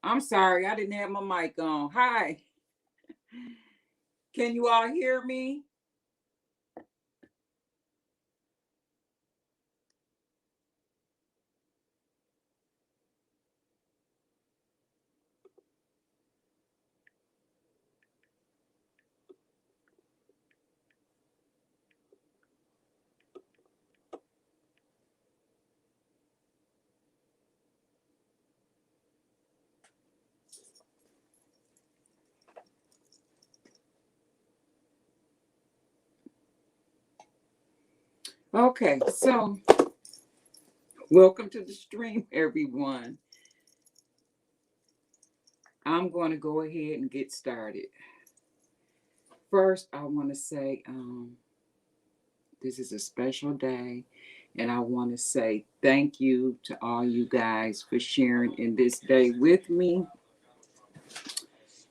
I'm sorry, I didn't have my mic on. Hi, can you all hear me? Okay, so welcome to the stream, everyone. I'm going to go ahead and get started. First, I want to say this is a special day, and I want to say thank you to all you guys for sharing in this day with me.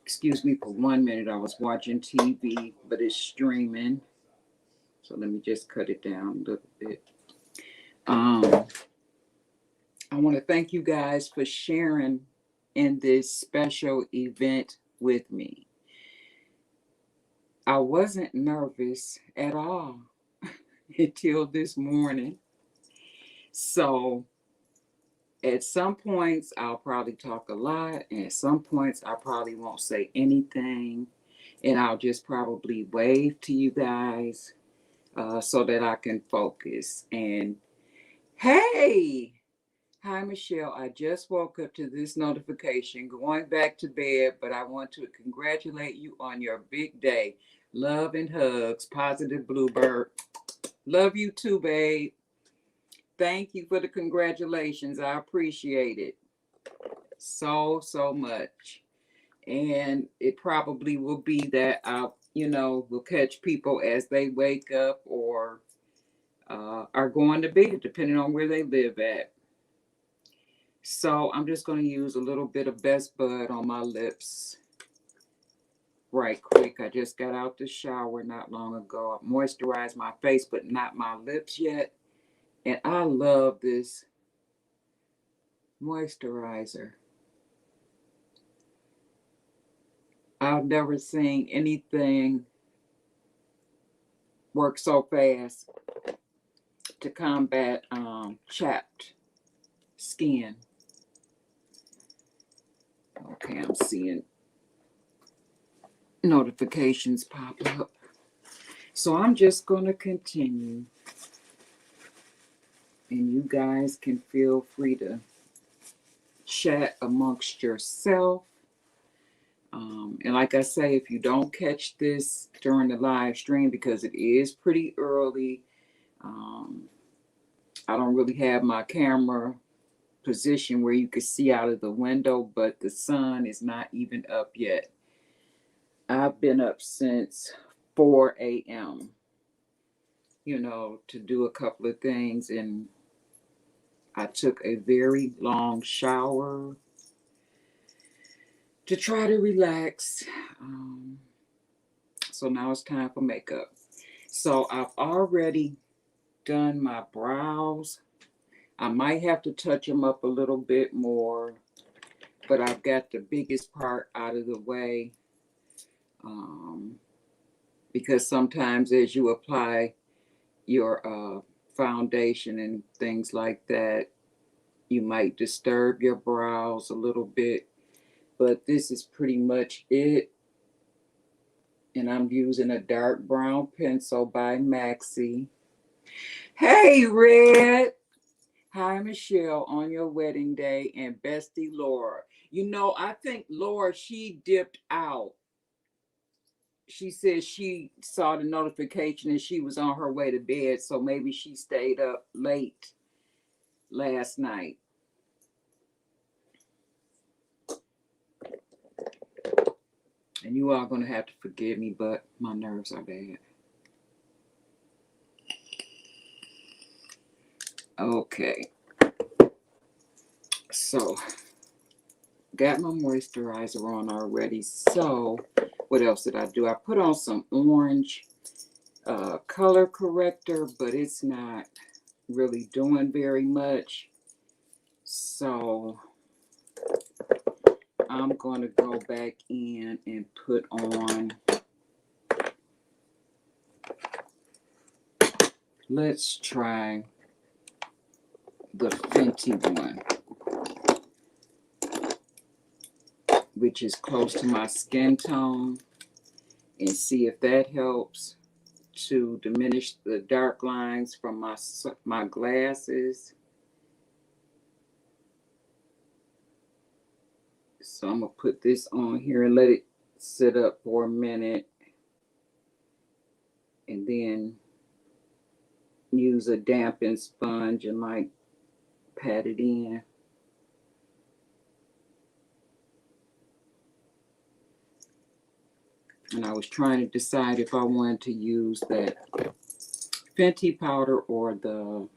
Excuse me for 1 minute. I was watching TV, but it's streaming. So let me just cut it down a little bit. Um, I want to thank you guys for sharing in this special event with me. I wasn't nervous at all until this morning. So at some points, I'll probably talk a lot, and at some points, I probably won't say anything, and I'll just probably wave to you guys so that I can focus. And hey, hi, Michelle. I just woke up to this notification going back to bed, but I want to congratulate you on your big day. Love and hugs, Positive Bluebird. Love you too, babe. Thank you for the congratulations. I appreciate it so much. And it probably will be that will catch people as they wake up or are going to bed, depending on where they live at. So I'm just going to use a little bit of Best Bud on my lips right quick. I just got out the shower not long ago. I moisturized my face, but not my lips yet. And I love this moisturizer. I've never seen anything work so fast to combat chapped skin. Okay, I'm seeing notifications pop up. So I'm just going to continue. And you guys can feel free to chat amongst yourself. And like I say, if you don't catch this during the live stream, because it is pretty early, I don't really have my camera position where you can see out of the window, but the sun is not even up yet. I've been up since 4 a.m., to do a couple of things, and I took a very long shower to try to relax. So now it's time for makeup. So I've already done my brows. I might have to touch them up a little bit more, but I've got the biggest part out of the way. Because sometimes as you apply your foundation and things like that, you might disturb your brows a little bit. But this is pretty much it. And I'm using a dark brown pencil by Maxi. Hey, Red. Hi, Michelle, on your wedding day, and bestie Laura. I think Laura, she dipped out. She said she saw the notification and she was on her way to bed, so maybe she stayed up late last night. And you are going to have to forgive me, but my nerves are bad. Okay. So, got my moisturizer on already. So, what else did I do? I put on some orange color corrector, but it's not really doing very much. So, I'm going to go back in and put on, let's try the Fenty one, which is close to my skin tone, and see if that helps to diminish the dark lines from my glasses. So I'm going to put this on here and let it sit up for a minute, and then use a dampened sponge and like pat it in. And I was trying to decide if I wanted to use that Fenty powder or the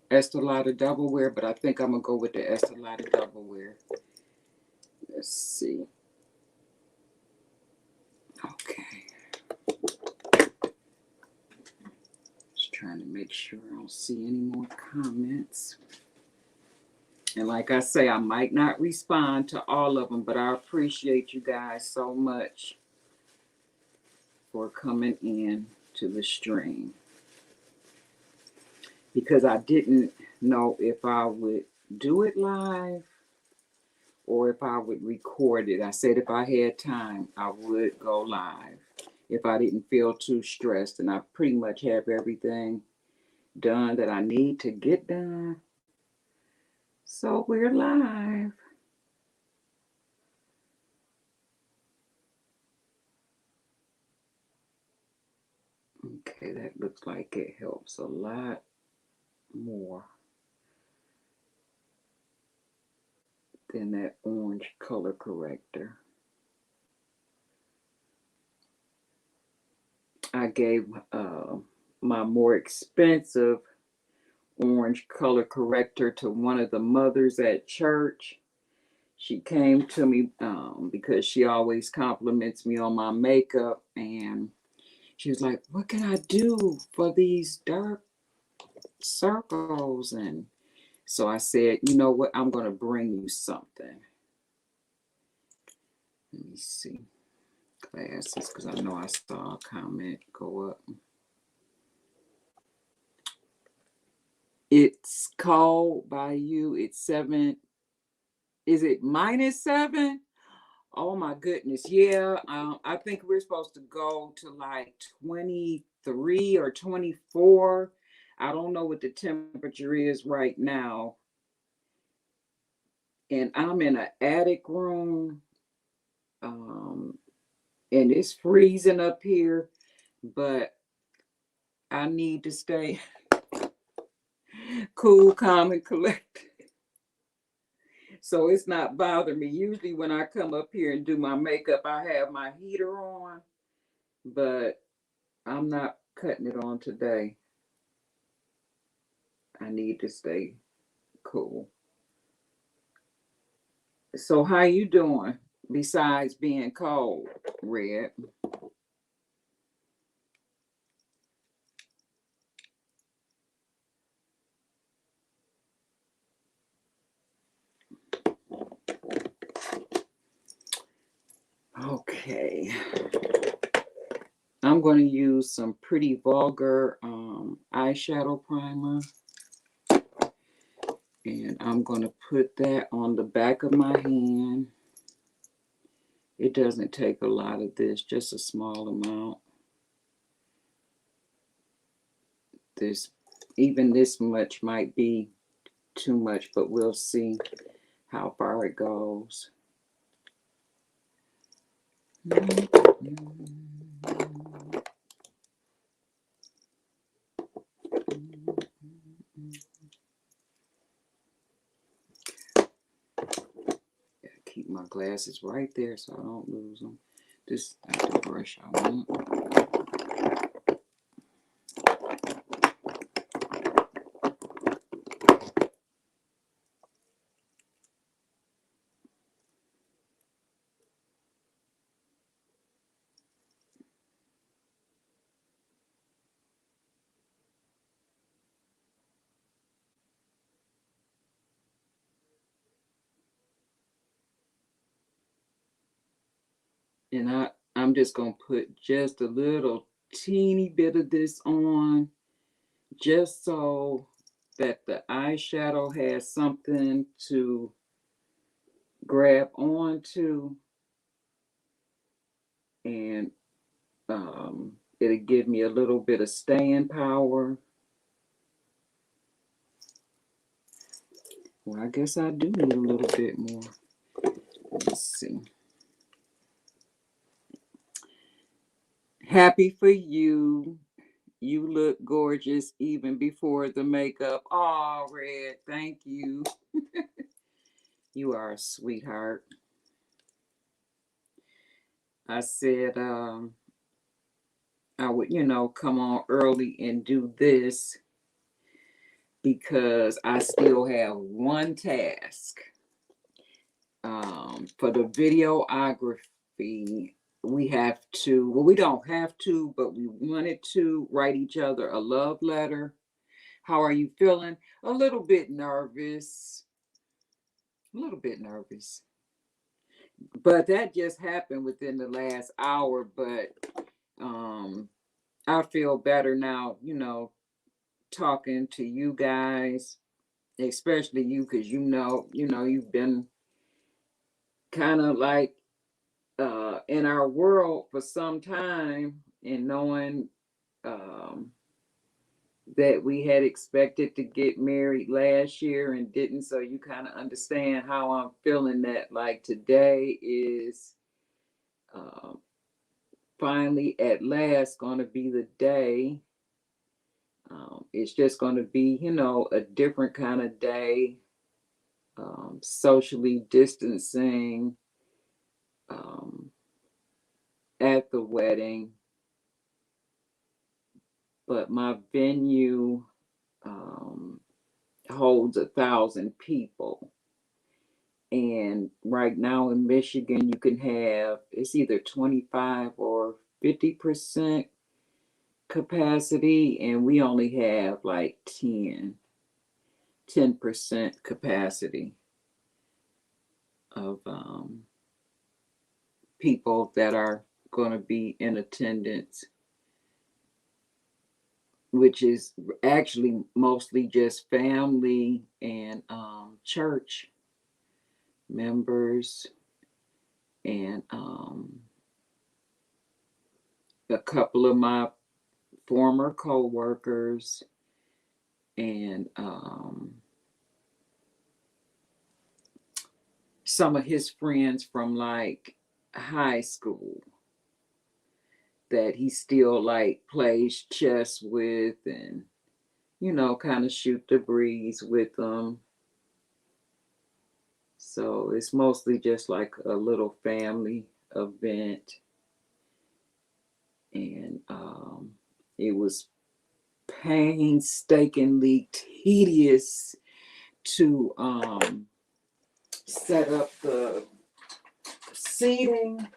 Estee Lauder Double Wear, but I think I'm going to go with the Estee Lauder Double Wear. Let's see. Okay. Just trying to make sure I don't see any more comments. And like I say, I might not respond to all of them, but I appreciate you guys so much for coming in to the stream. Because I didn't know if I would do it live or if I would record it. I said if I had time, I would go live if I didn't feel too stressed. And I pretty much have everything done that I need to get done. So we're live. Okay, that looks like it helps a lot more than that orange color corrector. I gave my more expensive orange color corrector to one of the mothers at church. She came to me because she always compliments me on my makeup, and she was like, what can I do for these dark circles? And so I said, you know what, I'm going to bring you something. Let me see. Glasses, because I know I saw a comment go up. It's called by you. It's 7. Is it -7? Oh my goodness. Yeah. I think we're supposed to go to like 23 or 24. I don't know what the temperature is right now. And I'm in an attic room. And it's freezing up here, but I need to stay cool, calm, and collected. So it's not bothering me. Usually when I come up here and do my makeup, I have my heater on, but I'm not cutting it on today. I need to stay cool. So how you doing besides being cold, Red? Okay. I'm going to use some Pretty Vulgar eyeshadow primer. And I'm going to put that on the back of my hand. It doesn't take a lot of this, just a small amount. Even this much might be too much, but we'll see how far it goes. Keep my glasses right there so I don't lose them. This is the brush I want. And I'm just going to put just a little teeny bit of this on, just so that the eyeshadow has something to grab onto, and it'll give me a little bit of staying power. Well, I guess I do need a little bit more. Let's see. Happy for you. You look gorgeous even before the makeup. Oh, Red, thank you. You are a sweetheart. I said I would, come on early and do this because I still have one task. For the videography, we have to, well, we don't have to, but we wanted to write each other a love letter. How are you feeling? A little bit nervous. A little bit nervous. But that just happened within the last hour. But I feel better now, talking to you guys, especially you, because you've been kind of like in our world for some time, and knowing that we had expected to get married last year and didn't, so you kind of understand how I'm feeling, that like today is uh, finally at last going to be the day. It's just going to be, a different kind of day, socially distancing um, at the wedding. But my venue holds 1,000 people. And right now in Michigan, you can have, it's either 25 or 50% capacity, and we only have like 10% capacity of people that are going to be in attendance, which is actually mostly just family and church members, and a couple of my former co-workers, and some of his friends from like high school that he still like plays chess with, and kind of shoot the breeze with them. So it's mostly just like a little family event. And it was painstakingly tedious to set up the seating,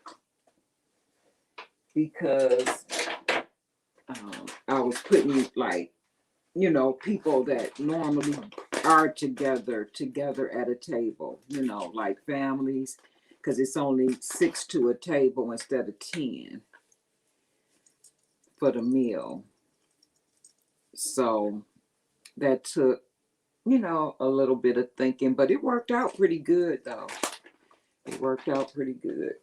because I was putting like, people that normally are together at a table, like families, because it's only 6 to a table instead of 10 for the meal. So that took, a little bit of thinking, but it worked out pretty good though. It worked out pretty good.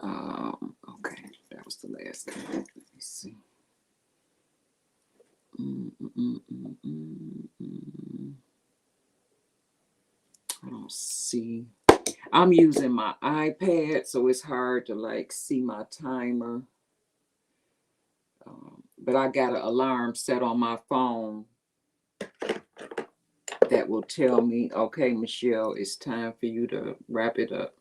Okay, that was the last thing. Let me see. I don't see. I'm using my iPad, so it's hard to like see my timer. But I got an alarm set on my phone that will tell me, okay, Michelle, it's time for you to wrap it up.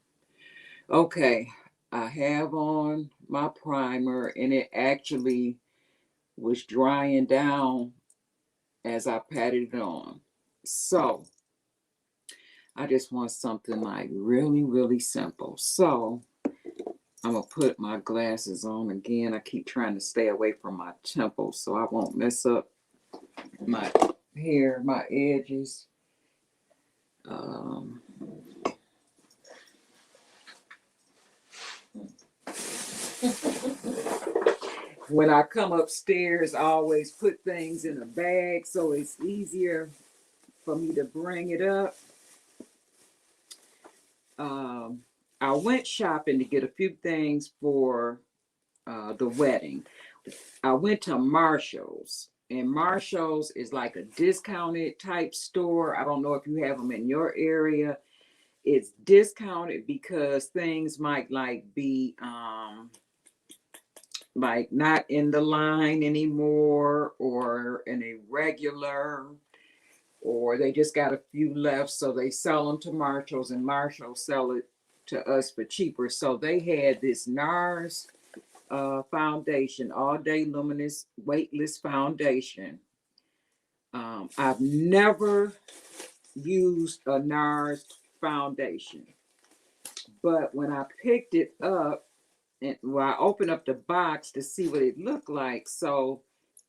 Okay, I have on my primer, and it actually was drying down as I patted it on. So I just want something like really, really simple. So I'm going to put my glasses on again. I keep trying to stay away from my temples so I won't mess up my hair, my edges. Um, when I come upstairs, I always put things in a bag so it's easier for me to bring it up. Um, I went shopping to get a few things for the wedding. I went to Marshall's, and Marshall's is like a discounted type store. I don't know if you have them in your area. It's discounted because things might like be like not in the line anymore or in a regular, or they just got a few left, so they sell them to Marshalls, and Marshalls sell it to us for cheaper. So they had this NARS foundation, all day luminous weightless foundation. I've never used a NARS foundation, but when I picked it up, and well, I opened up the box to see what it looked like. So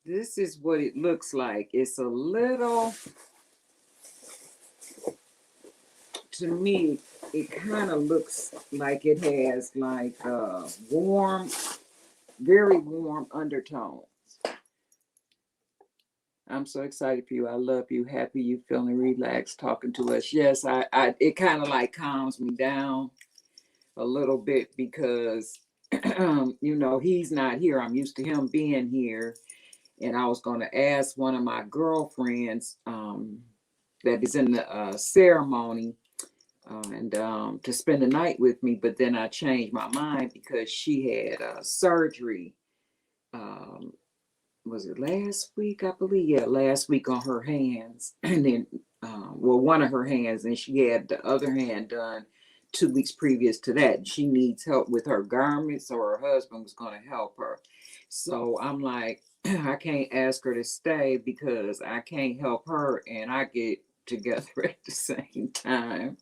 this is what it looks like. It's a little, to me, it kind of looks like it has like warm, very warm undertones. I'm so excited for you. I love you. Happy you feeling relaxed talking to us. Yes, I it kind of like calms me down a little bit because you know, he's not here. I'm used to him being here. And I was going to ask one of my girlfriends that is in the ceremony and to spend the night with me, but then I changed my mind because she had surgery. Um, was it last week? I believe, yeah, last week on her hands, and then well, one of her hands, and she had the other hand done 2 weeks previous to that. She needs help with her garments, or her husband was going to help her. So I'm like, I can't ask her to stay because I can't help her, and I get together at the same time.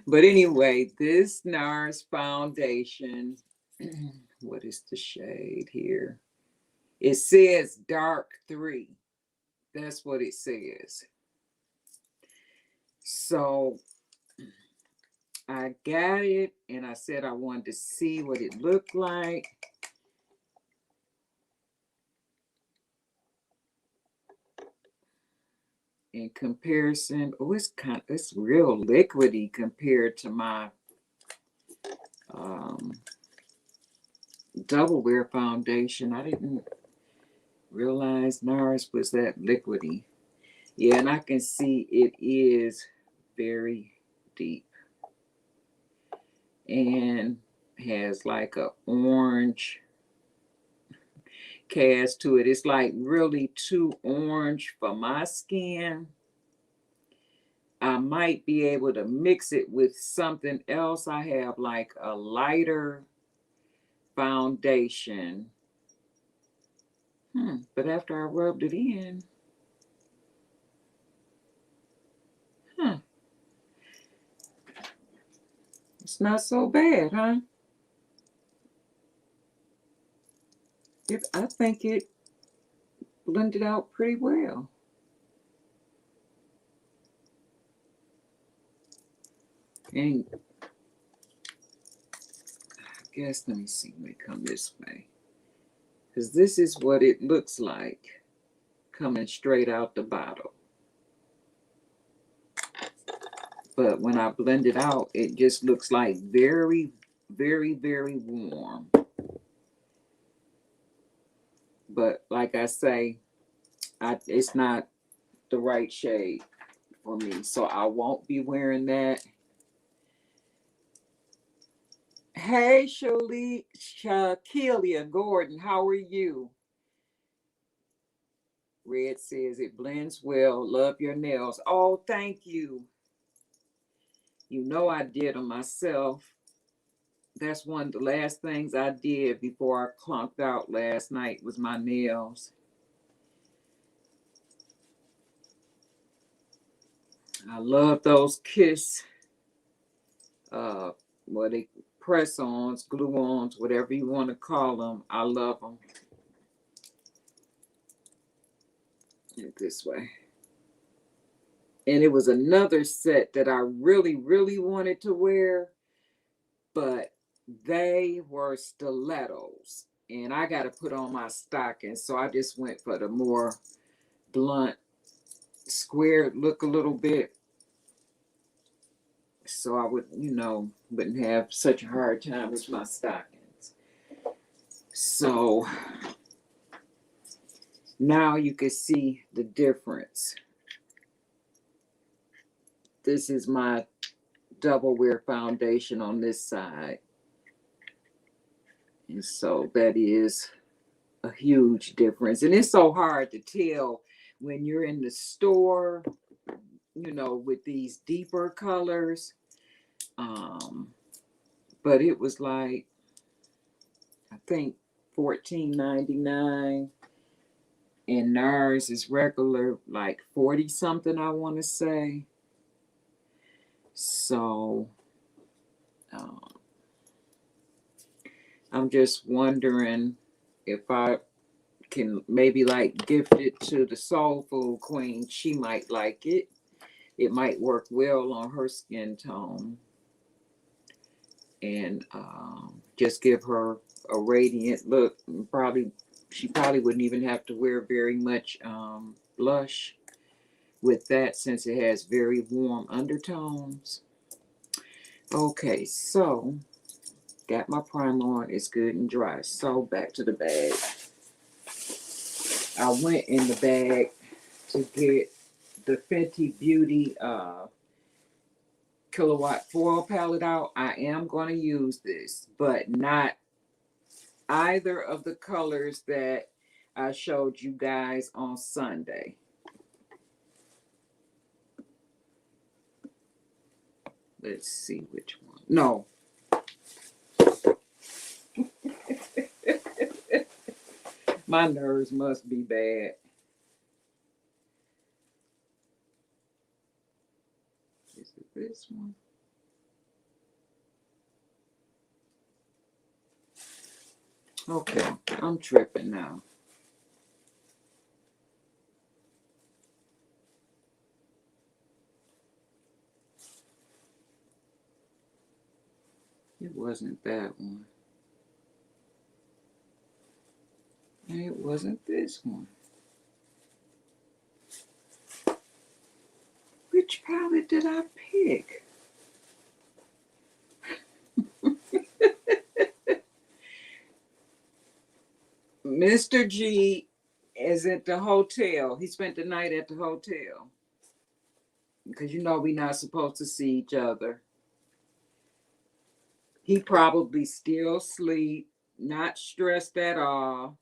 But anyway, this NARS foundation, what is the shade here? It says dark 3. That's what it says. So I got it and I said I wanted to see what it looked like. In comparison, oh, it's real liquidy compared to my um, double wear foundation. I didn't realize NARS was that liquidy. Yeah, and I can see it is very deep and has like a orange cast to it. It's like really too orange for my skin. I might be able to mix it with something else. I have like a lighter foundation. But after I rubbed it in, it's not so bad, huh? I think it blended out pretty well. And I guess, let me see, let me come this way. Because this is what it looks like coming straight out the bottle. But when I blend it out, it just looks like very, very, very warm. But like I say, it's not the right shade for me, so I won't be wearing that. Hey, Shakelia Gordon, how are you? Red says it blends well. Love your nails. Oh, thank you. You know I did them myself. That's one of the last things I did before I clunked out last night was my nails. I love those Kiss, what they press-ons, glue-ons, whatever you want to call them. I love them. Get this way. And it was another set that I really, really wanted to wear, but they were stilettos. And I got to put on my stockings. So I just went for the more blunt, squared look a little bit. So I would, wouldn't have such a hard time with my stockings. So now you can see the difference. This is my double wear foundation on this side. And so that is a huge difference. And it's so hard to tell when you're in the store, with these deeper colors. But it was like, I think $14.99. And NARS is regular, like 40 something, I want to say. So I'm just wondering if I can maybe like gift it to the Soul Food Queen. She might like it. It might work well on her skin tone. And just give her a radiant look. She probably wouldn't even have to wear very much blush with that, since it has very warm undertones. Okay, so got my primer on. It's good and dry. So back to the bag. I went in the bag to get the Fenty Beauty Kilowatt Foil palette out. I am going to use this, but not either of the colors that I showed you guys on Sunday. Let's see which one. No. My nerves must be bad. Is it this one? Okay, I'm tripping now. It wasn't that one. And it wasn't this one. Which palette did I pick? Mr. G is at the hotel. He spent the night at the hotel. Because we're not supposed to see each other. He probably still asleep, not stressed at all.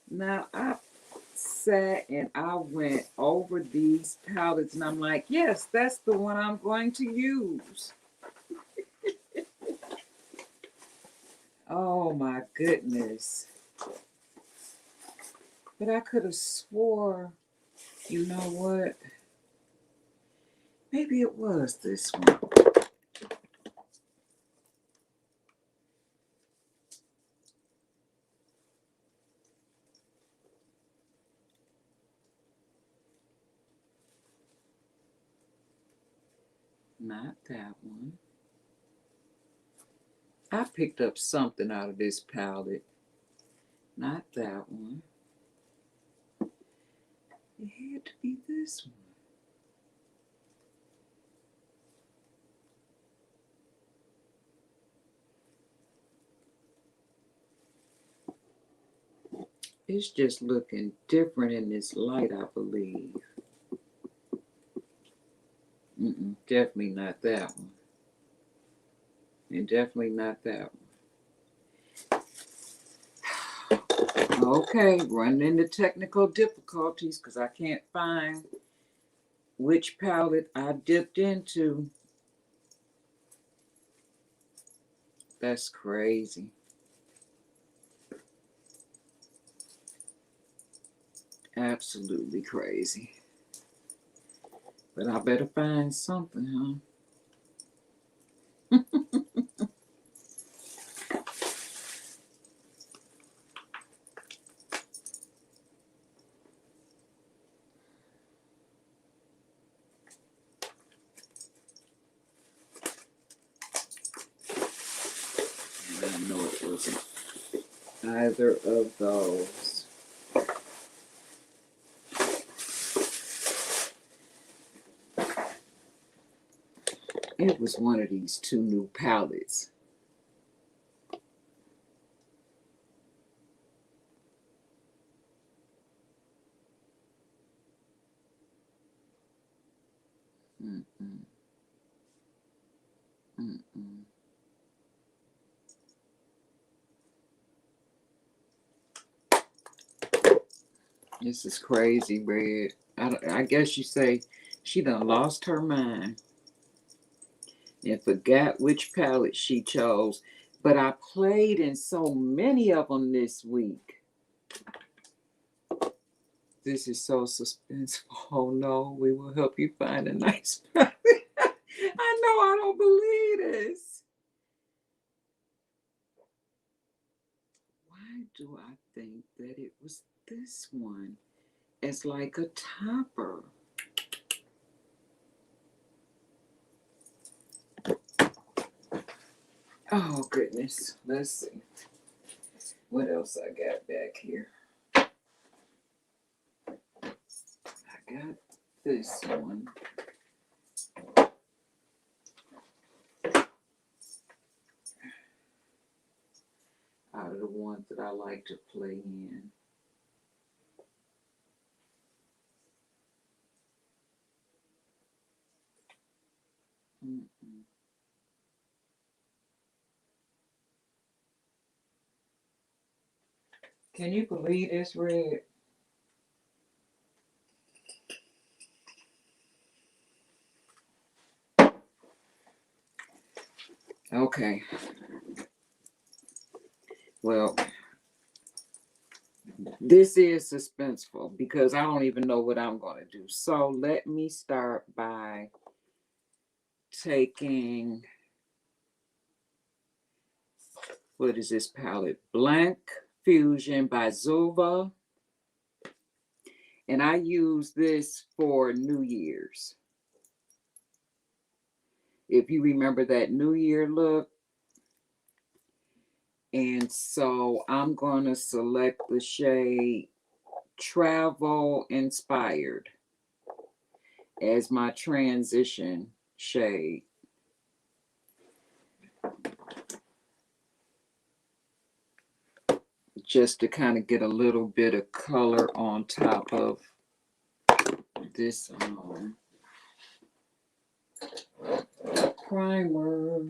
Now, I sat and I went over these palettes and I'm like, yes, that's the one I'm going to use. Oh my goodness. But I could have swore, you know what? Maybe it was this one. Not that one. I picked up something out of this palette. Not that one. It had to be this one. It's just looking different in this light, I believe. Definitely not that one. And definitely not that one. Okay, running into technical difficulties because I can't find which palette I dipped into. That's crazy. Absolutely crazy. But I better find something, huh? I know it wasn't either of those. It was one of these two new palettes. Mm-mm. Mm-mm. This is crazy, Red. I guess you say she done lost her mind and forgot which palette she chose. But I played in so many of them this week. This is so suspenseful. Oh no, we will help you find a nice palette. I know I don't believe this. Why do I think that it was this one? It's like a topper. Oh goodness. Let's see. What else I got back here? I got this one. Out of the ones that I like to play in. Mm-mm. Can you believe this, Red? Okay. Well, this is suspenseful because I don't even know what I'm going to do. So let me start by taking, what is this palette? Blank Fusion by Zuva. And I use this for New Year's. If you remember that New Year look. And so I'm going to select the shade Travel Inspired as my transition shade. Just to kind of get a little bit of color on top of this primer.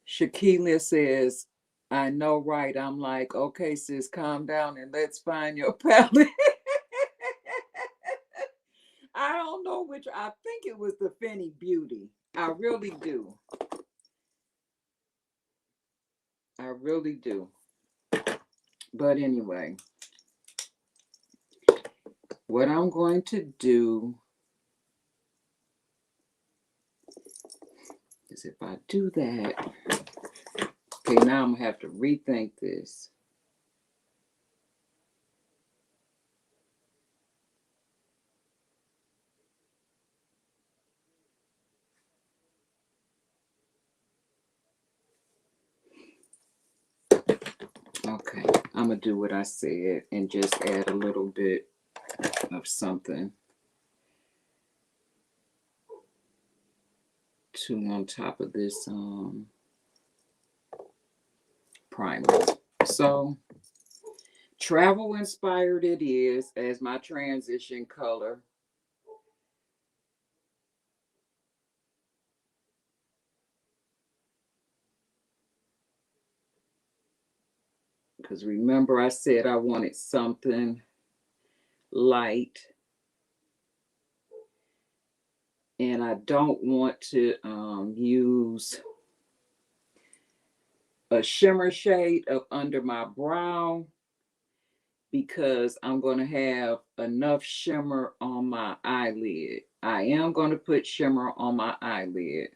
Shaquila says, I know, right? I'm like, okay, sis, calm down and let's find your palette. I don't know which, I think it was the Fenty Beauty. I really do. I really do. But anyway, what I'm going to do is if I do that, okay, now I'm going to have to rethink this. Okay, I'm going to do what I said and just add a little bit of something to on top of this primer. So Travel Inspired it is as my transition color. Because remember I said I wanted something light. And I don't want to use a shimmer shade up under my brow because I'm going to have enough shimmer on my eyelid. I am going to put shimmer on my eyelid,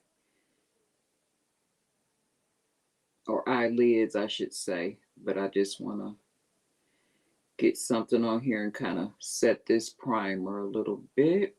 or eyelids, I should say, but I just want to get something on here and kind of set this primer a little bit.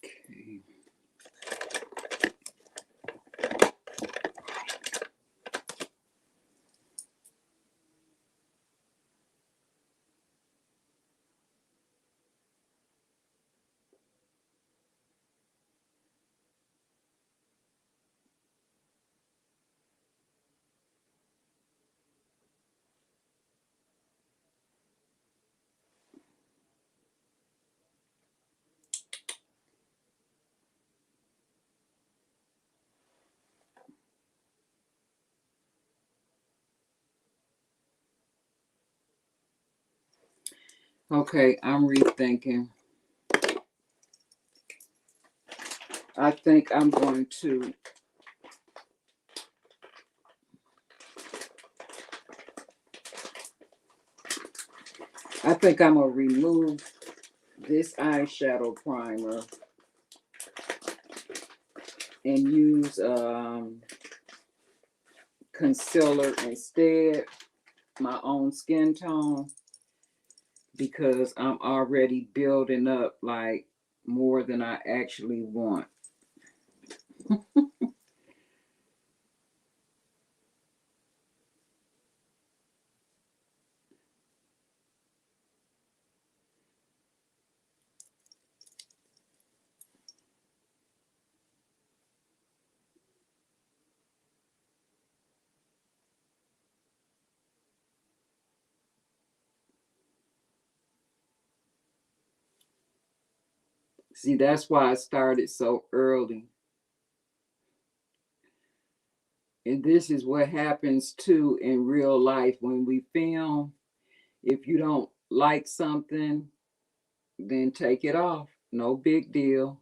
Okay. Okay, I'm rethinking. I think I'm going to, I think I'm going to remove this eyeshadow primer and use concealer instead, my own skin tone, because I'm already building up like more than I actually want. See, that's why I started so early. And this is what happens too in real life when we film. If you don't like something, then take it off. No big deal.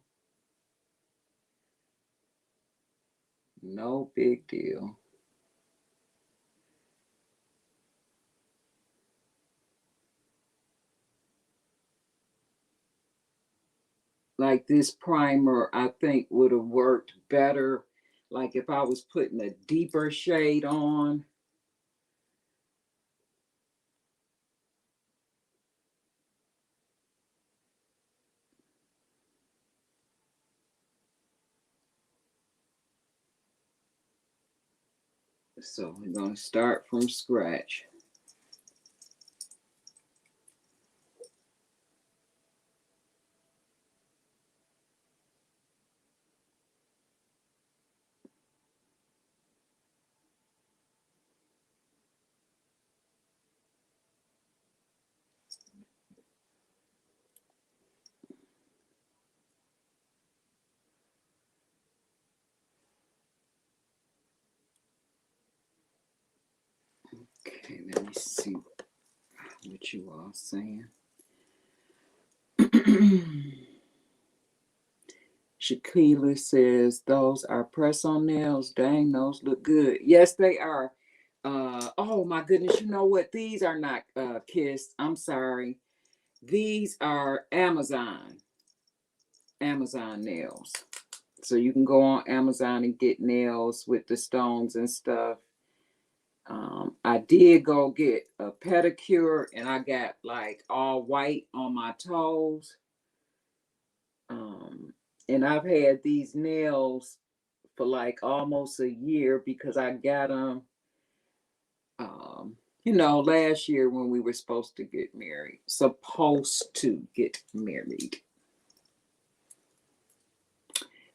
No big deal. Like this primer, I think would have worked better. Like if I was putting a deeper shade on. So we're going to start from scratch. Okay, let me see what you all saying. Shaquila says those are press-on nails. Dang, those look good. Yes, they are. Oh my goodness, you know what? These are not Kiss. I'm sorry. These are Amazon nails. So you can go on Amazon and get nails with the stones and stuff. I did go get a pedicure and I got like all white on my toes. And I've had these nails for like almost a year because I got them You know, last year when we were supposed to get married. Supposed to get married.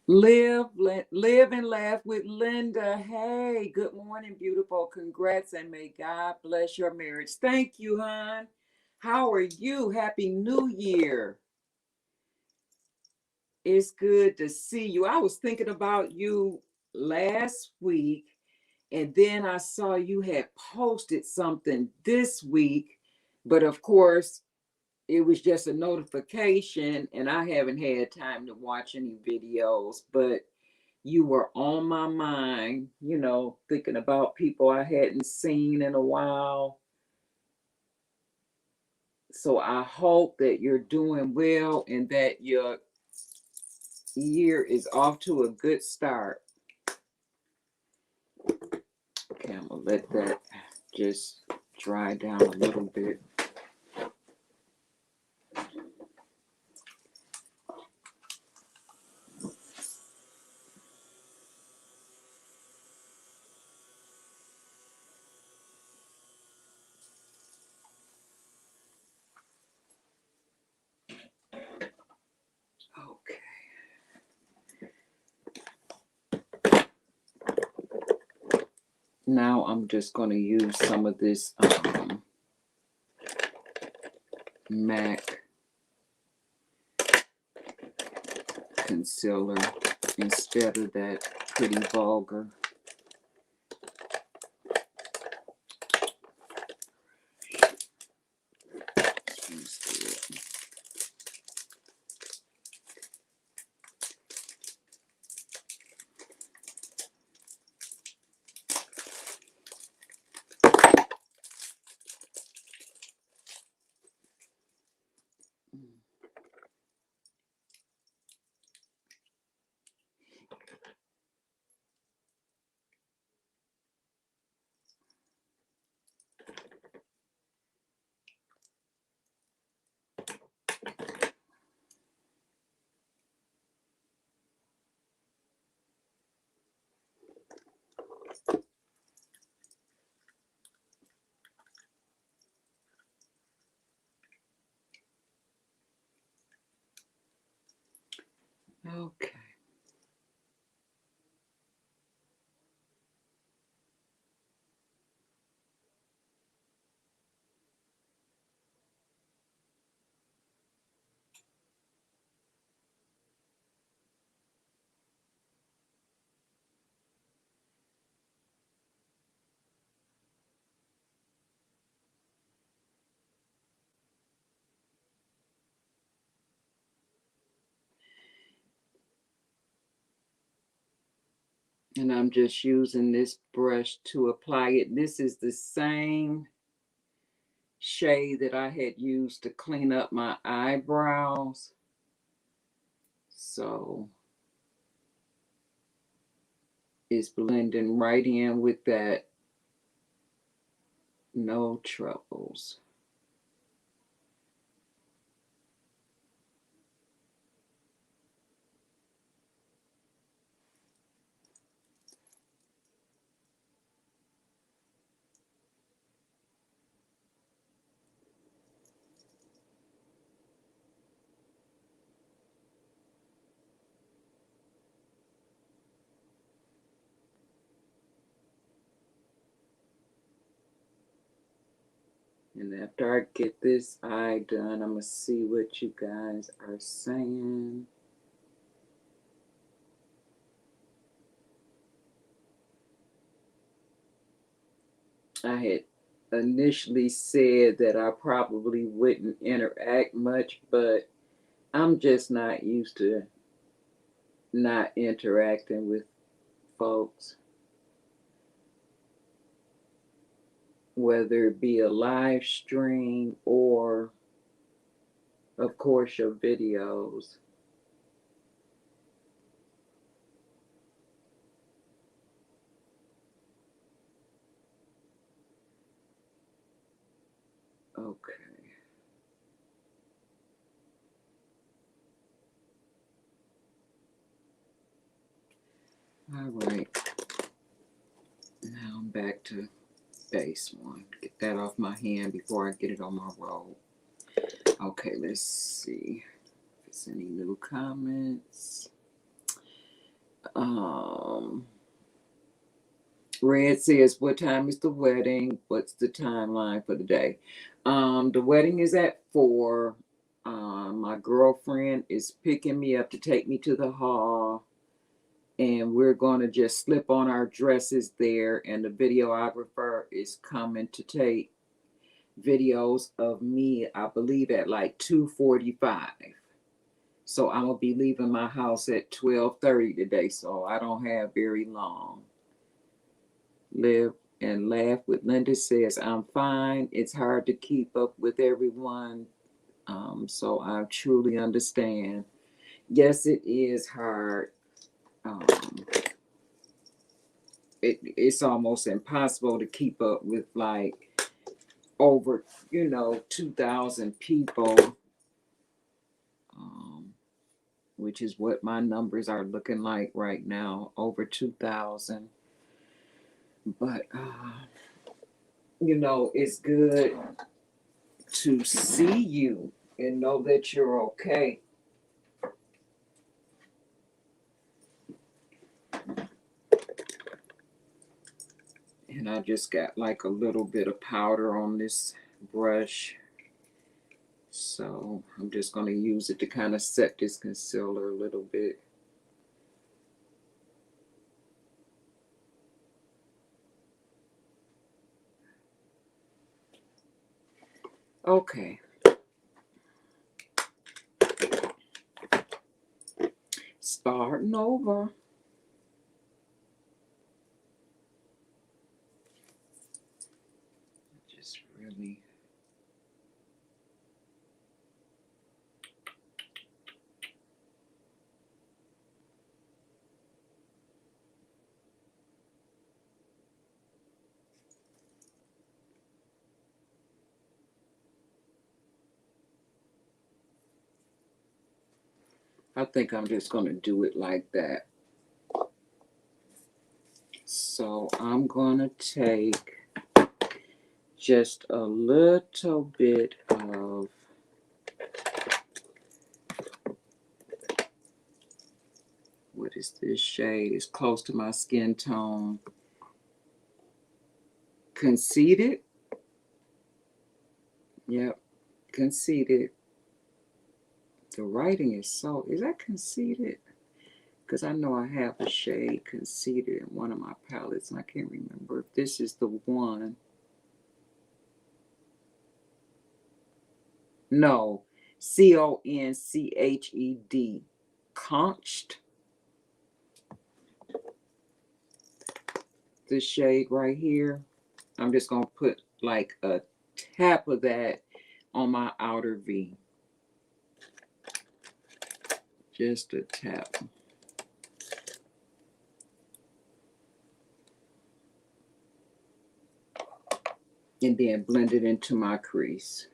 Live and laugh with Linda. Hey, good morning, beautiful. Congrats and may God bless your marriage. Thank you, hon. How are you? Happy New Year. It's good to see you. I was thinking about you last week, and then I saw you had posted something this week, but of course, it was just a notification, and I haven't had time to watch any videos, but you were on my mind, you know, thinking about people I hadn't seen in a while. So I hope that you're doing well and that your year is off to a good start. Okay, I'm gonna let that just dry down a little bit. Okay. Now I'm just going to use some of this MAC concealer instead of that Pretty Vulgar. Okay. And I'm just using this brush to apply it. This is the same shade that I had used to clean up my eyebrows. So it's blending right in with that. No troubles. And after I get this eye done, I'm going to see what you guys are saying. I had initially said that I probably wouldn't interact much, but I'm just not used to not interacting with folks, whether it be a live stream or, of course, your videos. Okay. All right. Now I'm back to base one. Get that off my hand before I get it on my robe. Okay, let's see if there's any new comments. Red says, what time is the wedding? What's the timeline for the day? The wedding is at 4. My girlfriend is picking me up to take me to the hall, and we're going to just slip on our dresses there, and the videographer is coming to take videos of me, I believe, at like 2:45. So I'm going to be leaving my house at 12:30 today, so I don't have very long. Live and Laugh with Linda says, I'm fine. It's hard to keep up with everyone. So I truly understand. Yes, it is hard. It's almost impossible to keep up with like over, 2,000 people, which is what my numbers are looking like right now, over 2,000. But, it's good to see you and know that you're okay. And I just got like a little bit of powder on this brush. So I'm just going to use it to kind of set this concealer a little bit. Okay. Starting over. Just really. I think I'm just going to do it like that. So I'm going to take just a little bit of what is this shade? It's close to my skin tone. Conceited. Yep, conceited. The writing is that conceited? Because I know I have a shade conceited in one of my palettes, and I can't remember if this is the one. No, Conched. Conched. This shade right here. I'm just going to put like a tap of that on my outer V. Just a tap. And then blend it into my crease.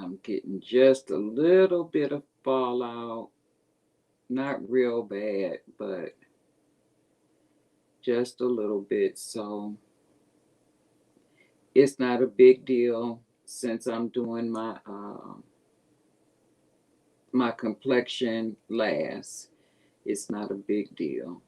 I'm getting just a little bit of fallout. Not real bad, but just a little bit. So it's not a big deal since I'm doing my complexion last. It's not a big deal.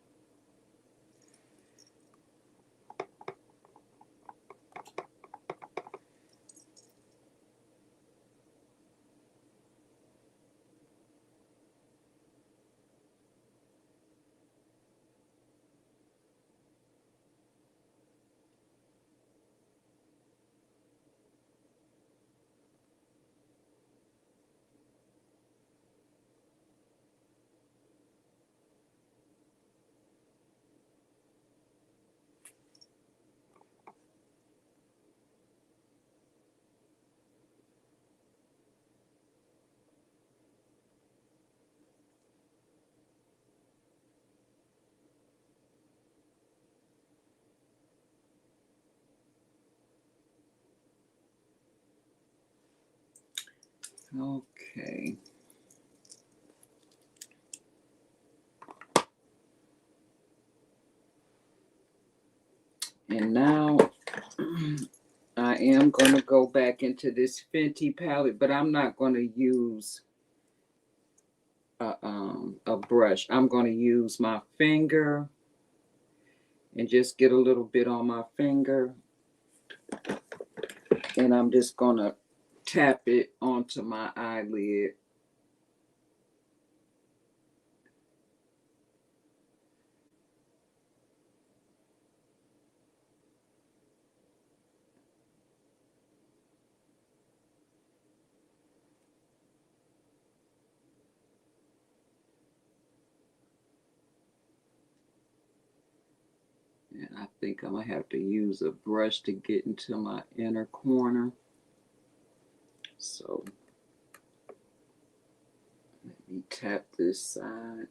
Okay. And now I am going to go back into this Fenty palette, but I'm not going to use a brush. I'm going to use my finger and just get a little bit on my finger. And I'm just going to tap it onto my eyelid. And I think I'm going to have to use a brush to get into my inner corner. So let me tap this side.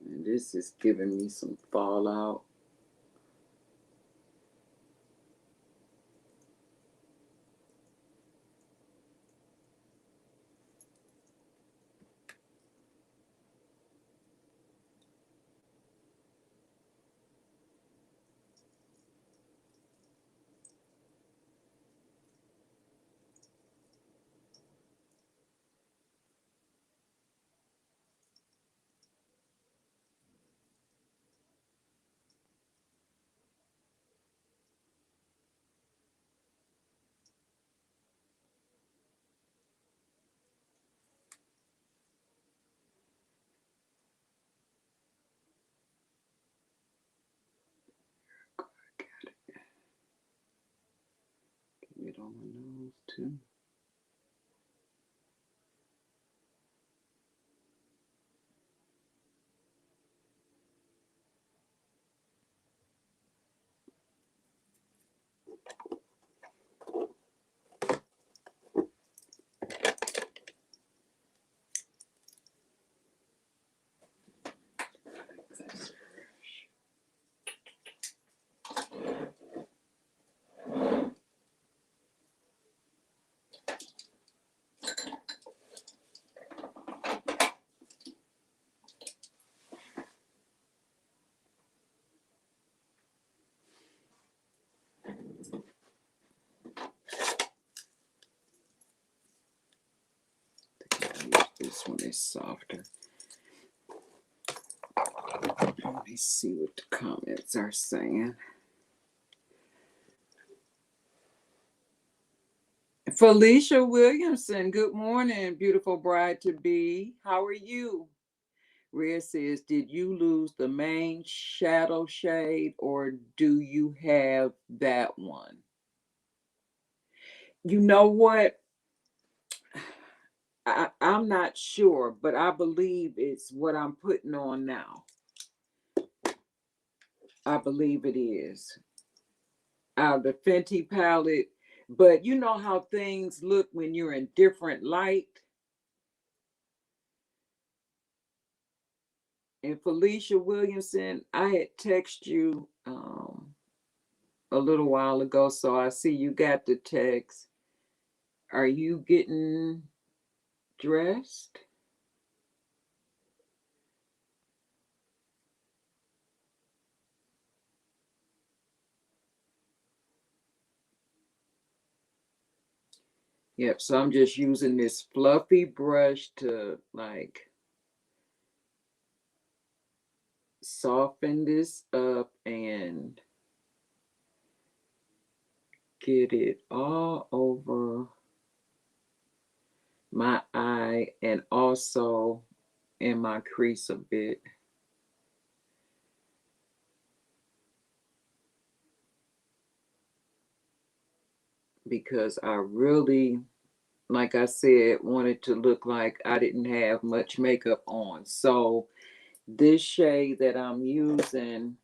And this is giving me some fallout. Get it on my nose too. This one is softer. Let me see what the comments are saying. Felicia Williamson, good morning, beautiful bride to be. How are you? Red says, did you lose the main shadow shade or do you have that one? You know what? I'm not sure, but I believe it's what I'm putting on now. I believe it is. The Fenty palette. But you know how things look when you're in different light? And Felicia Williamson, I had texted you a little while ago, so I see you got the text. Are you getting dressed? Yep, so I'm just using this fluffy brush to like soften this up and get it all over my eye and also in my crease a bit. Because I really, like I said, wanted to look like I didn't have much makeup on. So this shade that I'm using,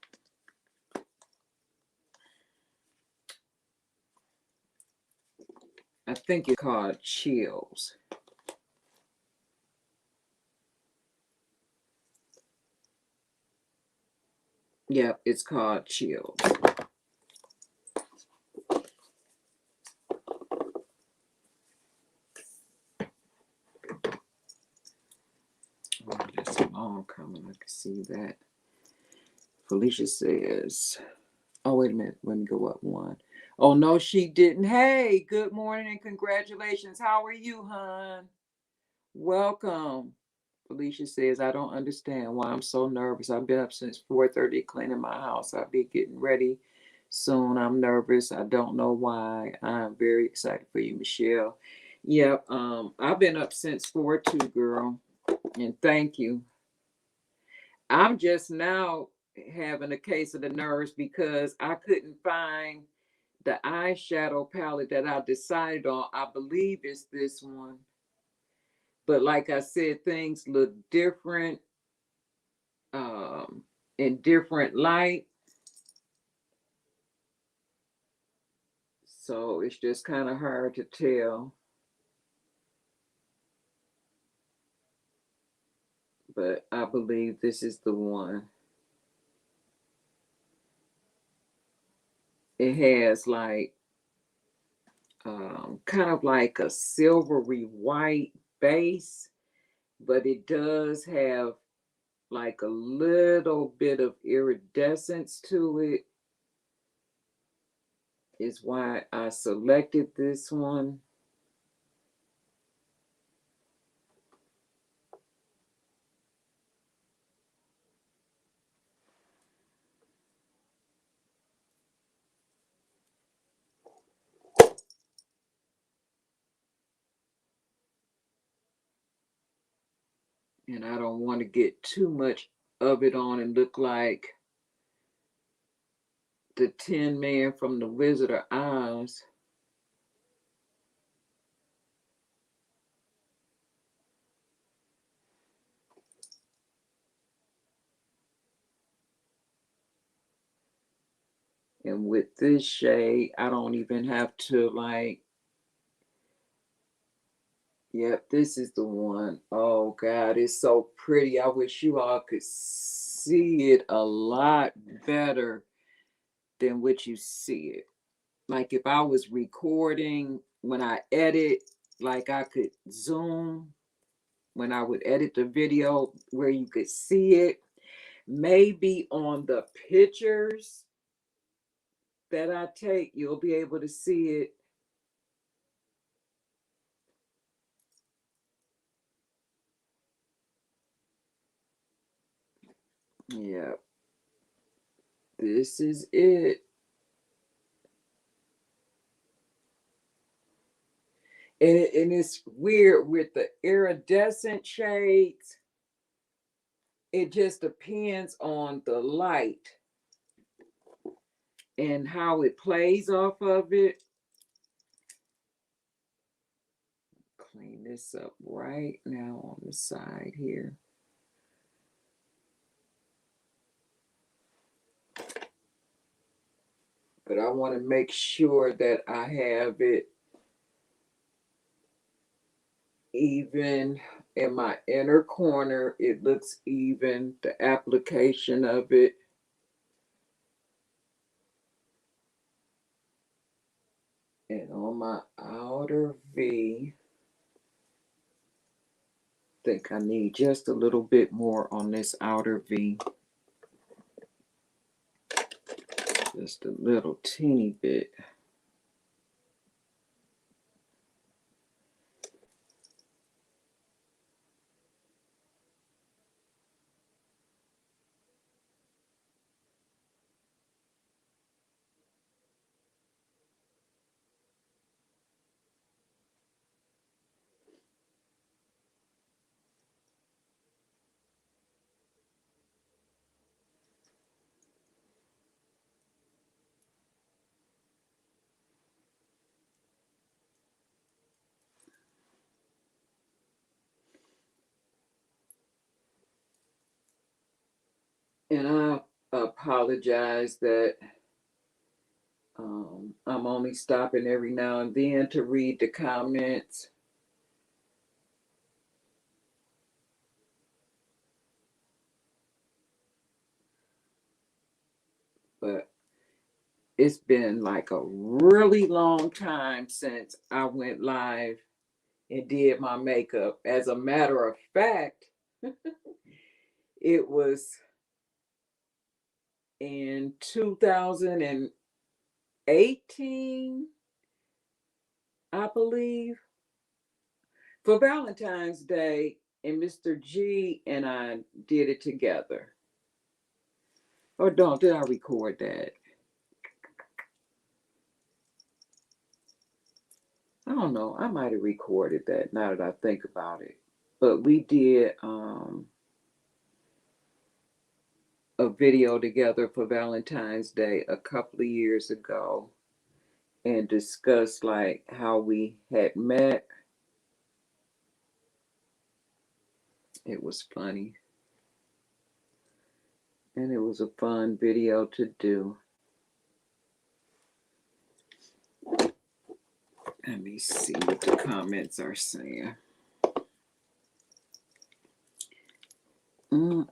I think it's called Chills. Yep, it's called Chills. Oh, that's a long comment. I can see that. Felicia says, oh, wait a minute. Let me go up one. Oh, no, she didn't. Hey, good morning and congratulations. How are you, hon? Welcome. Felicia says, I don't understand why I'm so nervous. I've been up since 4:30 cleaning my house. I'll be getting ready soon. I'm nervous. I don't know why. I'm very excited for you, Michelle. Yep, I've been up since 4 2, girl. And thank you. I'm just now having a case of the nerves because I couldn't find the eyeshadow palette that I decided on. I believe it's this one. But like I said, things look different in different light. So it's just kind of hard to tell. But I believe this is the one. It has like kind of like a silvery white base, but it does have like a little bit of iridescence to it, is why I selected this one. And I don't want to get too much of it on and look like the Tin Man from the Wizard of Oz. And with this shade, I don't even have to like, yep, this is the one. Oh God, it's so pretty. I wish you all could see it a lot better than what you see it. Like if I was recording, when I edit, like I could zoom when I would edit the video where you could see it. Maybe on the pictures that I take, you'll be able to see it. Yeah, this is it. And it's weird with the iridescent shades. It just depends on the light and how it plays off of it. Clean this up right now on the side here. But I want to make sure that I have it even in my inner corner. It looks even, the application of it. And on my outer V, I think I need just a little bit more on this outer V. Just a little teeny bit. And I apologize that I'm only stopping every now and then to read the comments. but it's been like a really long time since I went live and did my makeup. As a matter of fact, it was in 2018, I believe, for Valentine's Day, and Mr. G and I did it together. Or don't, did I record that? I don't know. I might have recorded that now that I think about it. But we did a video together for Valentine's Day a couple of years ago and discussed like how we had met. It was funny. And it was a fun video to do. Let me see what the comments are saying. Oh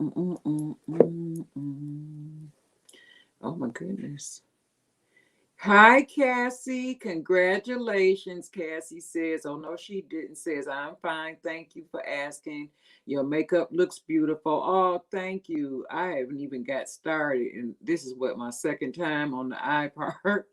my goodness. Hi, Cassie. Congratulations, Cassie says. Oh, no, she didn't. Says, I'm fine. Thank you for asking. Your makeup looks beautiful. Oh, thank you. I haven't even got started. And this is what, my second time on the iPart.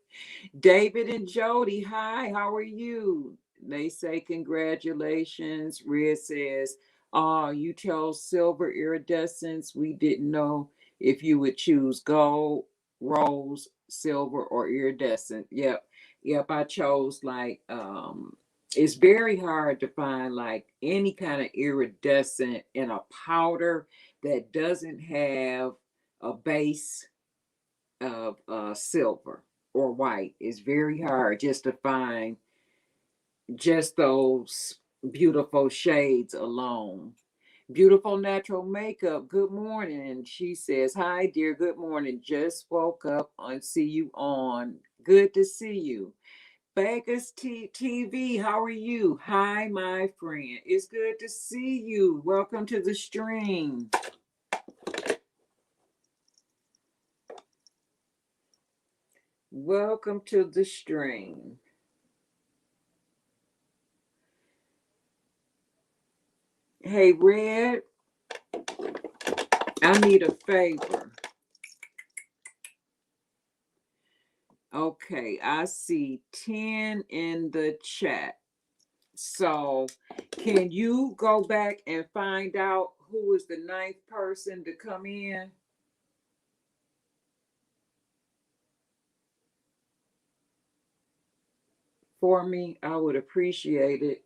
David and Jody, hi, how are you? They say congratulations. Red says, oh, you chose silver iridescence. We didn't know if you would choose gold, rose, silver, or iridescent. Yep, I chose like it's very hard to find like any kind of iridescent in a powder that doesn't have a base of silver or white. It's very hard just to find just those beautiful shades alone. Beautiful natural makeup. Good morning. She says, hi, dear. Good morning. Just woke up and see you on. Good to see you. Vegas TV, how are you? Hi, my friend. It's good to see you. Welcome to the stream. Welcome to the stream. Hey, Red, I need a favor. Okay, I see 10 in the chat. So, can you go back and find out who is the ninth person to come in for me? I would appreciate it.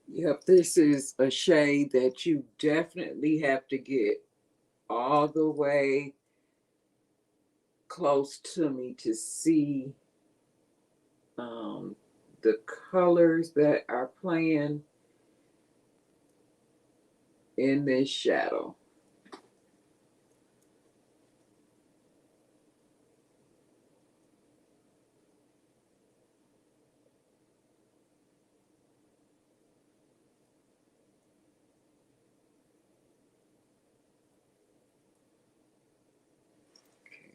Yep, this is a shade that you definitely have to get all the way close to me to see the colors that are playing in this shadow.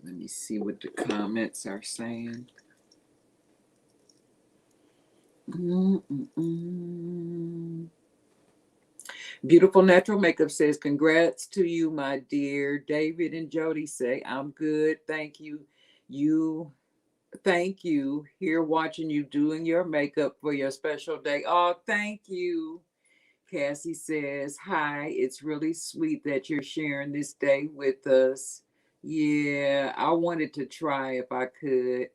Let me see what the comments are saying. Beautiful Natural Makeup says, congrats to you, my dear. David and Jody say, I'm good. Thank you. Thank you. Here watching you doing your makeup for your special day. Oh, thank you. Cassie says, hi, it's really sweet that you're sharing this day with us. Yeah, I wanted to try if I could.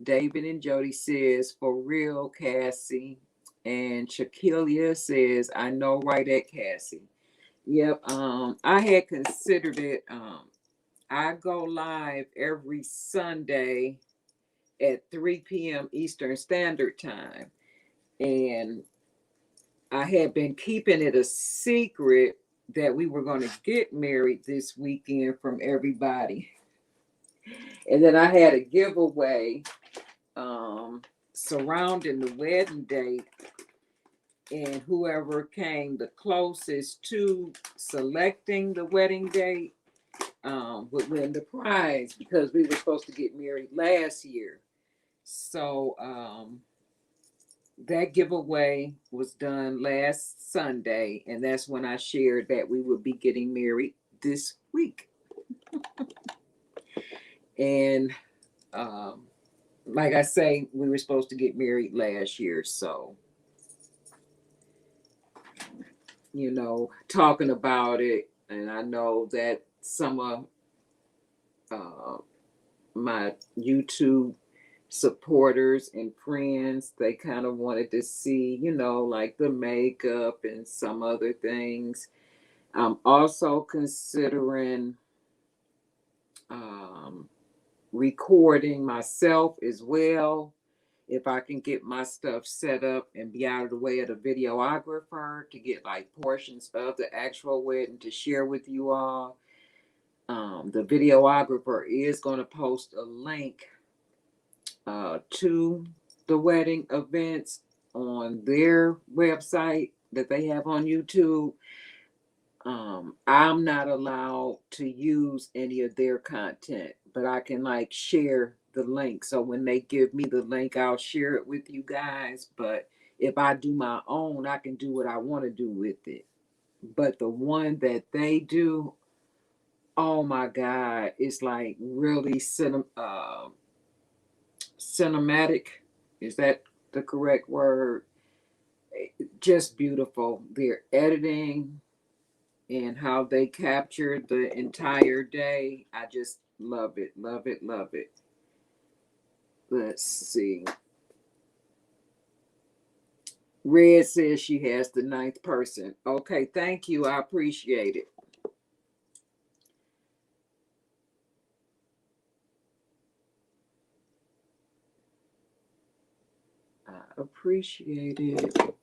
David and Jody says, for real, Cassie. And Shaquilia says, I know right at Cassie. Yep, I had considered it. I go live every Sunday at 3 p.m. Eastern Standard Time. And I had been keeping it a secret that we were going to get married this weekend from everybody. And then I had a giveaway surrounding the wedding date. And whoever came the closest to selecting the wedding date would win the prize because we were supposed to get married last year. So that giveaway was done last Sunday, and that's when I shared that we would be getting married this week. And like I say, we were supposed to get married last year, so talking about it, and I know that some of my YouTube supporters and friends, they kind of wanted to see, like the makeup and some other things. I'm also considering recording myself as well. If I can get my stuff set up and be out of the way of the videographer to get like portions of the actual wedding to share with you all. The videographer is going to post a link to the wedding events on their website that they have on YouTube. I'm not allowed to use any of their content, but I can like share the link. So when they give me the link, I'll share it with you guys. But if I do my own, I can do what I want to do with it. But the one that they do, oh my God, it's like really cinematic. Is that the correct word? Just beautiful. Their editing and how they captured the entire day. I just love it, love it, love it. Let's see. Red says she has the ninth person. Okay, thank you. I appreciate it. I appreciate it. Let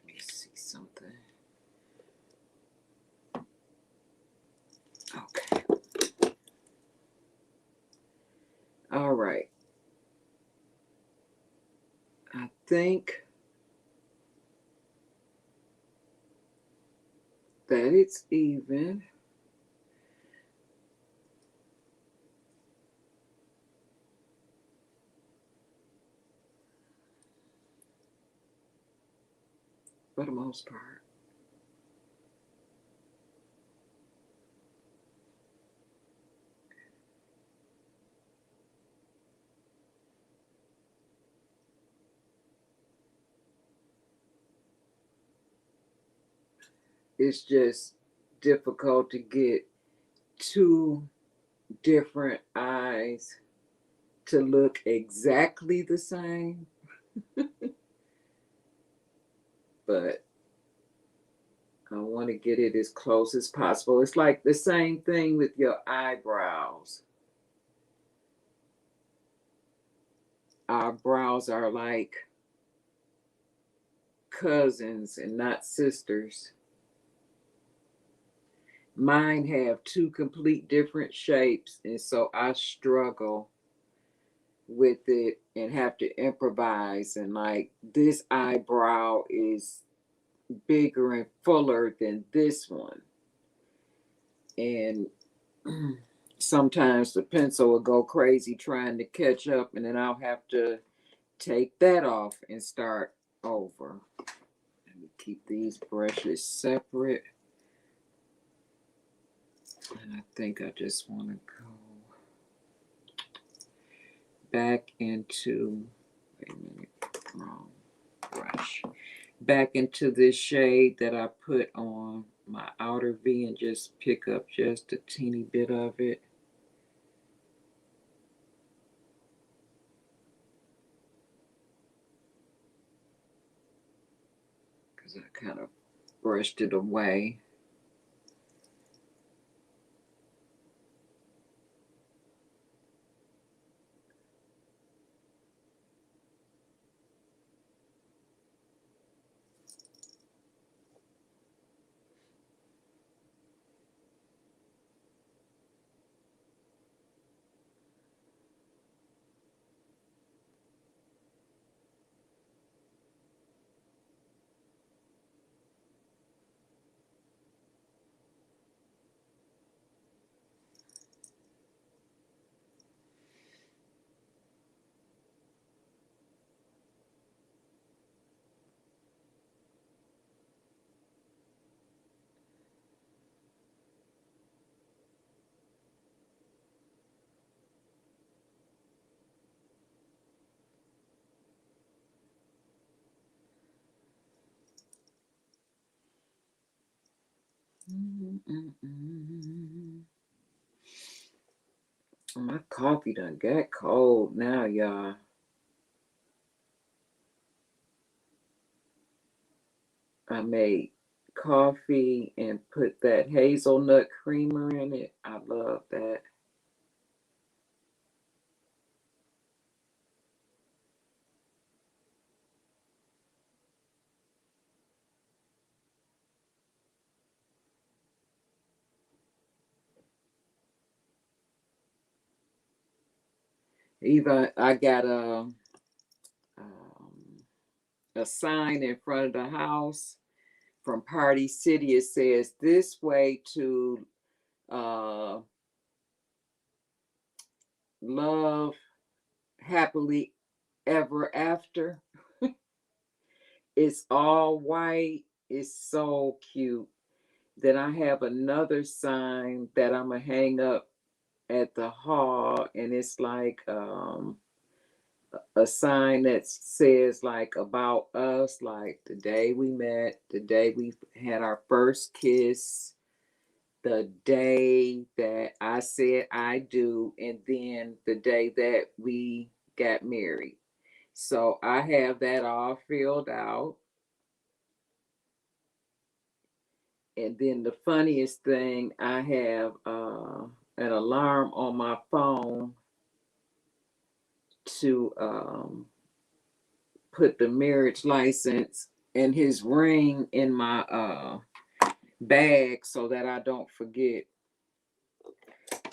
me see something. Okay. All right. I think that it's even. For the most part. It's just difficult to get two different eyes to look exactly the same. But I want to get it as close as possible. It's like the same thing with your eyebrows. Our brows are like cousins and not sisters. Mine have two complete different shapes, and so I struggle with it and have to improvise. And like this eyebrow is bigger and fuller than this one. And sometimes the pencil will go crazy trying to catch up, and then I'll have to take that off and start over. Let me keep these brushes separate. And I think I just want to go back into, wait a minute, wrong brush. Back into this shade that I put on my outer V and just pick up just a teeny bit of it. Because I kind of brushed it away. My coffee done got cold now, y'all. I made coffee and put that hazelnut creamer in it. I love that. Even I got a sign in front of the house from Party City. It says this way to uh, love happily ever after. It's all white. It's so cute. Then I have another sign that I'm gonna hang up at the hall, and it's like a sign that says like about us, like the day we met, the day we had our first kiss, the day that I said I do, and then the day that we got married. So I have that all filled out. And then the funniest thing, I have an alarm on my phone to put the marriage license and his ring in my bag so that I don't forget.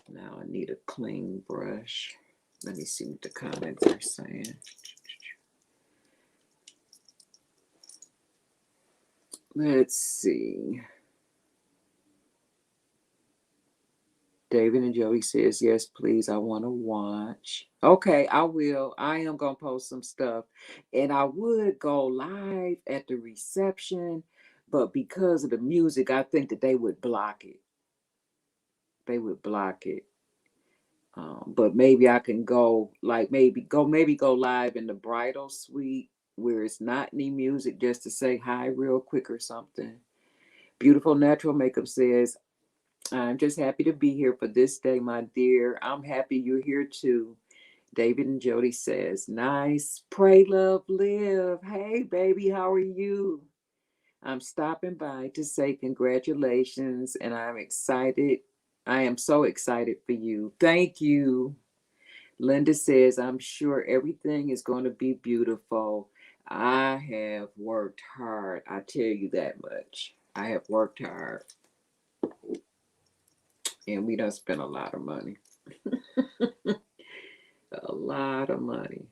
Now I need a clean brush. Let me see what the comments are saying. Let's see. David and Jody says, yes, please. I want to watch. Okay, I will. I am going to post some stuff. And I would go live at the reception, but because of the music, I think that they would block it. They would block it. But maybe I can go, like, maybe go live in the bridal suite where it's not any music, just to say hi real quick or something. Beautiful Natural Makeup says, I'm just happy to be here for this day, my dear. I'm happy you're here too. David and Jody says, nice. Pray, love, live. Hey, baby, how are you? I'm stopping by to say congratulations, and I'm excited. I am so excited for you. Thank you. Linda says, I'm sure everything is going to be beautiful. I have worked hard. I tell you that much. I have worked hard. And we done spent a lot of money. A lot of money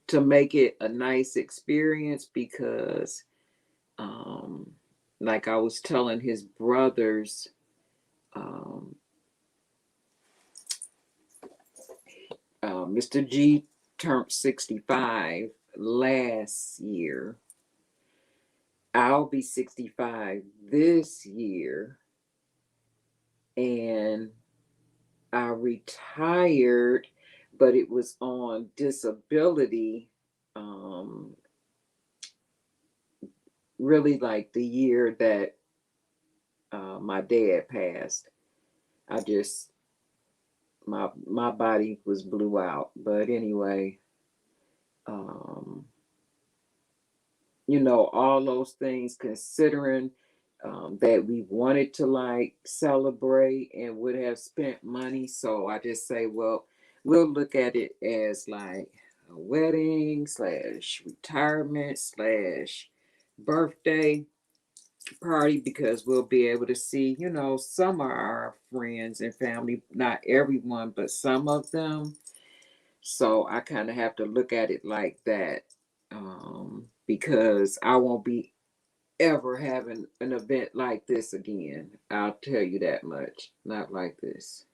to make it a nice experience because, um, like I was telling his brothers, um, Mr. G turned 65 last year. I'll be 65 this year. And I retired, but it was on disability, really like the year that my dad passed. I just my body was blew out. But anyway, um, all those things considering that we wanted to like celebrate and would have spent money. So I just say, well, we'll look at it as like a wedding slash retirement slash birthday party, because we'll be able to see, some of our friends and family, not everyone, but some of them. So I kind of have to look at it like that, because I won't be ever having an event like this again. I'll tell you that much. Not like this.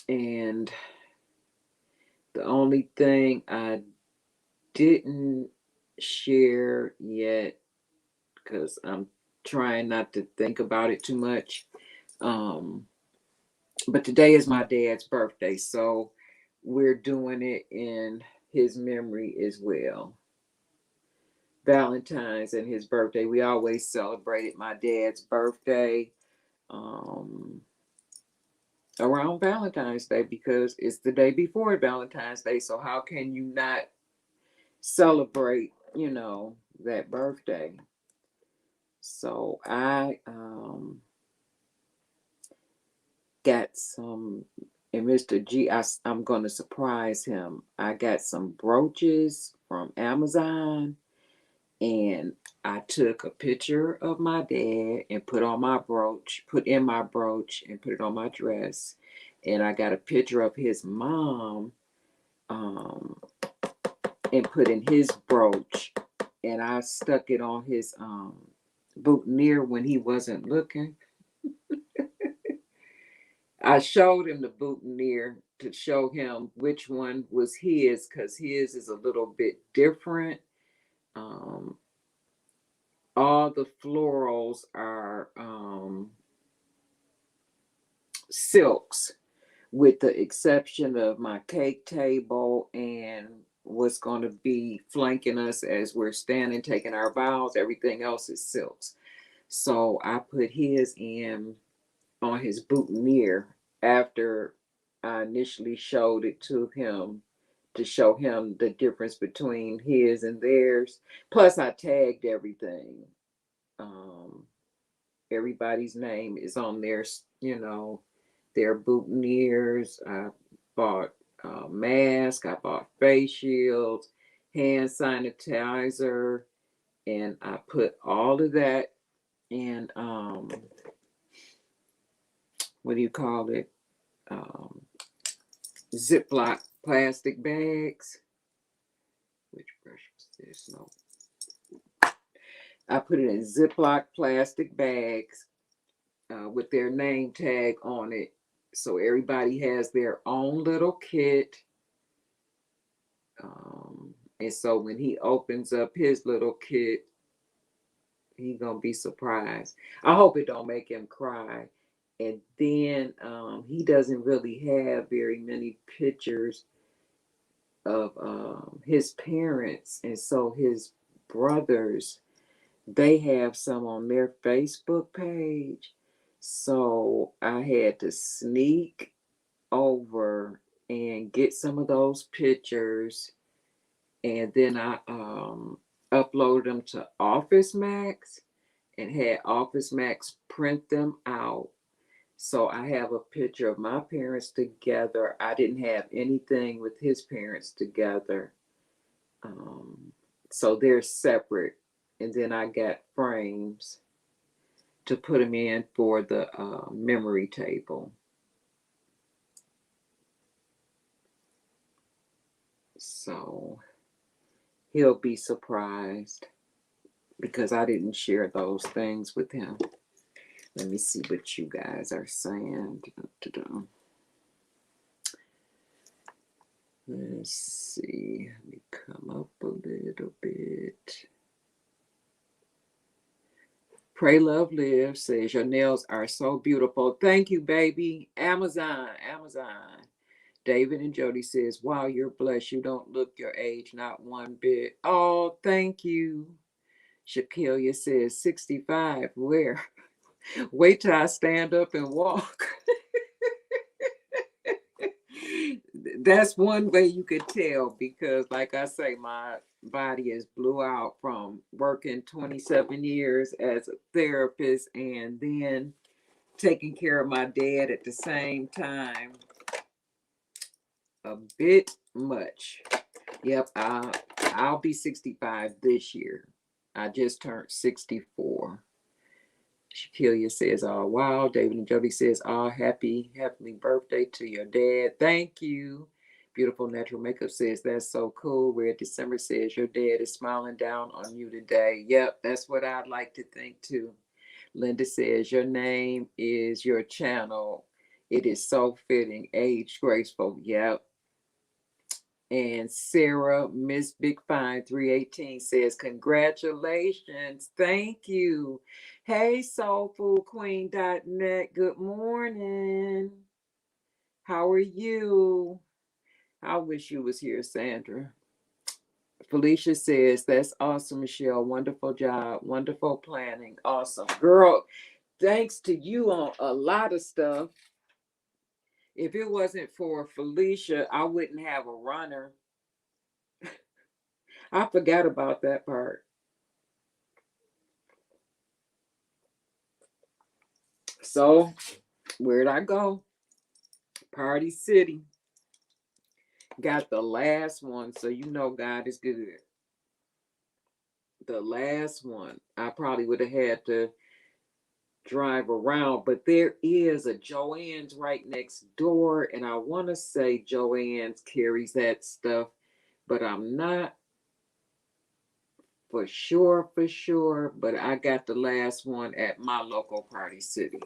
And the only thing I didn't share yet, because I'm trying not to think about it too much. But today is my dad's birthday, so we're doing it in his memory as well. Valentine's and his birthday. We always celebrated my dad's birthday um, around Valentine's Day, because it's the day before Valentine's Day. So how can you not celebrate, that birthday? So I got some, and Mr. G, I'm going to surprise him. I got some brooches from Amazon, and I took a picture of my dad and put in my brooch and put it on my dress. And I got a picture of his mom um, and put in his brooch. And I stuck it on his boutonniere when he wasn't looking. I showed him the boutonniere to show him which one was his, because his is a little bit different. Um, all the florals are silks, with the exception of my cake table and what's going to be flanking us as we're standing taking our vows. Everything else is silks. So I put his in on his boutonniere after I initially showed it to him, to show him the difference between his and theirs. Plus I tagged everything. Um, Everybody's name is on their, their boutonnieres. I bought masks. I bought face shields, hand sanitizer, and I put all of that in what do you call it? Um, Ziploc plastic bags. Which brush was this? No, I put it in Ziploc plastic bags with their name tag on it. So everybody has their own little kit. And so when he opens up his little kit, he gonna be surprised. I hope it don't make him cry. And then he doesn't really have very many pictures of his parents, and so his brothers, they have some on their Facebook page. So I had to sneak over and get some of those pictures, and then I uploaded them to Office Max and had Office Max print them out. So I have a picture of my parents together. I didn't have anything with his parents together. Um, so they're separate. And then I got frames to put them in for the memory table. So he'll be surprised because I didn't share those things with him. Let me see what you guys are saying. Let's see. Let me come up a little bit. Pray Love Live says your nails are so beautiful. Thank you, baby. Amazon. David and Jody says, wow, you're blessed. You don't look your age, not one bit. Oh, thank you. Shakilia says 65. Where? Wait till I stand up and walk. That's one way you could tell because, like I say, my body is blew out from working 27 years as a therapist and then taking care of my dad at the same time. A bit much. Yep, I'll be 65 this year. I just turned 64. Shakilia says, oh, wow. David and Jody says, oh, happy birthday to your dad. Thank you. Beautiful Natural Makeup says, that's so cool. Red December says, your dad is smiling down on you today. Yep, that's what I'd like to think too. Linda says, your name is your channel. It is so fitting, age graceful. Yep. And Sarah, Miss Big Fine 318 says, congratulations. Thank you. Hey, soulfoodqueen.net. Good morning. How are you? I wish you was here, Sandra. Felicia says, that's awesome, Michelle. Wonderful job. Wonderful planning. Awesome. Girl, thanks to you on a lot of stuff. If it wasn't for Felicia, I wouldn't have a runner. I forgot about that part. So, where'd I go? Party City. Got the last one, so you know God is good. The last one. I probably would have had to drive around, but there is a Joann's right next door, and I want to say Joann's carries that stuff, but I'm not for sure, but I got the last one at my local Party City.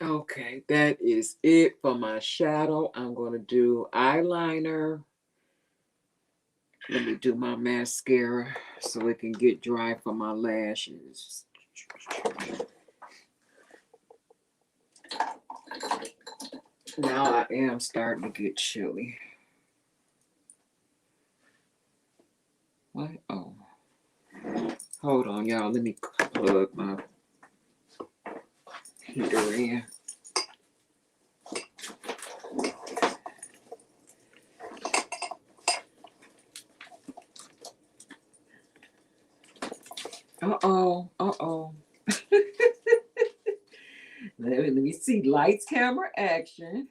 Okay, that is it for my shadow. I'm going to do eyeliner. Let me do my mascara so it can get dry for my lashes. Now I am starting to get chilly. What? Oh. Hold on, y'all. Let me plug my heater in. Uh-oh. Let me see. Lights, camera, action.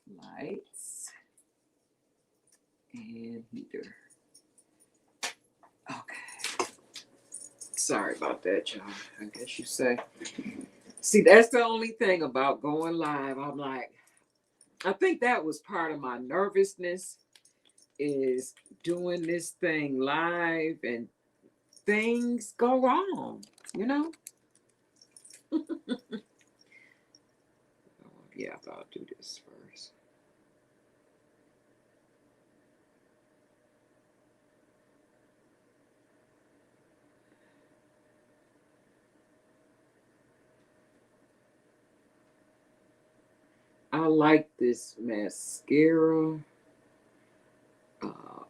Lights. And heater. Okay. Sorry about that, y'all. I guess you say. See, that's the only thing about going live. I'm like, I think that was part of my nervousness is doing this thing live and things go wrong, you know? Yeah, I thought I'll do this first. I like this mascara.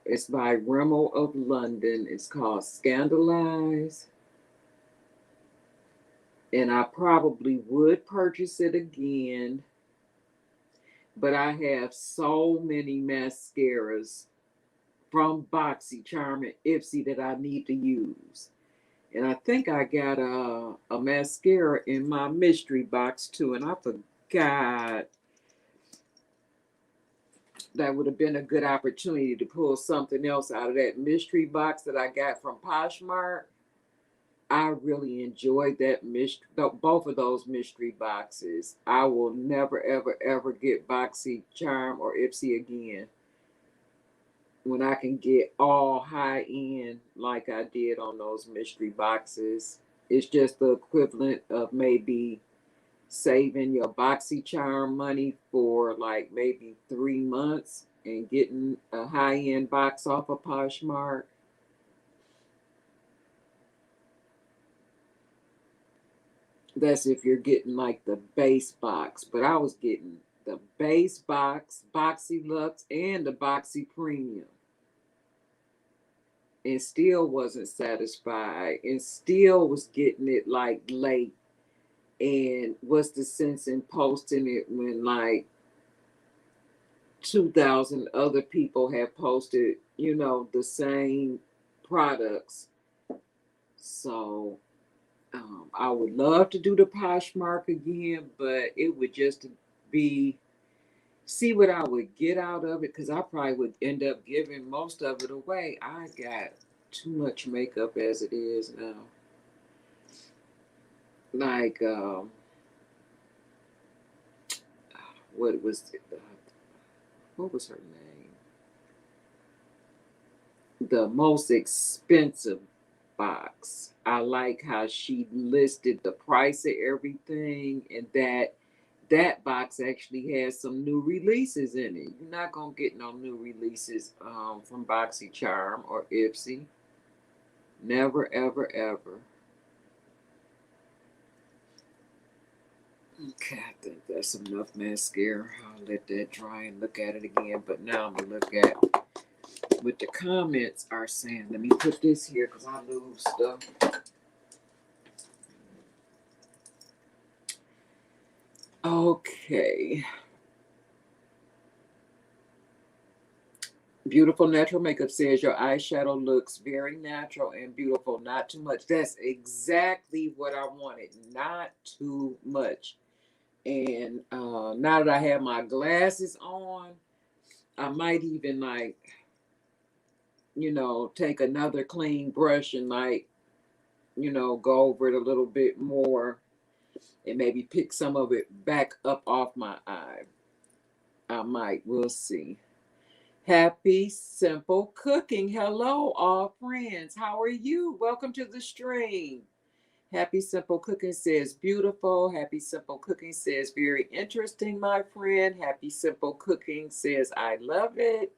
It's by Rimmel of London. It's called Scandalize. And I probably would purchase it again. But I have so many mascaras from BoxyCharm and Ipsy that I need to use. And I think I got a mascara in my mystery box too. And I forgot that would have been a good opportunity to pull something else out of that mystery box that I got from Poshmark. I really enjoyed that both of those mystery boxes. I will never, ever, ever get BoxyCharm or Ipsy again. when I can get all high end like I did on those mystery boxes. It's just the equivalent of maybe saving your BoxyCharm money for like maybe 3 months and getting a high end box off of Poshmark. That's if you're getting like the base box. But I was getting the base box, Boxy Lux, and the Boxy Premium. And still wasn't satisfied. And still was getting it like late. And what's the sense in posting it when like 2,000 other people have posted, the same products? So I would love to do the Poshmark again, but it would just be see what I would get out of it, because I probably would end up giving most of it away. I got too much makeup as it is now. Like, what was it? What was her name? The most expensive box. I like how she listed the price of everything, and that box actually has some new releases in it. You're not gonna get no new releases from BoxyCharm or Ipsy. Never, ever, ever. Okay, I think that's enough mascara. I'll let that dry and look at it again. But now I'm gonna look at what the comments are saying. Let me put this here because I lose stuff. Okay. Beautiful Natural Makeup says your eyeshadow looks very natural and beautiful. Not too much. That's exactly what I wanted. Not too much. And now that I have my glasses on, I might even like, take another clean brush and like, go over it a little bit more and maybe pick some of it back up off my eye. I might. We'll see. Happy Simple Cooking. Hello, all friends. How are you? Welcome to the stream. Happy Simple Cooking says beautiful. Happy Simple Cooking says very interesting, my friend. Happy Simple Cooking says I love it.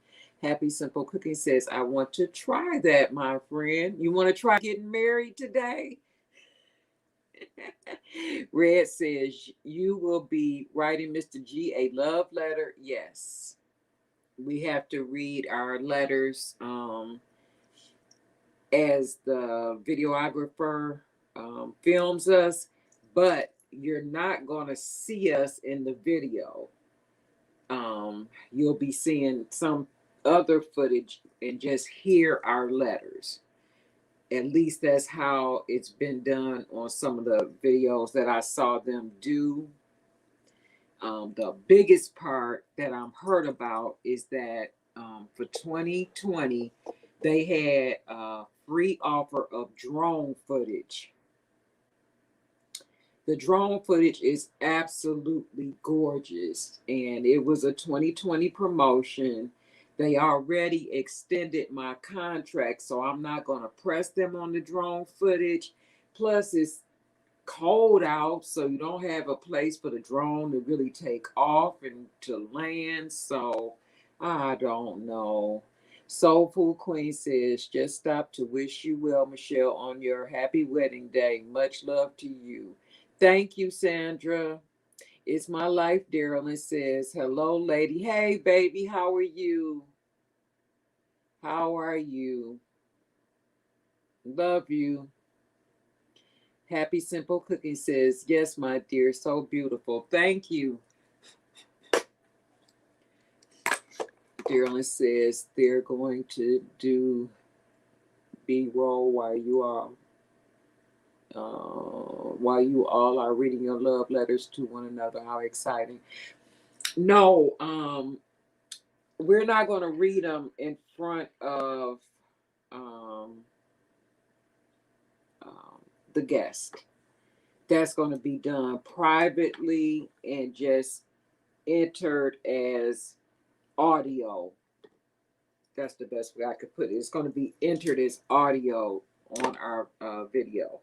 Happy Simple Cooking says I want to try that, my friend. You want to try getting married today? Red says you will be writing Mr. G a love letter. Yes. We have to read our letters as the videographer films us, but you're not going to see us in the video. You'll be seeing some other footage and just hear our letters. At least that's how it's been done on some of the videos that I saw them do. The biggest part that I'm heard about is that for 2020, they had a free offer of drone footage. The drone footage is absolutely gorgeous, and it was a 2020 promotion. They already extended my contract, so I'm not going to press them on the drone footage. Plus, it's cold out, so you don't have a place for the drone to really take off and to land. So I don't know. Soulful Queen says, just stop to wish you well, Michelle, on your happy wedding day. Much love to you. Thank you, Sandra. It's my life, Daryl, says, hello, lady. Hey, baby, how are you? How are you? Love you. Happy Simple Cooking says, yes, my dear, so beautiful. Thank you. Daryl says they're going to do B-roll while you all are reading your love letters to one another. How exciting. No, we're not going to read them in front of the guest. That's going to be done privately and just entered as audio. That's the best way I could put it. It's going to be entered as audio on our video.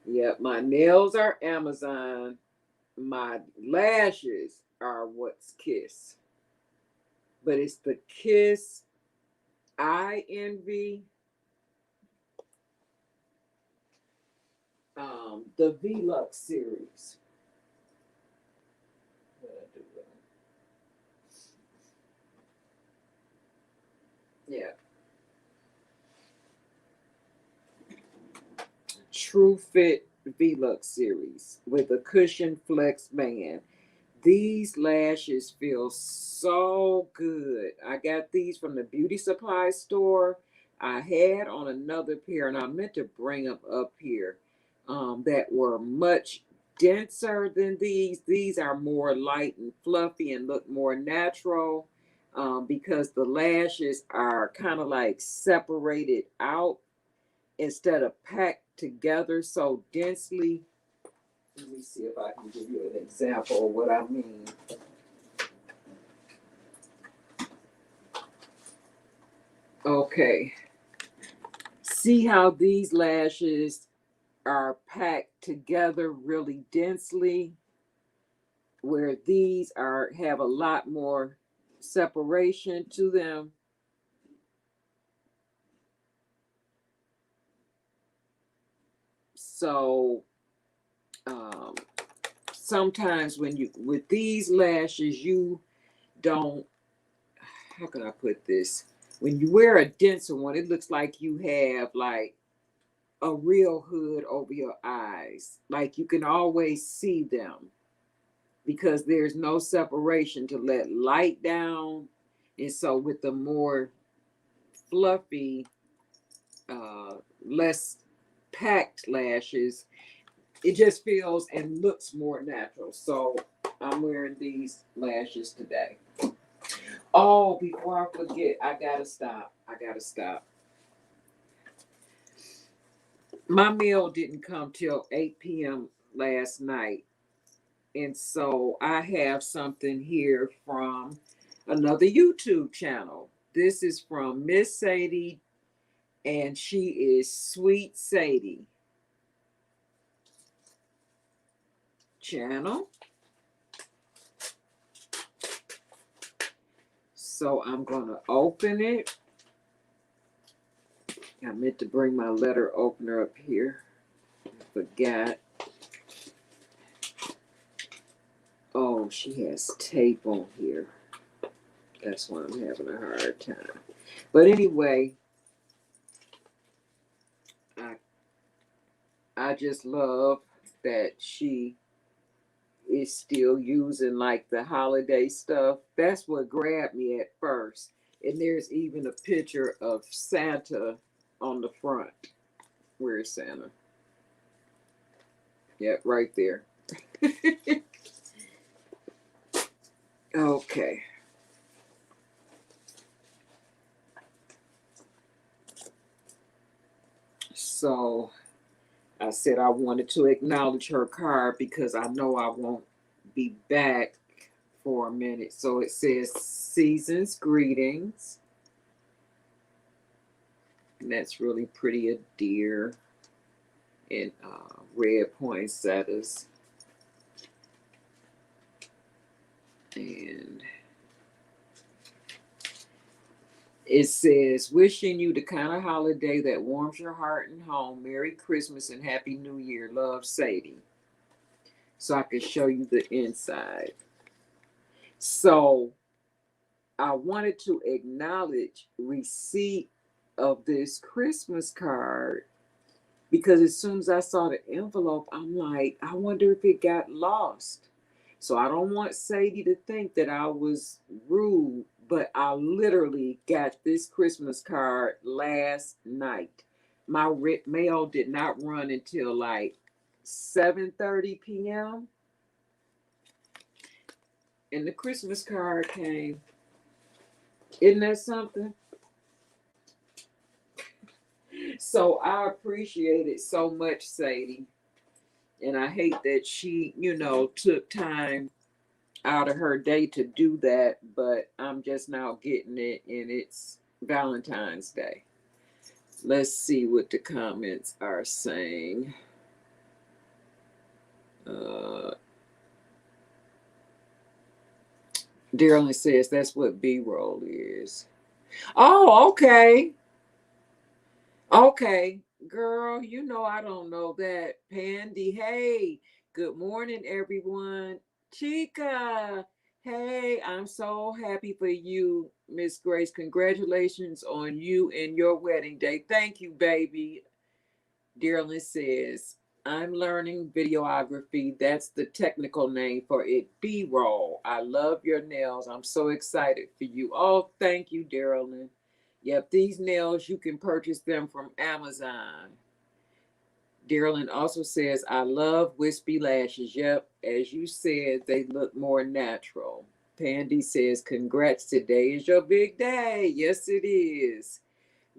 Yep, my nails are Amazon. My lashes are what's Kiss. But it's the Kiss I Envy, the Velux series. What I do with them? Yeah. True Fit Velux series with a cushion flex band. These lashes feel so good. I got these from the beauty supply store. I had on another pair, and I meant to bring them up here, that were much denser than these. These are more light and fluffy and look more natural, because the lashes are kind of like separated out instead of packed together so densely. Let me see if I can give you an example of what I mean. Okay. See how these lashes are packed together really densely, where these are have a lot more separation to them. So sometimes when you with these lashes, you don't, how can I put this? When you wear a denser one, it looks like you have like a real hood over your eyes. Like you can always see them because there's no separation to let light down. And so with the more fluffy, less packed lashes, it just feels and looks more natural. So I'm wearing these lashes today. Oh, before I forget, I gotta stop. My meal didn't come till 8 p.m. last night. And so I have something here from another YouTube channel. This is from Miss Sadie, and she is Sweet Sadie channel. So I'm going to open it. I meant to bring my letter opener up here. I forgot. Oh, she has tape on here. That's why I'm having a hard time. But anyway, I just love that she is still using like the holiday stuff. That's what grabbed me at first. And there's even a picture of Santa on the front. Where is Santa? Yep, right there. Okay. So I said I wanted to acknowledge her card because I know I won't be back for a minute. So it says Season's Greetings. And that's really pretty, a deer in red poinsettias. And it says, wishing you the kind of holiday that warms your heart and home. Merry Christmas and Happy New Year. Love, Sadie. So I can show you the inside. So I wanted to acknowledge receipt of this Christmas card because as soon as I saw the envelope, I'm like, I wonder if it got lost. So I don't want Sadie to think that I was rude, but I literally got this Christmas card last night. My mail did not run until like 7:30 p.m. And the Christmas card came Isn't that something? So I appreciate it so much, Sadie. And I hate that she, took time out of her day to do that, but I'm just now getting it, and it's Valentine's Day. Let's see what the comments are saying. Darren says that's what B-roll is. Oh, okay. Okay. Girl, I don't know that. Pandy, hey, good morning, everyone. Chica, hey, I'm so happy for you, Miss Grace. Congratulations on you and your wedding day. Thank you, baby. Dearly says, I'm learning videography. That's the technical name for it. B-roll. I love your nails. I'm so excited for you. Oh, thank you, Darylyn. Yep, these nails, you can purchase them from Amazon. Darylyn also says, I love wispy lashes. Yep, as you said, they look more natural. Pandy says, congrats, today is your big day. Yes, it is.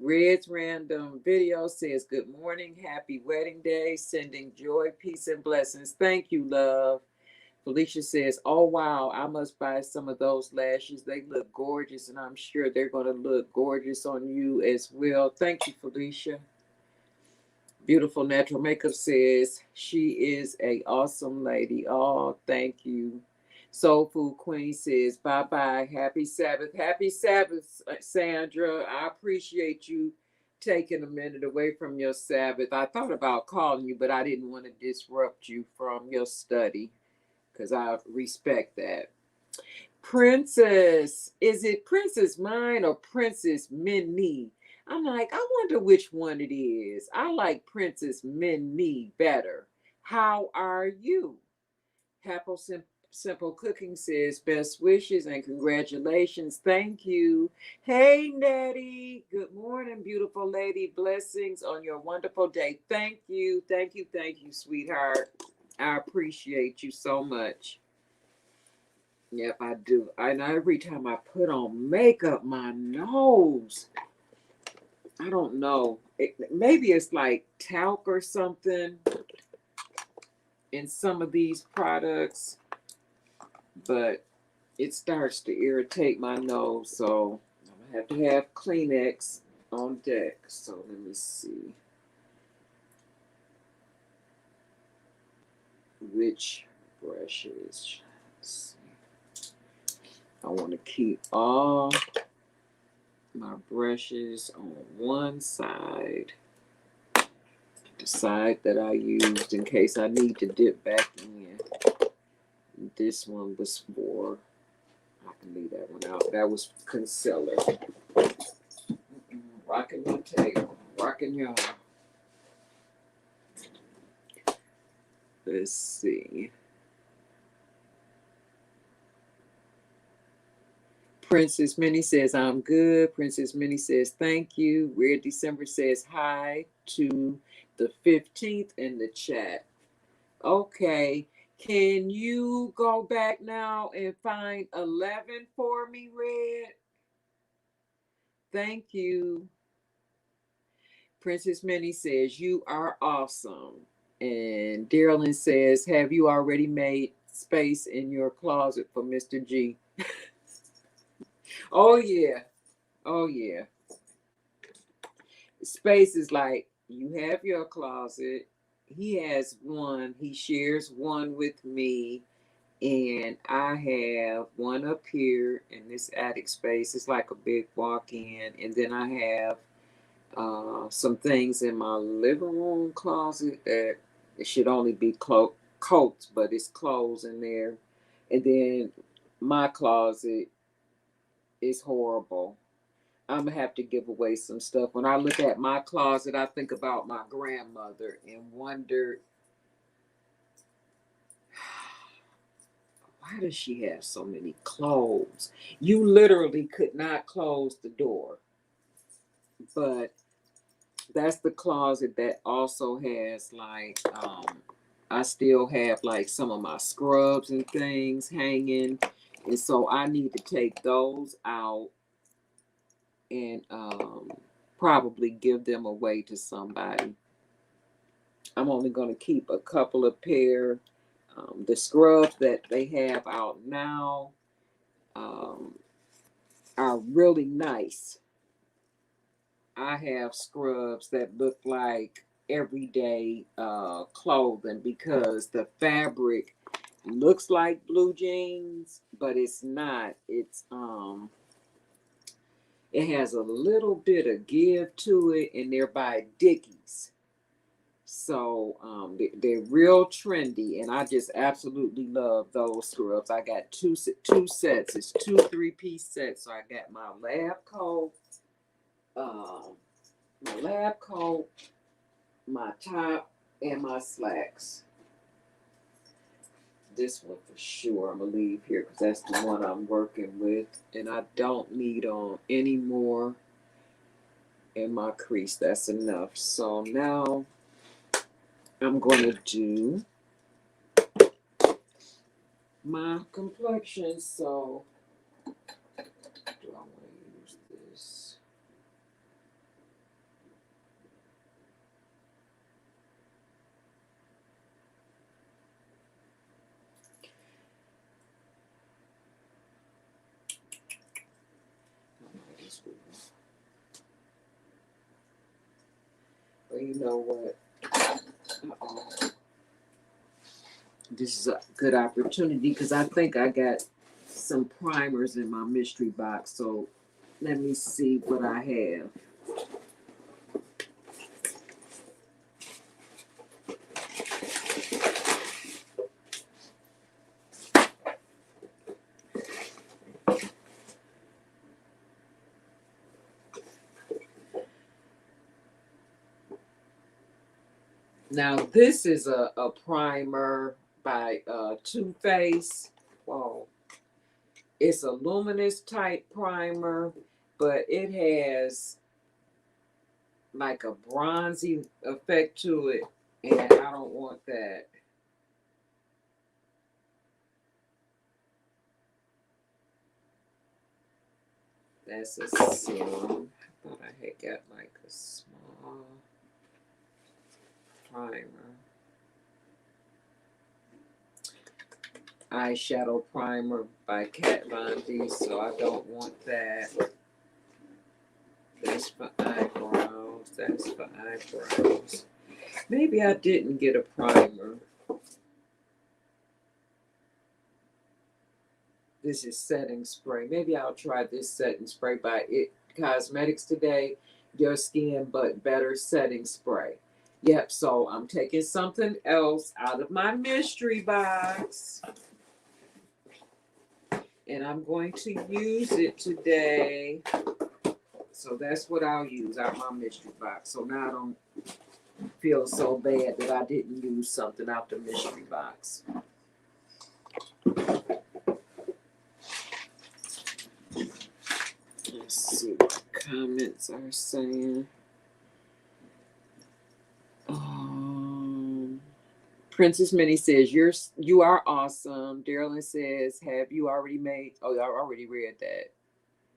Red's random video says, good morning, happy wedding day, sending joy, peace, and blessings. Thank you, love. Felicia says, oh, wow, I must buy some of those lashes. They look gorgeous, and I'm sure they're going to look gorgeous on you as well. Thank you, Felicia. Beautiful Natural Makeup says, she is a awesome lady. Oh, thank you. Soul Food Queen says, bye-bye. Happy Sabbath. Happy Sabbath, Sandra. I appreciate you taking a minute away from your Sabbath. I thought about calling you, but I didn't want to disrupt you from your study because I respect that. Princess. Is it Princess Mine or Princess Minnie? I'm like, I wonder which one it is. I like Princess Minnie better. How are you? Happy Simple Cooking says, best wishes and congratulations. Thank you. Hey, Nettie. Good morning, beautiful lady. Blessings on your wonderful day. Thank you. Thank you. Thank you, sweetheart. I appreciate you so much. Yep, I do. And every time I put on makeup, my nose, I don't know. Maybe it's like talc or something in some of these products, but it starts to irritate my nose. So I'm going to have Kleenex on deck. So let me see which brushes. Let's see. I want to keep all my brushes on one side, the side that I used in case I need to dip back in. This one was for, I can leave that one out. That was concealer. Rocking my table, rocking y'all. Let's see. Princess Minnie says, I'm good. Princess Minnie says, thank you. Red December says, hi to the 15th in the chat. Okay. Can you go back now and find 11 for me, Red? Thank you. Princess Minnie says, you are awesome. And Darylyn says, have you already made space in your closet for Mr. G? Oh, yeah. Oh, yeah. Space is like, you have your closet. He has one. He shares one with me. And I have one up here in this attic space. It's like a big walk-in. And then I have some things in my living room closet that it should only be coats, but it's clothes in there. And then my closet is horrible. I'm gonna have to give away some stuff. When I look at my closet, I think about my grandmother and wonder, why does she have so many clothes? You literally could not close the door. But that's the closet that also has like I still have like some of my scrubs and things hanging, and so I need to take those out and probably give them away to somebody. I'm only going to keep a couple of pair. The scrubs that they have out now um, are really nice. I have scrubs that look like everyday clothing because the fabric looks like blue jeans, but it's not. It has a little bit of give to it, and they're by Dickies. So they're real trendy, and I just absolutely love those scrubs. I got two sets. It's two 3-piece sets. So I got um, my lab coat, my top, and my slacks. This one for sure I'm gonna leave here because that's the one I'm working with, and I don't need on any more in my crease. That's enough. So now I'm gonna do my complexion. So do I want to use this? Well, you know what? This is a good opportunity because I think I got some primers in my mystery box. So let me see what I have. Now this is a primer by Too Faced. Whoa. It's a luminous type primer, but it has like a bronzy effect to it, and I don't want that. That's a serum. I thought I had got like a small primer. Eyeshadow primer by Kat Von D, so I don't want that. That's for eyebrows. That's for eyebrows. Maybe I didn't get a primer. This is setting spray. Maybe I'll try this setting spray by It Cosmetics today. Your Skin But Better setting spray. Yep, so I'm taking something else out of my mystery box. And I'm going to use it today. So that's what I'll use out my mystery box. So now I don't feel so bad that I didn't use something out the mystery box. Let's see what the comments are saying. Princess Minnie says, you are awesome. Darylyn says, have you already made? Oh, I already read that.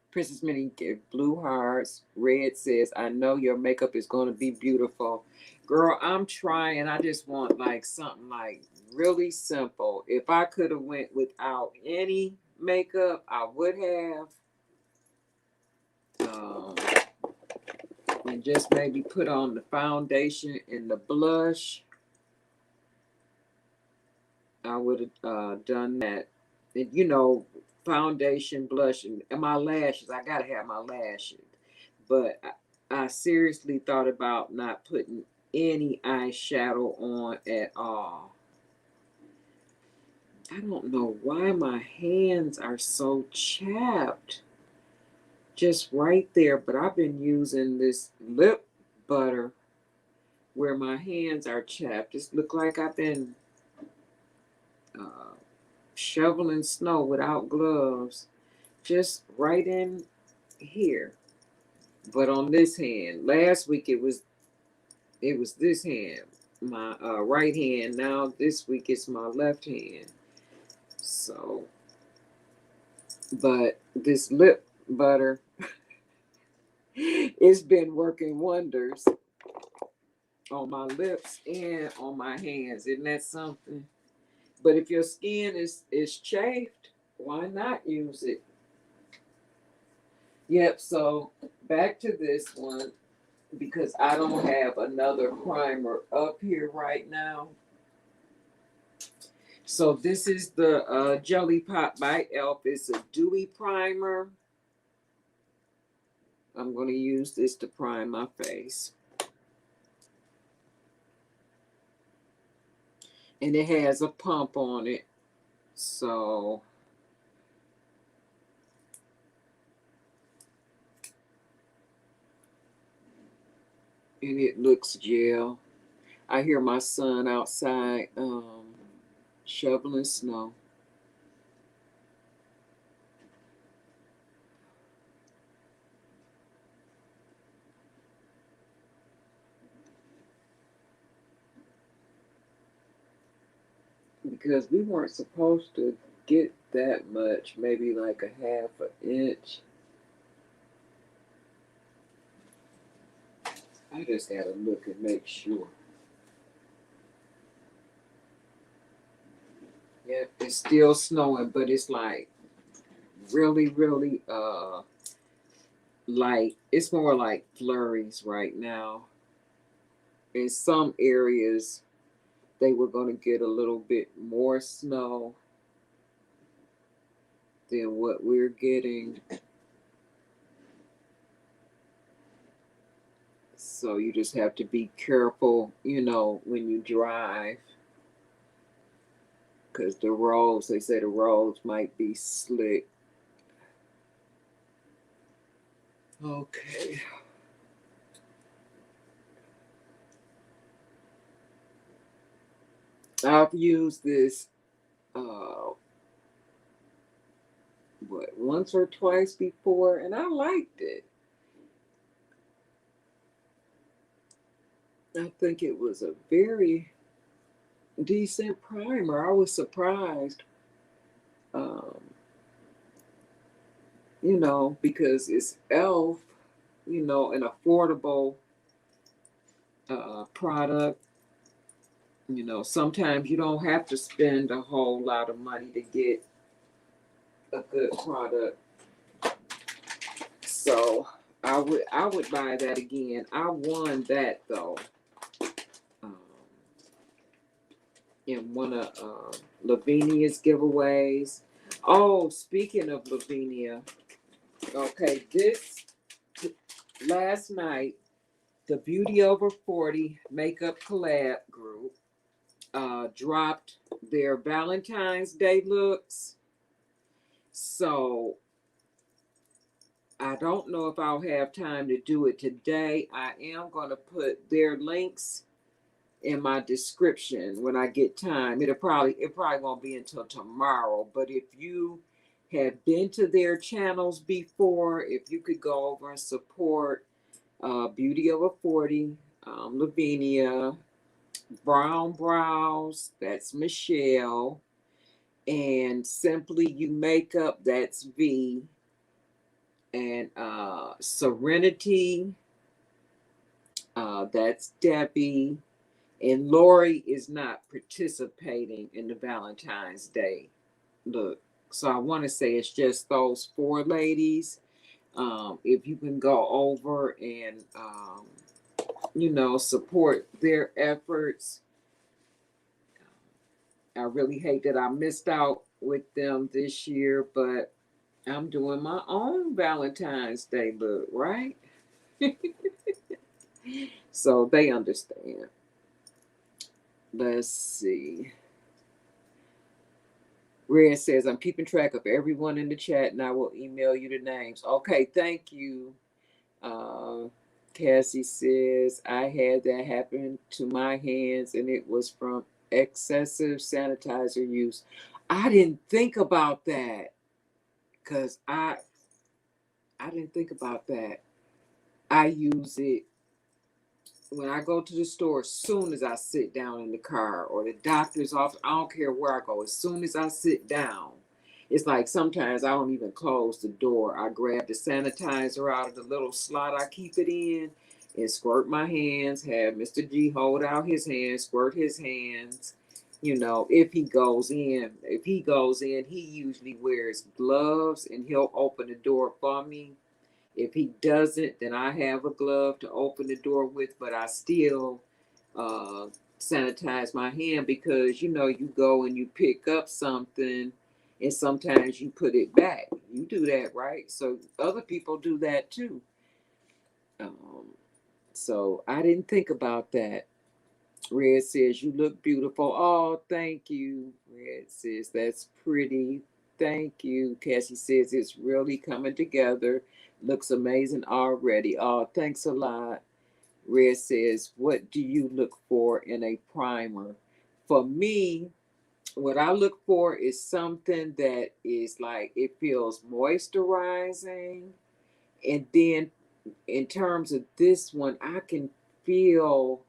Princess Minnie gave blue hearts. Red says, I know your makeup is going to be beautiful. Girl, I'm trying. I just want like something like really simple. If I could have went without any makeup, I would have. And just maybe put on the foundation and the blush. I would have done that. And, you know, foundation, blush, and my lashes. I gotta have my lashes. But I seriously thought about not putting any eyeshadow on at all. I don't know why my hands are so chapped. Just right there. But I've been using this lip butter where my hands are chapped. Just look like I've been shoveling snow without gloves, just right in here. But on this hand, last week it was this hand, my right hand. Now this week it's my left hand. So, but this lip butter It's been working wonders on my lips and on my hands. Isn't that something? But if your skin is chafed, why not use it? Yep, so back to this one because I don't have another primer up here right now. So this is the Jelly Pop by Elf. It's a dewy primer. I'm going to use this to prime my face. And it has a pump on it. So and it looks gel. I hear my son outside shoveling snow. Because we weren't supposed to get that much, maybe like a half an inch. I just gotta look and make sure. Yeah, it's still snowing, but it's like really, really light. It's more like flurries right now. In some areas, they were going to get a little bit more snow than what we're getting. So you just have to be careful, you know, when you drive. Because the roads, they say the roads might be slick. Okay. I've used this once or twice before, and I liked it. I think it was a very decent primer. I was surprised, um, you know, because it's Elf, you know, an affordable product. You know, sometimes you don't have to spend a whole lot of money to get a good product. So I would buy that again. I won that though. Um, in one of Lavinia's giveaways. Oh, speaking of Lavinia, okay, this last night, the Beauty Over 40 Makeup Collab group dropped their Valentine's Day looks. So I don't know if I'll have time to do it today. I am going to put their links in my description when I get time. It probably won't be until tomorrow. But if you have been to their channels before, if you could go over and support Beauty Over 40, Lavinia, Brown Brows, that's Michelle, and Simply You Makeup, that's V, and Serenity, that's Debbie. And Lori is not participating in the Valentine's Day look. So I want to say it's just those four ladies. If you can go over and, you know, support their efforts. I really hate that I missed out with them this year, but I'm doing my own Valentine's Day look, right? So they understand. Let's see. Red says, I'm keeping track of everyone in the chat and I will email you the names. Okay, thank you. Uh, Cassie says, I had that happen to my hands and it was from excessive sanitizer use. I didn't think about that because I didn't think about that. I use it when I go to the store as soon as I sit down in the car or the doctor's office. I don't care where I go. As soon as I sit down, It's like sometimes I don't even close the door. I grab the sanitizer out of the little slot I keep it in and squirt my hands, have Mr. G hold out his hands, squirt his hands. You know, if he goes in, he usually wears gloves and he'll open the door for me. If he doesn't, then I have a glove to open the door with, but I still uh, sanitize my hand because, you know, you go and you pick up something and sometimes you put it back. You do that, right? So other people do that too. Um, so I didn't think about that. Red says, you look beautiful. Oh, thank you. Red says, that's pretty. Thank you. Cassie says, it's really coming together. Looks amazing already. Oh, thanks a lot. Red says, what do you look for in a primer? For me, what I look for is something that is like, it feels moisturizing. And then in terms of this one, I can feel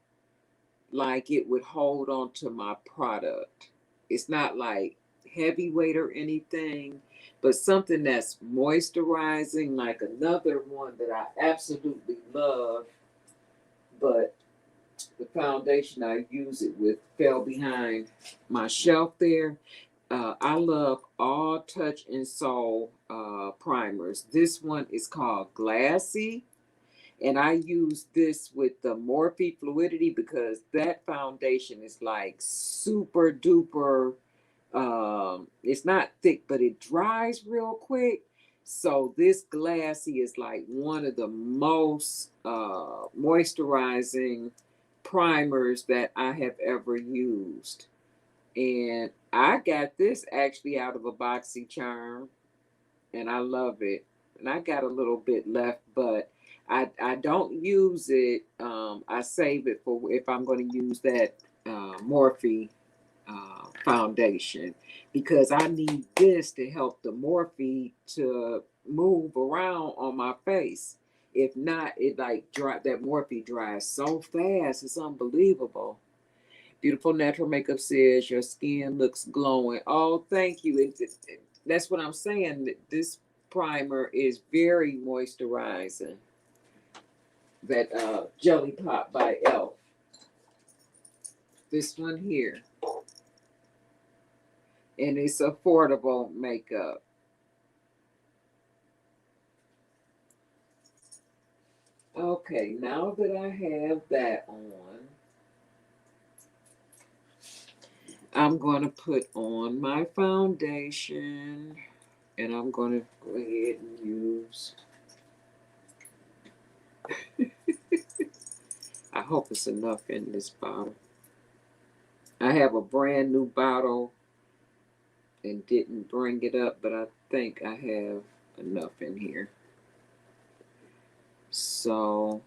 like it would hold on to my product. It's not like heavyweight or anything, but something that's moisturizing, like another one that I absolutely love, but the foundation I use it with fell behind my shelf there. I love All Touch and Soul primers. This one is called Glassy. And I use this with the Morphe Fluidity because that foundation is like super duper. It's not thick, but it dries real quick. So this Glassy is like one of the most moisturizing primers that I have ever used. And I got this actually out of a BoxyCharm and I love it. And I got a little bit left, but I don't use it. I save it for if I'm going to use that Morphe foundation because I need this to help the Morphe to move around on my face. If not, it like dry, that Morphe dries so fast. It's unbelievable. Beautiful Natural Makeup says your skin looks glowing. Oh, thank you. That's what I'm saying. This primer is very moisturizing. That Jelly Pop by Elf. This one here. And it's affordable makeup. Okay, now that I have that on, I'm going to put on my foundation. And I'm going to go ahead and use, I hope it's enough in this bottle. I have a brand new bottle and didn't bring it up, but I think I have enough in here. So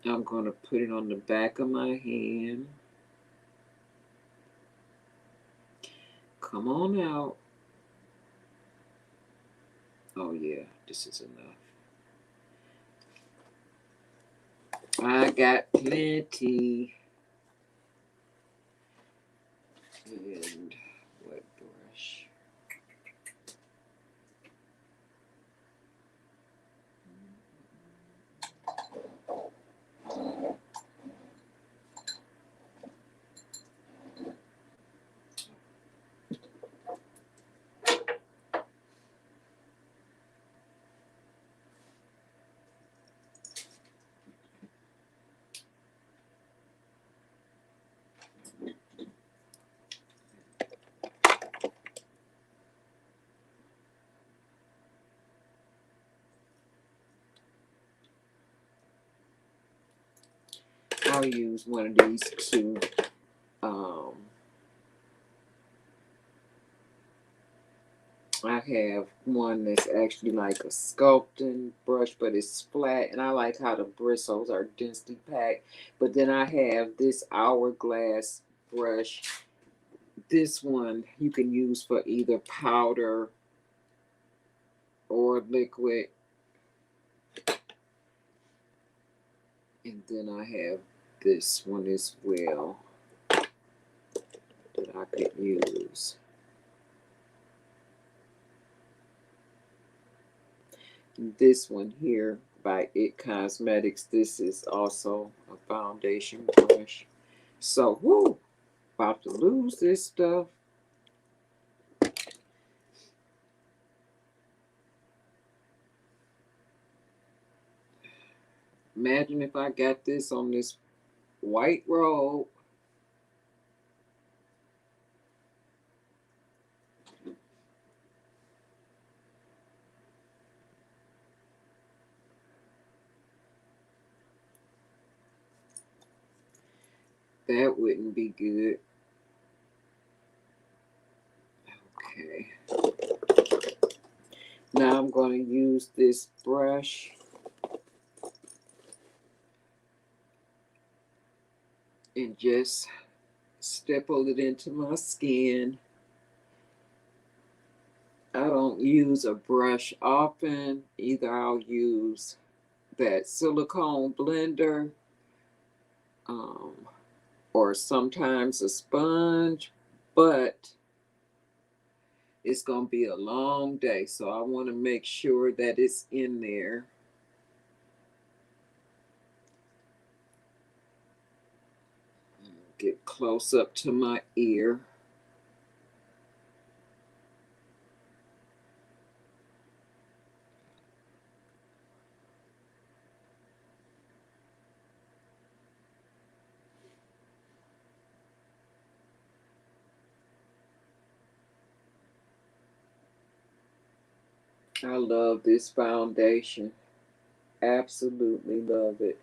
I'm going to put it on the back of my hand. Come on out. Oh yeah, this is enough. I got plenty. And wet brush. I'll use one of these two. Um, I have one that's actually like a sculpting brush, but it's flat, and I like how the bristles are densely packed. But then I have this hourglass brush. This one you can use for either powder or liquid. And then I have this one as well that I could use. this one here by It Cosmetics. This is also a foundation brush. So, whoo, about to lose this stuff. Imagine if I got this on this white robe. That wouldn't be good. Okay. Now I'm going to use this brush and just stipple it into my skin. I don't use a brush often. Either I'll use that silicone blender or sometimes a sponge, but it's going to be a long day, so I want to make sure that it's in there. Get close up to my ear. I love this foundation. Absolutely love it.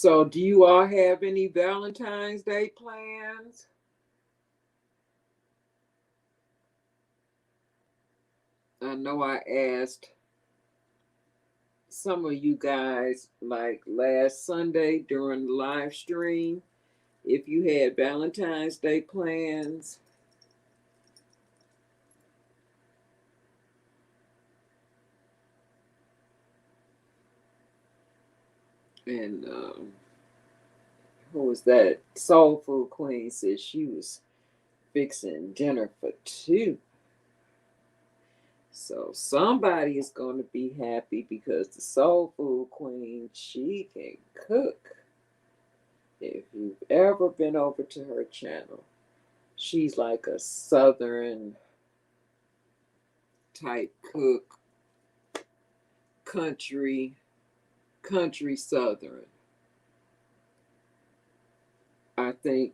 So, do you all have any Valentine's Day plans? I know I asked some of you guys like last Sunday during the live stream if you had Valentine's Day plans. And who was that? Soul Food Queen said she was fixing dinner for two. So somebody is going to be happy because the Soul Food Queen, she can cook. If you've ever been over to her channel, she's like a southern type cook, country southern. I think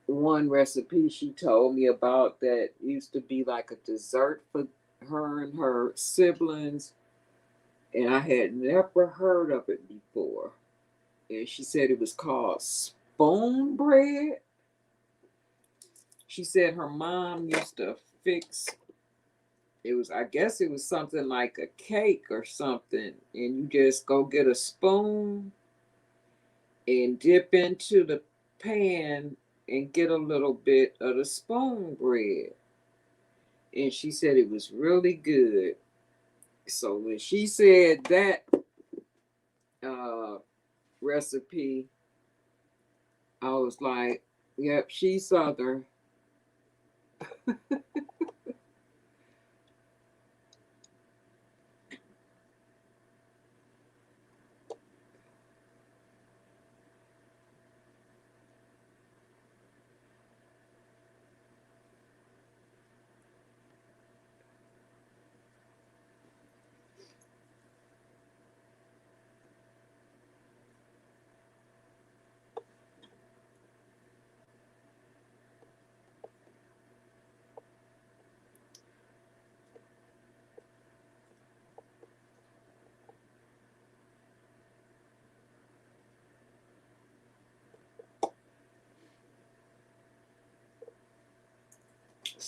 one recipe she told me about that used to be like a dessert for her and her siblings, and I had never heard of it before. And she said it was called spoon bread. She said her mom used to fix it was, I guess it was something like a cake or something, and you just go get a spoon and dip into the pan and get a little bit of the spoon bread. And she said it was really good. So when she said that uh, recipe, I was like, yep, she's Southern.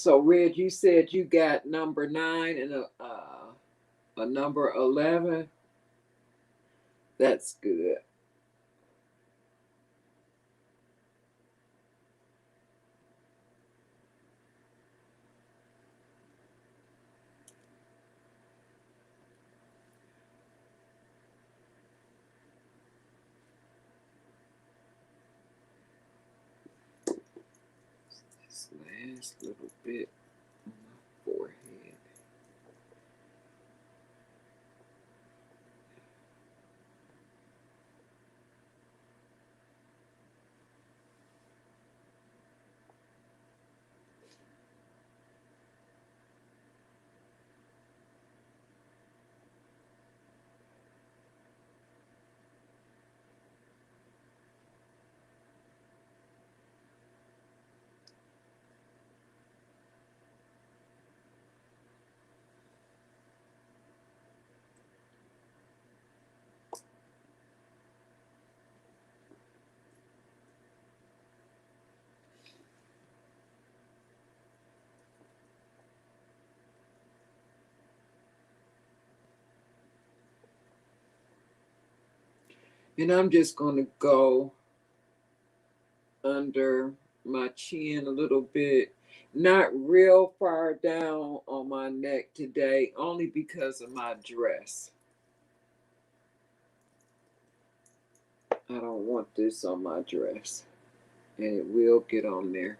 So, Red, you said you got number 9 and a number 11. That's good. This last little bit on my forehead. And I'm just going to go under my chin a little bit. Not real far down on my neck today, only because of my dress. I don't want this on my dress. And it will get on there.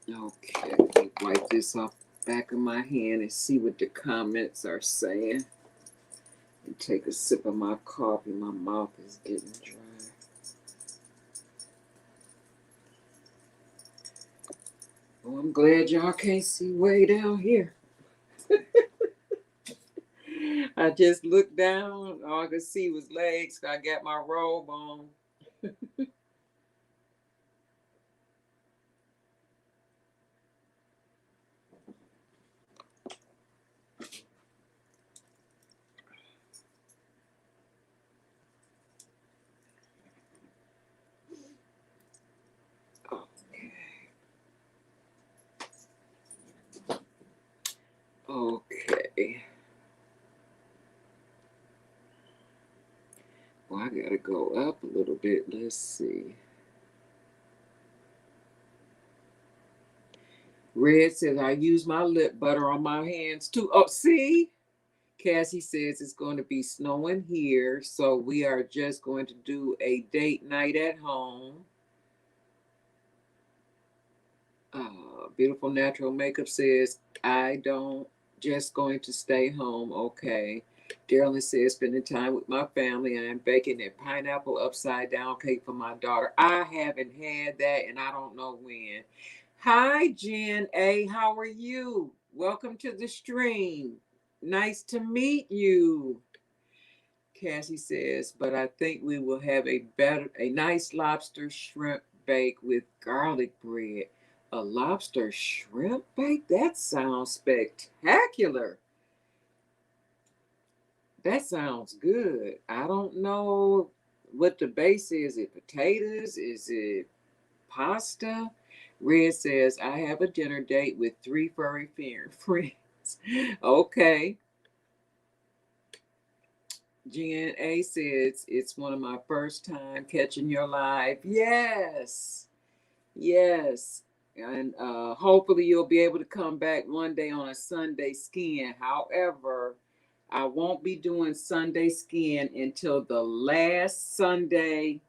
Okay, let me wipe this off the back of my hand and see what the comments are saying. And take a sip of my coffee. My mouth is getting dry. Oh, I'm glad y'all can't see way down here. I just looked down. All I could see was legs. I got my robe on. Okay. Well, I gotta go up a little bit. Let's see. Red says I use my lip butter on my hands too. Oh, see? Cassie says it's going to be snowing here, so we are just going to do a date night at home. Beautiful Natural Makeup says, I don't, just going to stay home. Okay. Darylyn says, spending time with my family. I am baking a pineapple upside down cake for my daughter. I haven't had that and I don't know when. Hi, Jen A. How are you? Welcome to the stream. Nice to meet you. Cassie says, but I think we will have a nice lobster shrimp bake with garlic bread. A lobster shrimp bake? That sounds spectacular. That sounds good. I don't know what the base is. Is it potatoes? Is it pasta? Red says, I have a dinner date with 3 furry friends. Okay. GNA says it's one of my first time catching your live. Yes, yes, and hopefully you'll be able to come back one day on a Sunday skin. However, I won't be doing Sunday skin until the last Sunday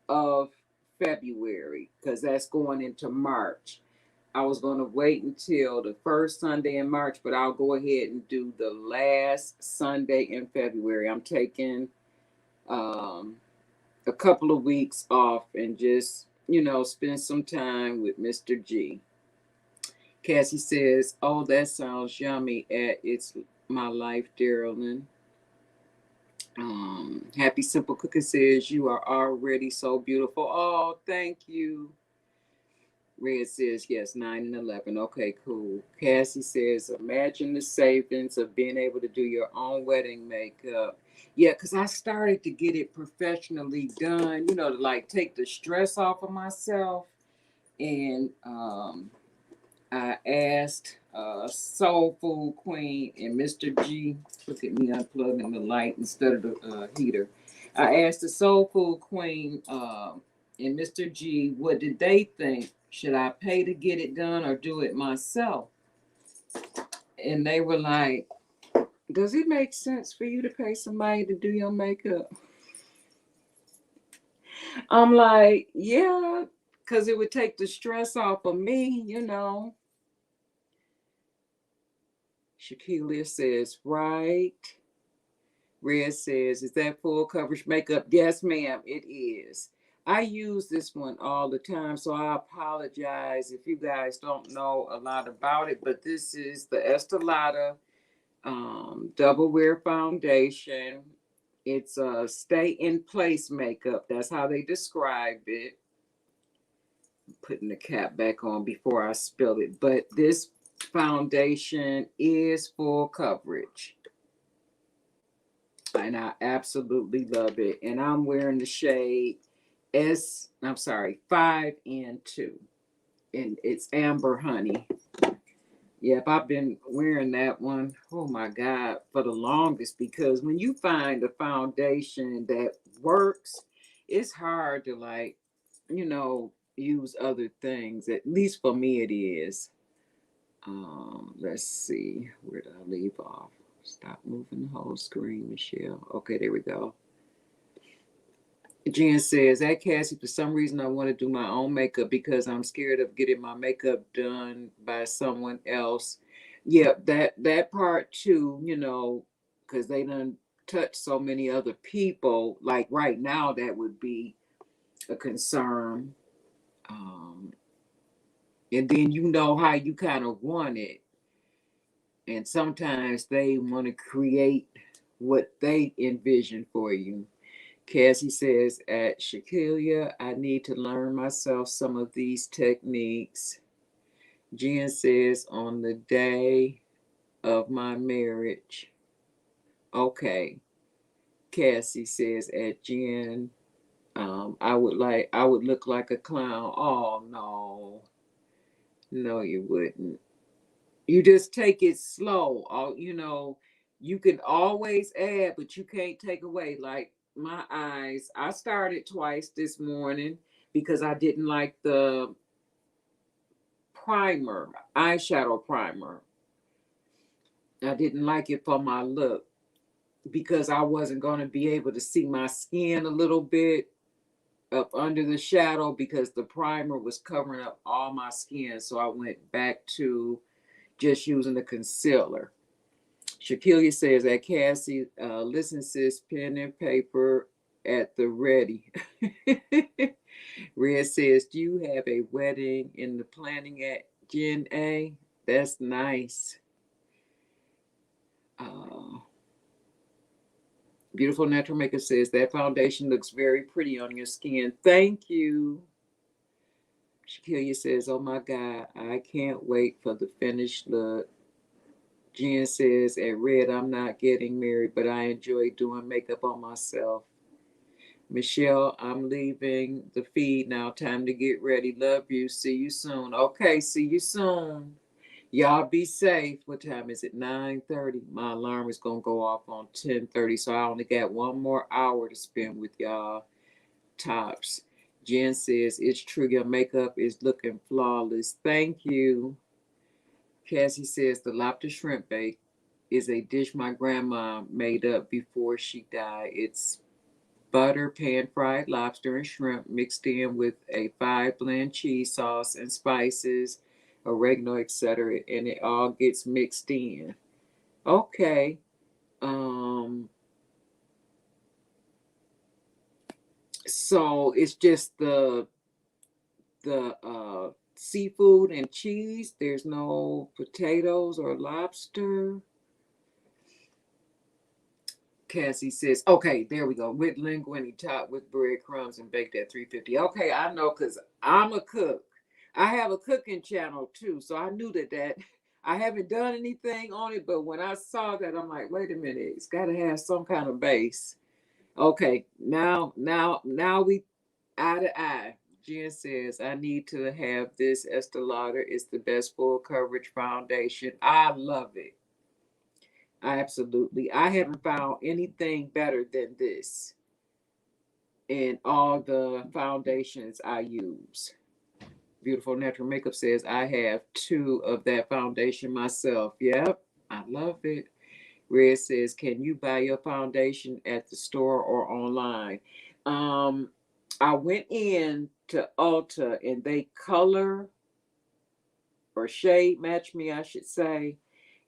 of February because that's going into March. I was going to wait until the first Sunday in March, but I'll go ahead and do the last Sunday in February. I'm taking um, a couple of weeks off and just, spend some time with Mr. G. Cassie says, "Oh, that sounds yummy at It's My Life, Darylyn." Happy Simple Cookie says, "You are already so beautiful." Oh, thank you. Red says, yes, 9 and 11. Okay, cool. Cassie says, imagine the savings of being able to do your own wedding makeup. Yeah, because I started to get it professionally done, to like take the stress off of myself. And I asked Soul Food Queen and Mr. G, look at me unplugging the light instead of the heater. I asked the Soul Food Queen and Mr. G, what did they think? Should I pay to get it done or do it myself? And they were like, does it make sense for you to pay somebody to do your makeup? I'm like, yeah, because it would take the stress off of me. Shakilia says, right. Red says, is that full coverage makeup? Yes, ma'am, it is. I use this one all the time, so I apologize if you guys don't know a lot about it, but this is the Estee Lauder Double Wear Foundation. It's a stay in place makeup. That's how they describe it. I'm putting the cap back on before I spill it, but this foundation is full coverage. And I absolutely love it. And I'm wearing the shade 5 and 2. And it's Amber Honey. Yep, I've been wearing that one, oh my God, for the longest, because when you find a foundation that works, it's hard to use other things. At least for me it is. Let's see, where did I leave off? Stop moving the whole screen, Michelle. Okay, there we go. Jen says, at Cassie, for some reason I want to do my own makeup because I'm scared of getting my makeup done by someone else. Yep, that part too, because they done touch so many other people. Like right now, that would be a concern. And then how you kind of want it. And sometimes they want to create what they envision for you. Cassie says, at Shakilia, I need to learn myself some of these techniques. Jen says, on the day of my marriage. Okay. Cassie says, at Jen, I would look like a clown. Oh, no. No, you wouldn't. You just take it slow. You can always add, but you can't take away. Like my eyes, I started twice this morning because I didn't like the primer, eyeshadow primer. I didn't like it for my look because I wasn't going to be able to see my skin a little bit up under the shadow because the primer was covering up all my skin. So I went back to just using the concealer. Shakilia says that Cassie, listen, sis, pen and paper at the ready. Red says, do you have a wedding in the planning at Gen A? That's nice. Beautiful Natural Maker says that foundation looks very pretty on your skin. Thank you. Shakilia says, oh my God, I can't wait for the finished look. Jen says, at Red, I'm not getting married, but I enjoy doing makeup on myself. Michelle, I'm leaving the feed now. Time to get ready. Love you. See you soon. Okay, see you soon. Y'all be safe. What time is it? 9:30. My alarm is going to go off on 10:30, so I only got one more hour to spend with y'all. Tops. Jen says, it's true. Your makeup is looking flawless. Thank you. Cassie says the lobster shrimp bake is a dish my grandma made up before she died. It's butter, pan-fried lobster and shrimp mixed in with a 5-blend cheese sauce and spices. oregano, etc., and it all gets mixed in. Okay. So it's just the seafood and cheese. There's no potatoes or lobster. Cassie says, okay, there we go. With linguine topped with breadcrumbs and baked at 350. Okay, I know because I'm a cook. I have a cooking channel too, so I knew that I haven't done anything on it, but when I saw that, I'm like, wait a minute, it's got to have some kind of base. Okay, now we eye to eye. Jen says, I need to have this Estee Lauder. It's the best full coverage foundation. I love it. Absolutely. I haven't found anything better than this in all the foundations I use. Beautiful Natural Makeup says, I have two of that foundation myself. Yep, I love it. Red says, can you buy your foundation at the store or online? Um, I went in to Ulta and they color or shade match me, I should say.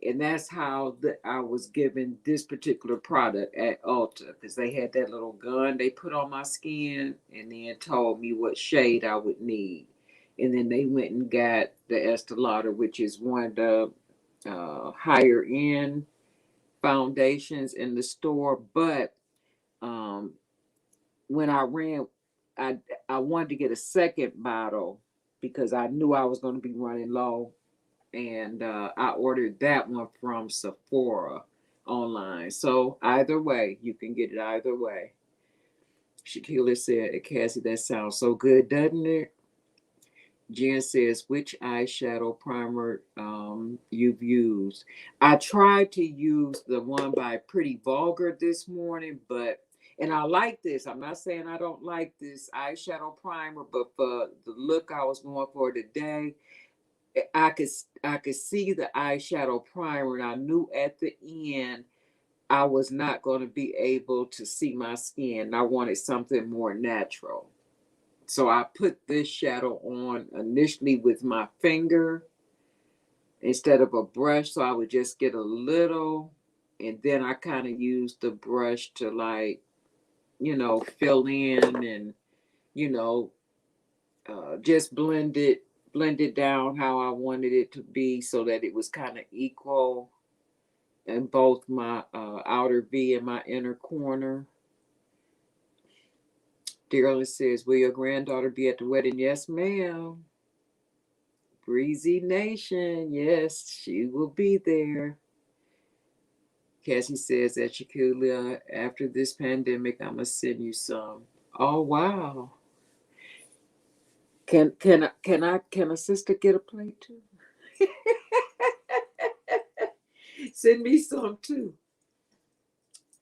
And that's how I was given this particular product at Ulta, because they had that little gun they put on my skin and then told me what shade I would need. And then they went and got the Estee Lauder, which is one of the higher end foundations in the store. But um, when I ran, I I wanted to get a second bottle because I knew I was going to be running low, and I ordered that one from Sephora online. So either way, you can get it either way. Shakila said, Cassie, that sounds so good, doesn't it? Jen says, which eyeshadow primer you've used? I tried to use the one by Pretty Vulgar this morning, and I like this. I'm not saying I don't like this eyeshadow primer, but for the look I was going for today, I could I could see the eyeshadow primer, and I knew at the end I was not going to be able to see my skin. I wanted something more natural. So I put this shadow on initially with my finger instead of a brush. So I would just get a little, and then I kind of used the brush to, like, fill in and, you know, just blend it down how I wanted it to be so that it was kind of equal in both my outer V and my inner corner. Darla says, will your granddaughter be at the wedding? Yes, ma'am. Breezy Nation, yes, she will be there. Cassie says that Shaquilla, after this pandemic, I'm gonna send you some. Oh wow. Can a sister get a plate too? Send me some too.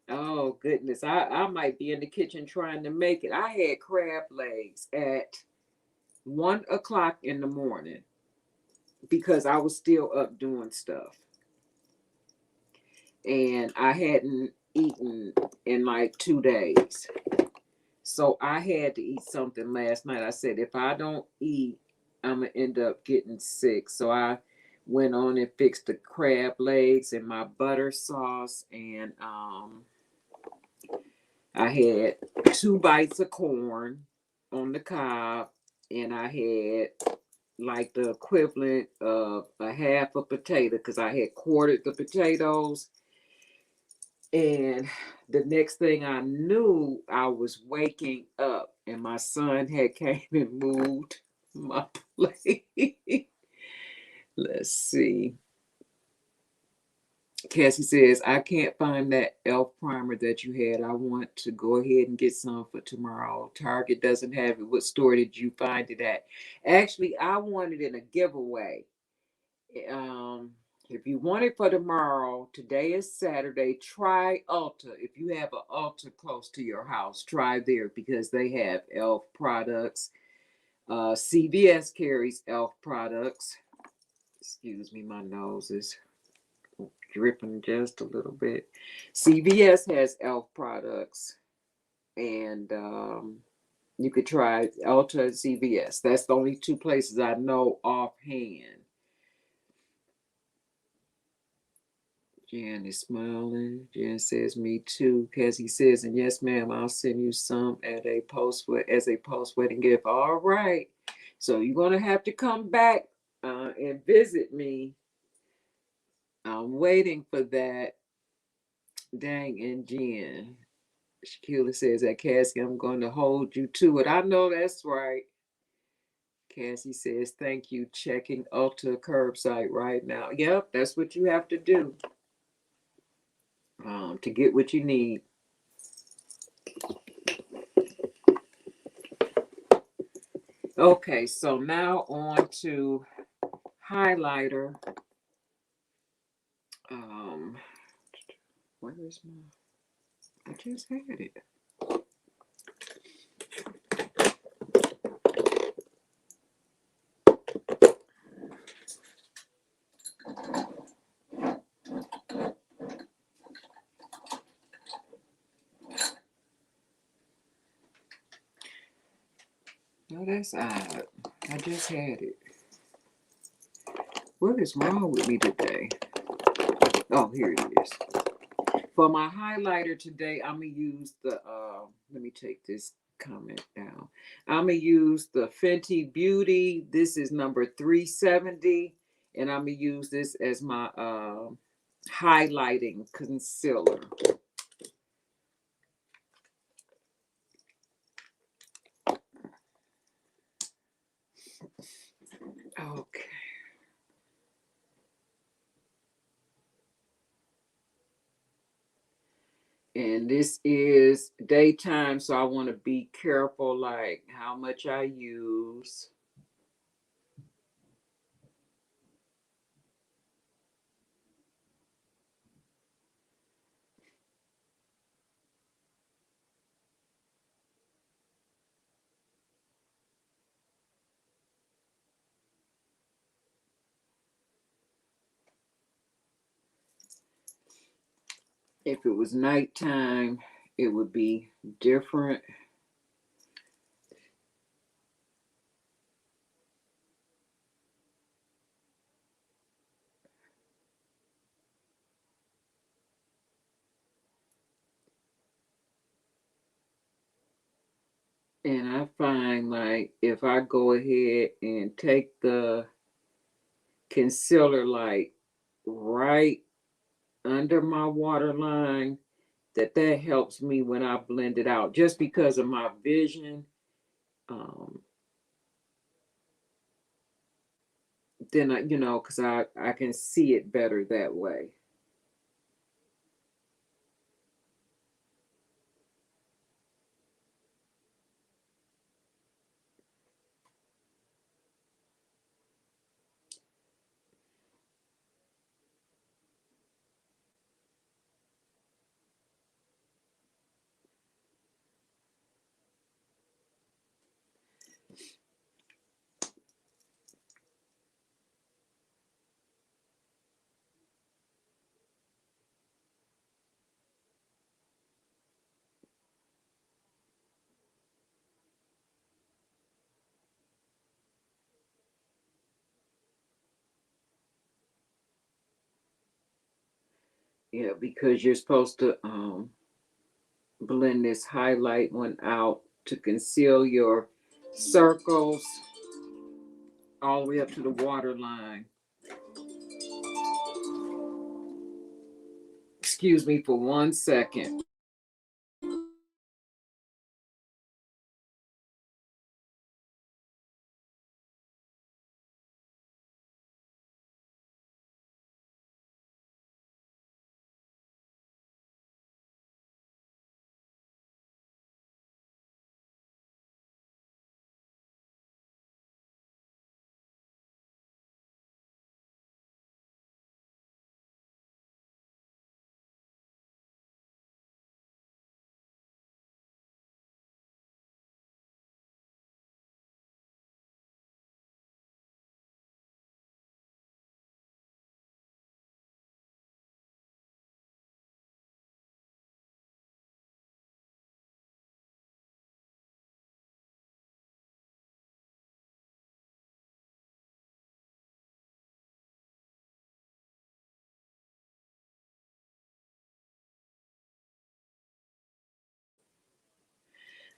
Oh goodness, I might be in the kitchen trying to make it. I had crab legs at 1 o'clock in the morning because I was still up doing stuff. And I hadn't eaten in like 2 days. So I had to eat something last night. I said, if I don't eat, I'm going to end up getting sick. So I went on and fixed the crab legs and my butter sauce. And I had 2 bites of corn on the cob. And I had like the equivalent of a half a potato because I had quartered the potatoes. And the next thing I knew, I was waking up and my son had came and moved my plate. Let's see. Cassie says, I can't find that elf primer that you had. I want to go ahead and get some for tomorrow. Target doesn't have it. What store did you find it at? Actually, I wanted it in a giveaway. If you want it for tomorrow, today is Saturday, try Ulta. If you have an Ulta close to your house, try there because they have e.l.f. products. CVS carries e.l.f. products. Excuse me, my nose is dripping just a little bit. CVS has e.l.f. products, and you could try Ulta and CVS. That's the only two places I know offhand. Jan is smiling. Jan says, "Me too." Cassie says, "And yes, ma'am, I'll send you some at a as a post wedding gift." All right. So you're gonna have to come back and visit me. I'm waiting for that. Dang, and Jen. Shakila says that, Cassie, I'm going to hold you to it. I know that's right. Cassie says, "Thank you. Checking Ulta curbside right now." Yep, that's what you have to do to get what you need. Okay, so now on to highlighter. Um, where is my? I just had it. No, that's odd. I just had it. What is wrong with me today? Oh, here it is. For my highlighter today, I'm gonna use the. Let me take this comment down. I'm gonna use the Fenty Beauty. This is number 370, and I'm gonna use this as my highlighting concealer. Okay. And this is daytime, so I want to be careful, like how much I use. If it was nighttime, it would be different. And I find like if I go ahead and take the concealer like right under my waterline, that helps me when I blend it out just because of my vision. Um, then because I can see it better that way. Yeah, because you're supposed to blend this highlight one out to conceal your circles all the way up to the water line. Excuse me for 1 second.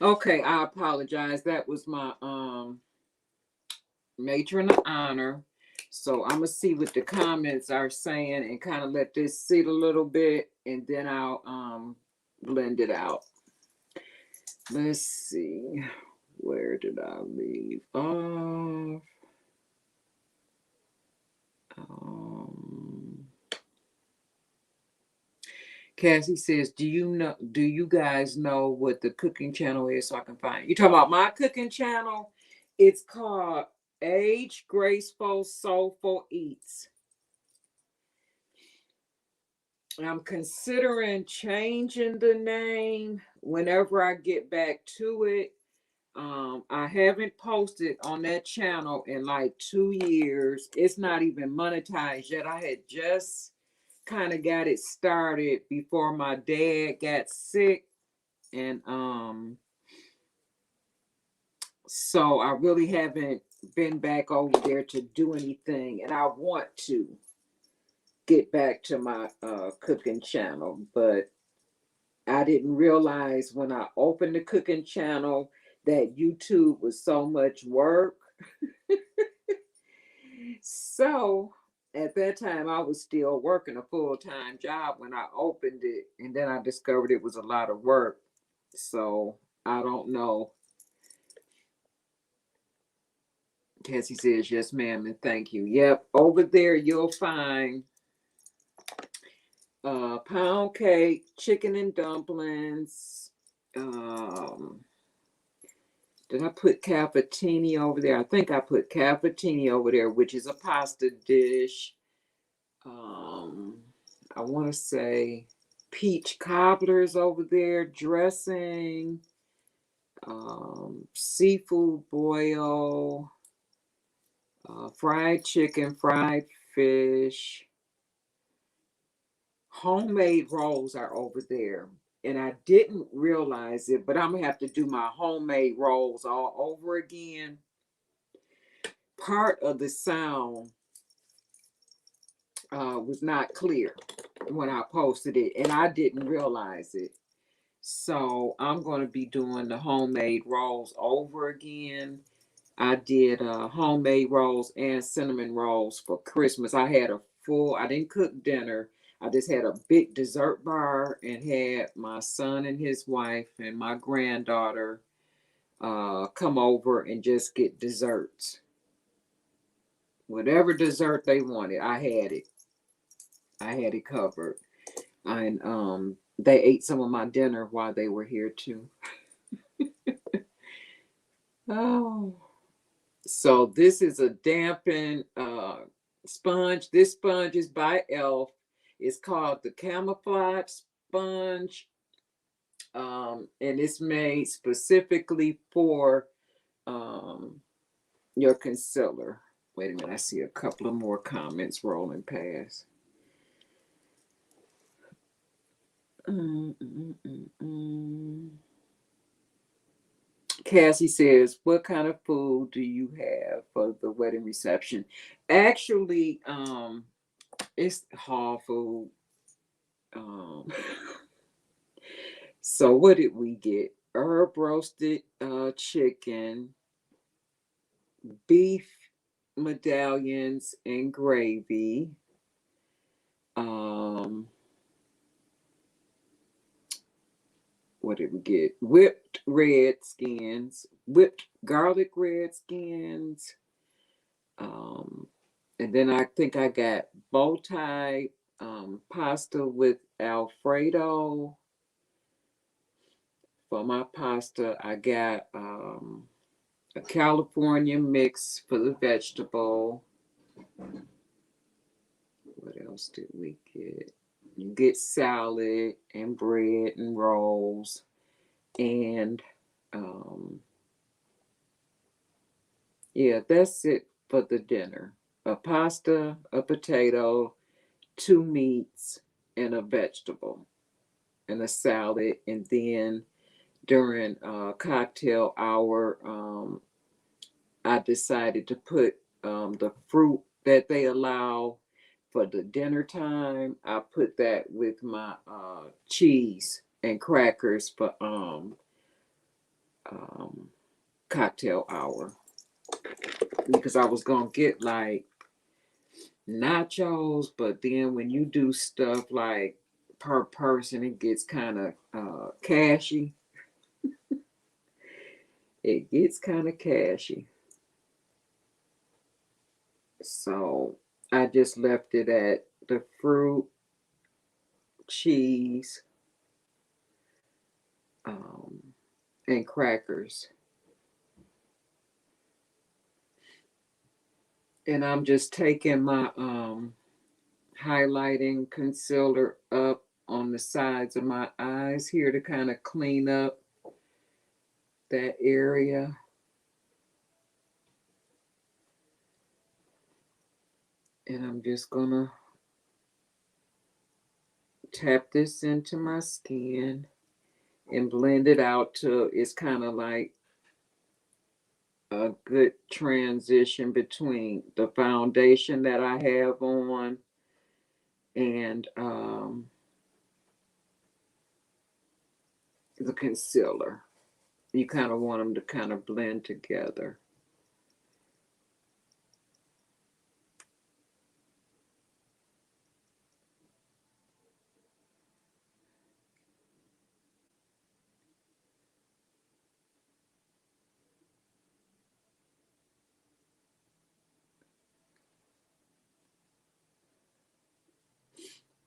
Okay, I apologize. That was my matron of honor. So I'm gonna see what the comments are saying and kind of let this sit a little bit, and then I'll blend it out. Let's see. Where did I leave off? Um, Cassie says, "Do you know? Do you guys know what the cooking channel is? So I can find it." You talking about my cooking channel? It's called Age Graceful Soulful Eats. I'm considering changing the name whenever I get back to it. I haven't posted on that channel in like 2 years. It's not even monetized yet. I had just kind of got it started before my dad got sick, and so I really haven't been back over there to do anything, and I want to get back to my cooking channel, but I didn't realize when I opened the cooking channel that YouTube was so much work. So at that time, I was still working a full-time job when I opened it, and then I discovered it was a lot of work. So I don't know. Cassie says, yes, ma'am, and thank you. Yep, over there you'll find pound cake, chicken and dumplings. Did I put caffatini over there? I think I put caffatini over there, which is a pasta dish. Um, I want to say peach cobblers over there, dressing, seafood boil, fried chicken, fried fish, homemade rolls are over there. And I didn't realize it, but I'm gonna have to do my homemade rolls all over again. Part of the sound was not clear when I posted it, and I didn't realize it. So I'm going to be doing the homemade rolls over again. I did homemade rolls and cinnamon rolls for Christmas. I didn't cook dinner. I just had a big dessert bar and had my son and his wife and my granddaughter come over and just get desserts. Whatever dessert they wanted, I had it. I had it covered. And they ate some of my dinner while they were here too. Oh. So this is a dampened sponge. This sponge is by Elf. It's called the camouflage sponge. And it's made specifically for your concealer. Wait a minute, I see a couple of more comments rolling past. Cassie says, what kind of food do you have for the wedding reception? Actually, it's hall food. Um, so what did we get? Herb roasted chicken, beef medallions and gravy. Um, what did we get? Whipped red skins, whipped garlic red skins. Um, and then I think I got bow tie pasta with Alfredo. For my pasta, I got a California mix for the vegetable. What else did we get? You get salad and bread and rolls. And yeah, that's it for the dinner. A pasta, a potato, two meats, and a vegetable, and a salad. And then during cocktail hour, I decided to put the fruit that they allow for the dinner time. I put that with my cheese and crackers um, cocktail hour because I was gonna get like nachos, but then when you do stuff like per person, it gets kind of cashy. It gets kind of cashy. So I just left it at the fruit, cheese, um, and crackers. And I'm just taking my highlighting concealer up on the sides of my eyes here to kind of clean up that area. And I'm just gonna tap this into my skin and blend it out till it's kind of like a good transition between the foundation that I have on and the concealer. You kind of want them to kind of blend together.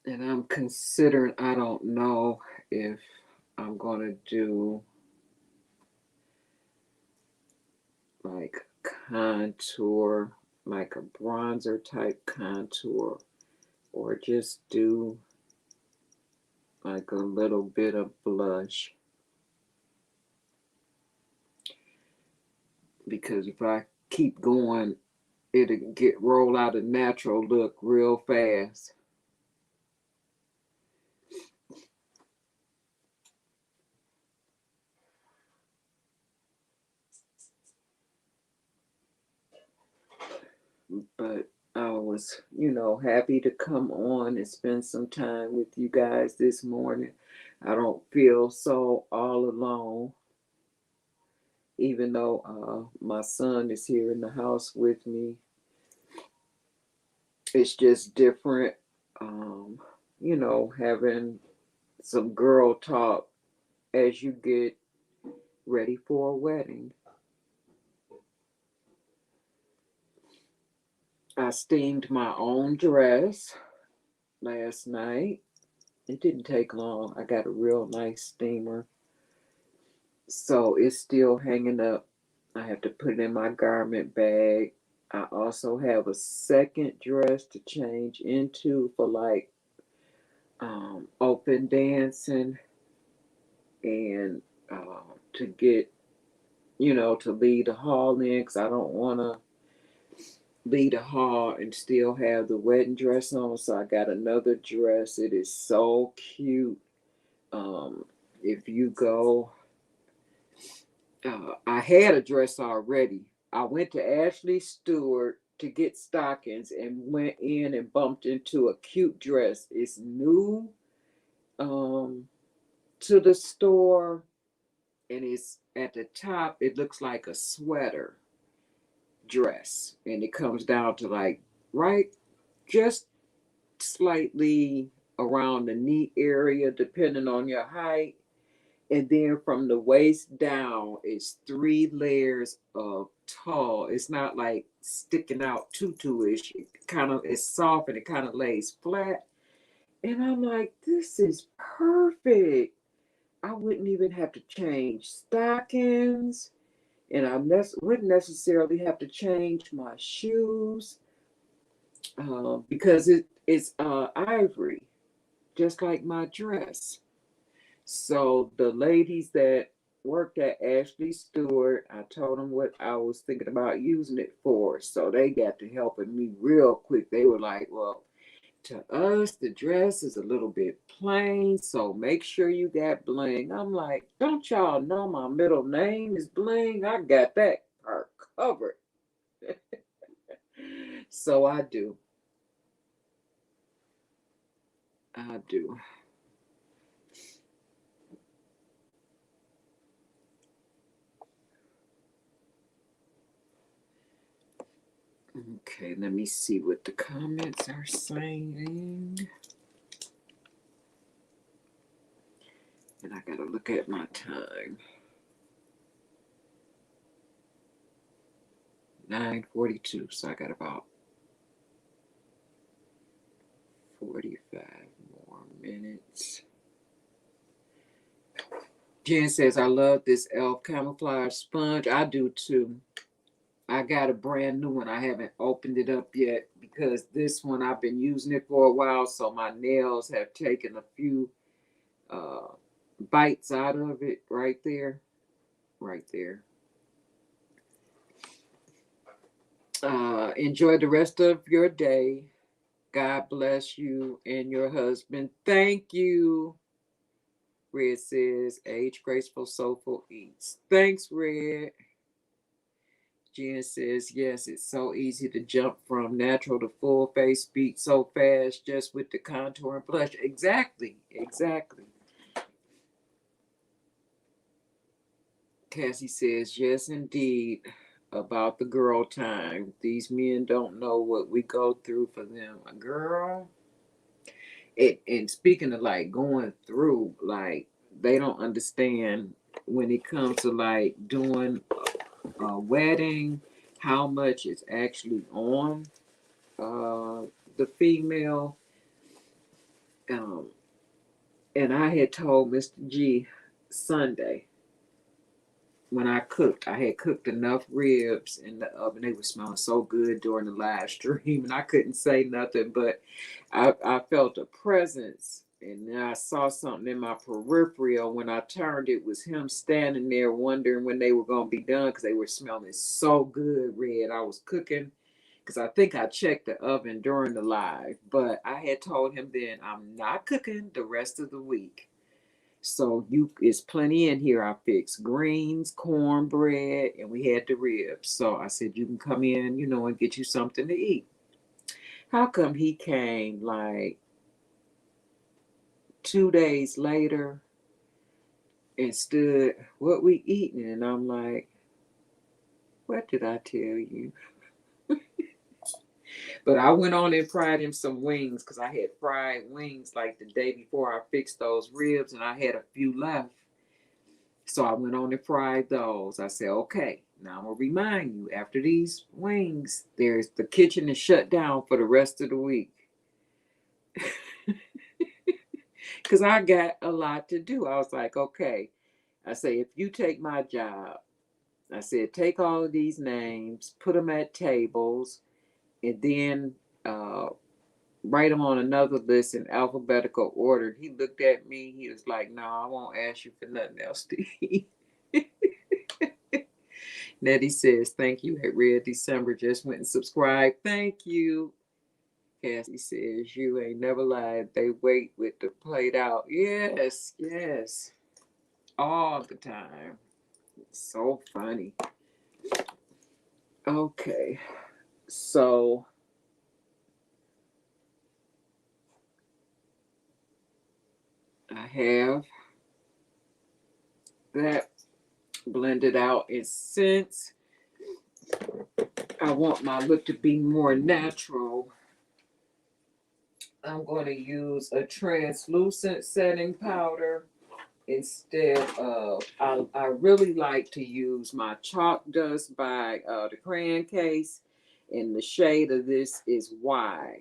And I'm considering, I don't know if I'm going to do like contour, like a bronzer type contour, or just do like a little bit of blush. Because if I keep going, it'll get roll out a natural look real fast. But I was, happy to come on and spend some time with you guys this morning. I don't feel so all alone, even though my son is here in the house with me. It's just different, having some girl talk as you get ready for a wedding. I steamed my own dress last night. It didn't take long. I got a real nice steamer. So it's still hanging up. I have to put it in my garment bag. I also have a second dress to change into for like open dancing and to get, to lead the hall in because I don't want to lead the hall and still have the wedding dress on. So I got another dress. It is so cute. Um, if you go, I had a dress already. I went to Ashley Stewart to get stockings and went in and bumped into a cute dress. It's new um, to the store, and it's at the top. It looks like a sweater dress, and it comes down to like right just slightly around the knee area, depending on your height. And then from the waist down, it's 3 layers of tall. It's not like sticking out tutu-ish. It kind of it's soft and it kind of lays flat. And I'm like, this is perfect. I wouldn't even have to change stockings, and I wouldn't necessarily have to change my shoes because it's ivory, just like my dress. So the ladies that worked at Ashley Stewart, I told them what I was thinking about using it for. So they got to helping me real quick. They were like, well, to us, the dress is a little bit plain, so make sure you got bling. I'm like, don't y'all know my middle name is Bling? I got that part covered. So I do. I do. Okay, let me see what the comments are saying. And I gotta look at my time. 9:42, so I got about 45 more minutes. Jen says, I love this elf camouflage sponge. I do too. I got a brand new one. I haven't opened it up yet because this one I've been using it for a while, so my nails have taken a few bites out of it right there. Right there. Enjoy the rest of your day. God bless you and your husband. Thank you. Red says, age graceful, soulful eats. Thanks, Red. Jen says, yes, it's so easy to jump from natural to full face beat so fast just with the contour and blush. Exactly, exactly. Cassie says, yes, indeed, about the girl time. These men don't know what we go through for them. A girl, and speaking of like going through, like they don't understand when it comes to like doing a wedding, how much is actually on the female. Um, and I had told Mr. G Sunday when I cooked, I had cooked enough ribs in the oven. They were smelling so good during the live stream, and I couldn't say nothing, but I felt a presence. And then I saw something in my peripheral. When I turned, it was him standing there wondering when they were going to be done because they were smelling so good, Red. I was cooking because I think I checked the oven during the live, but I had told him then I'm not cooking the rest of the week. So you it's plenty in here. I fixed greens, cornbread, and we had the ribs. So I said you can come in, and get you something to eat. How come he came like 2 days later and stood, what we eating? And I'm like, what did I tell you? But I went on and fried him some wings because I had fried wings like the day before I fixed those ribs, and I had a few left. So I went on and fried those. I said, okay, now I'm going to remind you, after these wings, the kitchen is shut down for the rest of the week. Because I got a lot to do. I was like, okay. I say, if you take my job, I said, take all of these names, put them at tables, and then write them on another list in alphabetical order. He looked at me. He was like, no, I won't ask you for nothing else to eat. Nettie says, thank you. At Red December just went and subscribed. Thank you. Cassie says, you ain't never lied. They wait with the plate out. Yes, yes. All the time. It's so funny. Okay. So I have that blended out. And since I want my look to be more natural, I'm going to use a translucent setting powder instead of, I really like to use my chalk dust by the crayon case, and the shade of this is Y.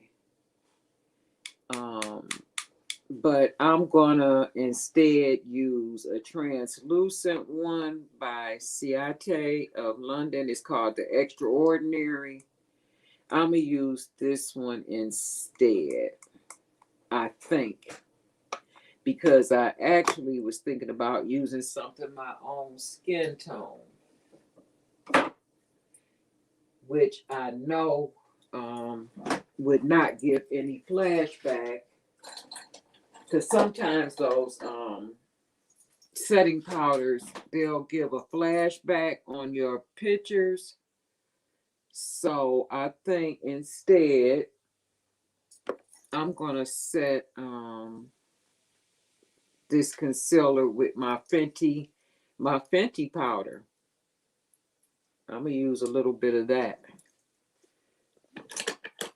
But I'm gonna instead use a translucent one by Ciate of London. It's called the Extraordinary. I'm gonna use this one instead, I think, because I actually was thinking about using something my own skin tone, which I know would not give any flashback, because sometimes those setting powders, they'll give a flashback on your pictures. So I think instead I'm gonna set this concealer with my Fenty powder. I'm gonna use a little bit of that.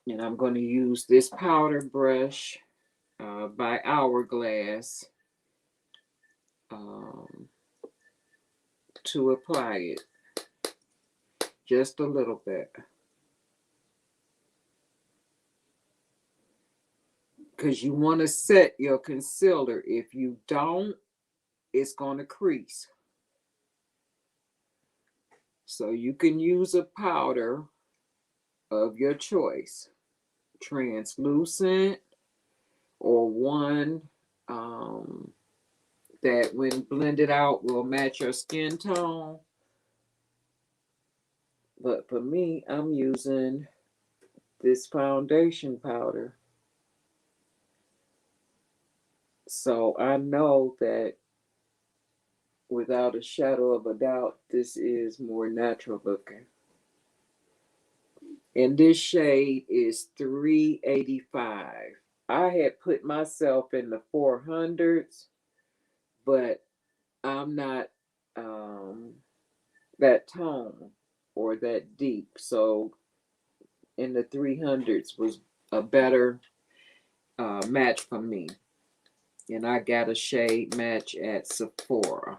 And I'm going to use this powder brush by Hourglass um, to apply it. Just a little bit. Because you want to set your concealer. If you don't, it's going to crease. So you can use a powder of your choice. Translucent or one that when blended out will match your skin tone. But for me, I'm using this foundation powder. So I know that without a shadow of a doubt, this is more natural looking. And this shade is 385. I had put myself in the 400s, but I'm not that tone or that deep. So in the 300s was a better match for me. And I got a shade match at Sephora.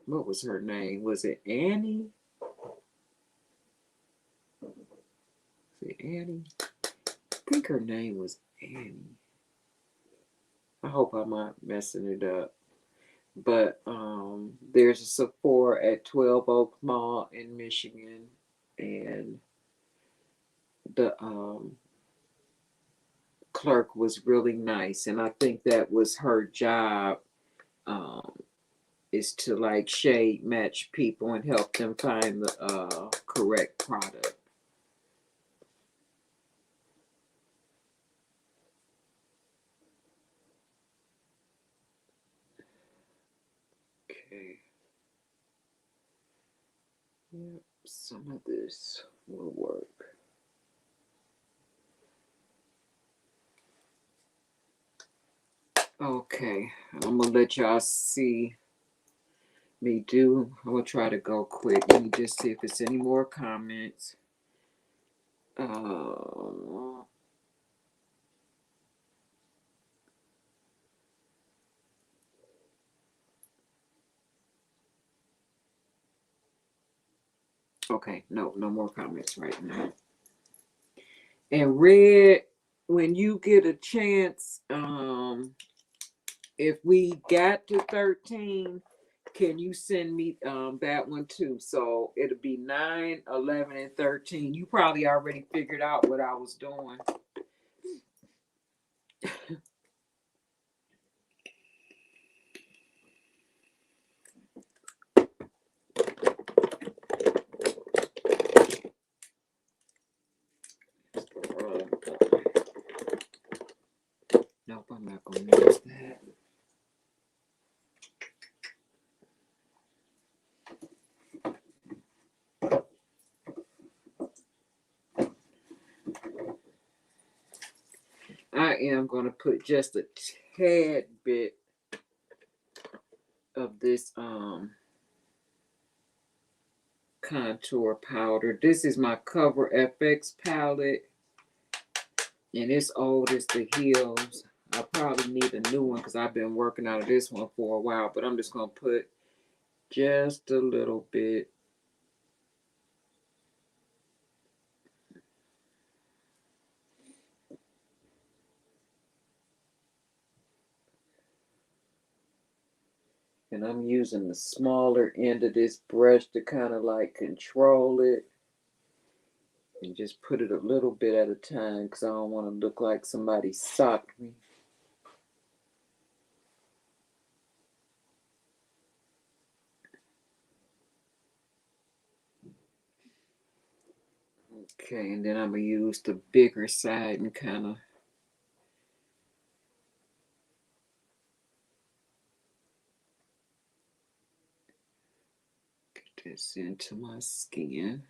What was her name? Was it Annie? Was it Annie? I think her name was Annie. I hope I'm not messing it up. But there's a Sephora at 12 Oak Mall in Michigan. And the clerk was really nice. And I think that was her job, is to like shade match people and help them find the correct product. Okay. Yep, some of this will work. Okay, I'm gonna let y'all see me do. I'm gonna try to go quick. Let me just see if it's any more comments. Okay, no more comments right now. And Red, when you get a chance, if we got to 13, can you send me that one too? So it'll be 9, 11, and 13. You probably already figured out what I was doing. Nope, I'm not going to use that. I am going to put just a tad bit of this contour powder. This is my Cover FX palette, and it's old as the hills. I probably need a new one because I've been working out of this one for a while, but I'm just going to put just a little bit. And I'm using the smaller end of this brush to kind of like control it. And just put it a little bit at a time because I don't want to look like somebody socked me. Okay, and then I'm going to use the bigger side and kind of get this into my skin.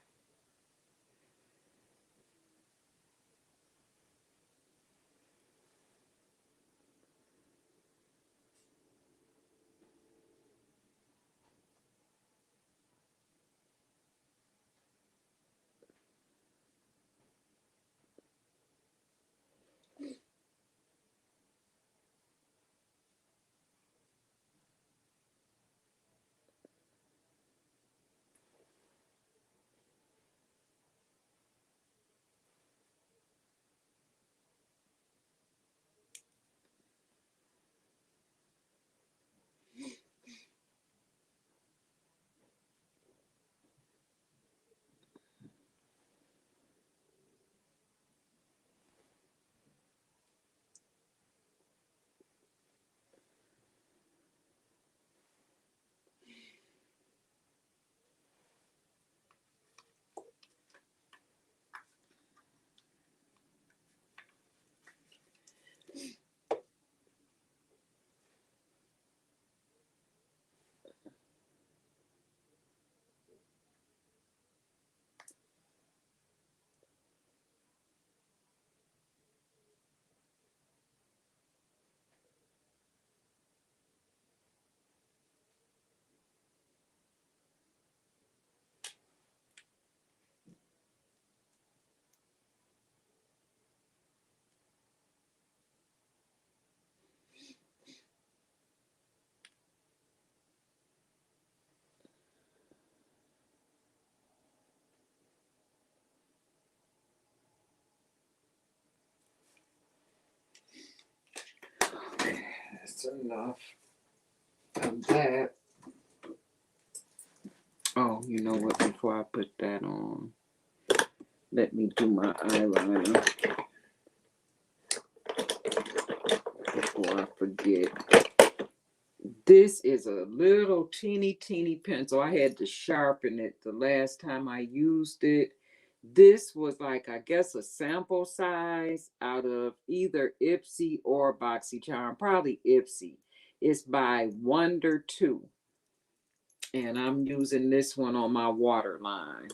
That's enough of that. Oh, you know what? Before I put that on, let me do my eyeliner before I forget. This is a little teeny pencil. I had to sharpen it the last time I used it. This was like, I guess, a sample size out of either Ipsy or BoxyCharm, probably Ipsy. It's by Wonder 2. And I'm using this one on my waterline.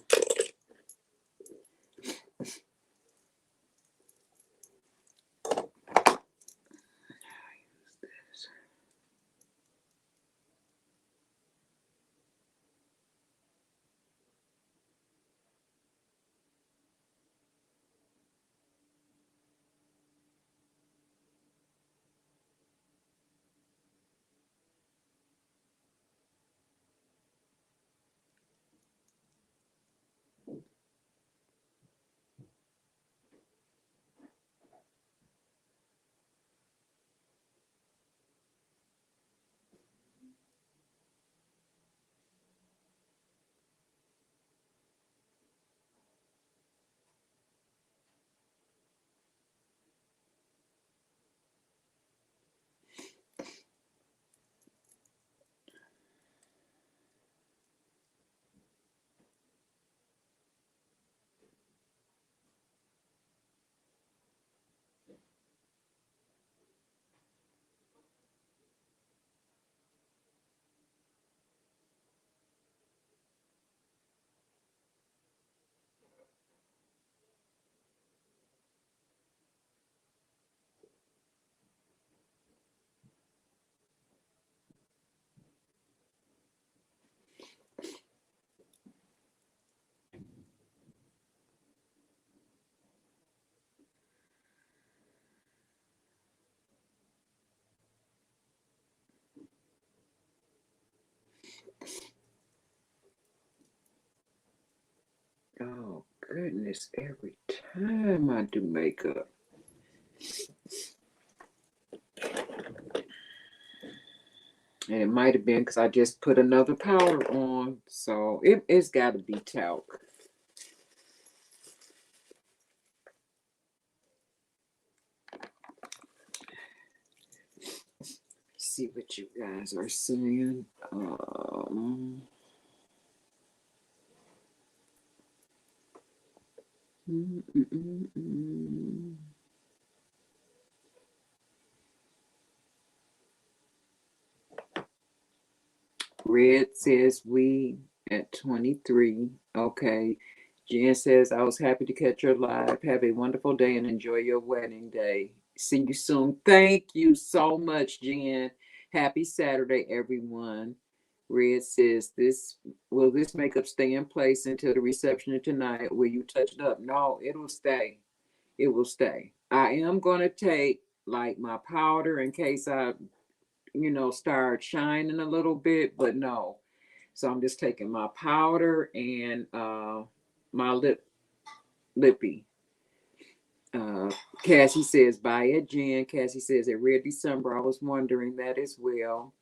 Oh, goodness, every time I do makeup. And it might have been because I just put another powder on. So it's got to be talc. See what you guys are saying. Red says we at 23. Okay. Jen says, I was happy to catch your live. Have a wonderful day and enjoy your wedding day. See you soon. Thank you so much, Jen. Happy Saturday, everyone. Red says, will this makeup stay in place until the reception tonight? Will you touch it up? No, it'll stay. It will stay. I am going to take like my powder in case I, start shining a little bit, but no. So I'm just taking my powder and my lippy. Cassie says, buy it, Jen. Cassie says, at Red December, I was wondering that as well.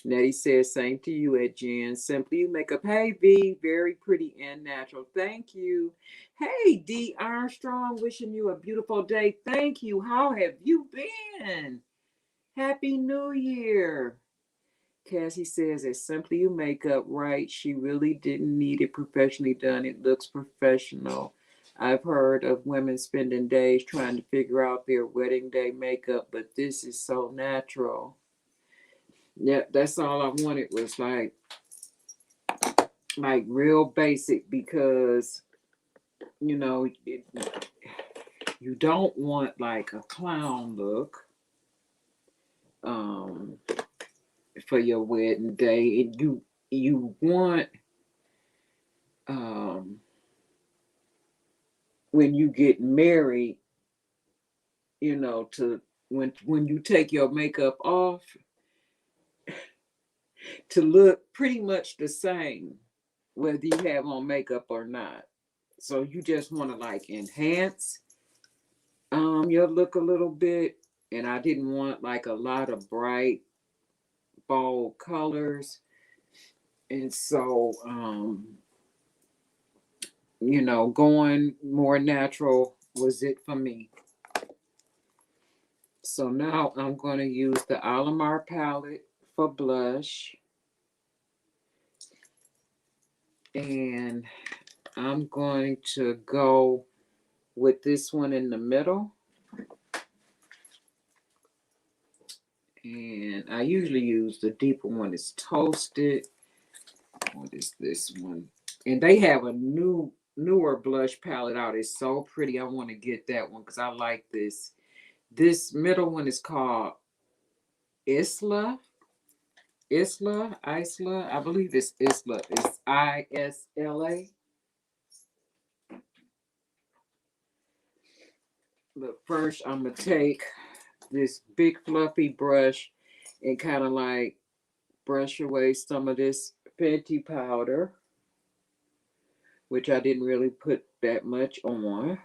Nettie says, same to you at Jen. Simply You Makeup. Hey, V, very pretty and natural. Thank you. Hey, D. Armstrong, wishing you a beautiful day. Thank you. How have you been? Happy New Year. Cassie says, it's Simply You Makeup, right? She really didn't need it professionally done. It looks professional. I've heard of women spending days trying to figure out their wedding day makeup, but this is so natural. Yeah, that's all I wanted was like real basic because you don't want like a clown look for your wedding day. And you want when you get married, to when you take your makeup off to look pretty much the same whether you have on makeup or not. So you just want to like enhance your look a little bit, And I didn't want like a lot of bright, bold colors. And so, going more natural was it for me. So now I'm going to use the Alamar palette for blush. And I'm going to go with this one in the middle. And I usually use the deeper one. It's Toasted. What is this one? And they have a newer blush palette out. It's so pretty. I want to get that one because I like this. This middle one is called Isla. Isla. I believe it's Isla. It's Isla. But first, I'm going to take this big fluffy brush and kind of like brush away some of this Fenty powder, which I didn't really put that much on.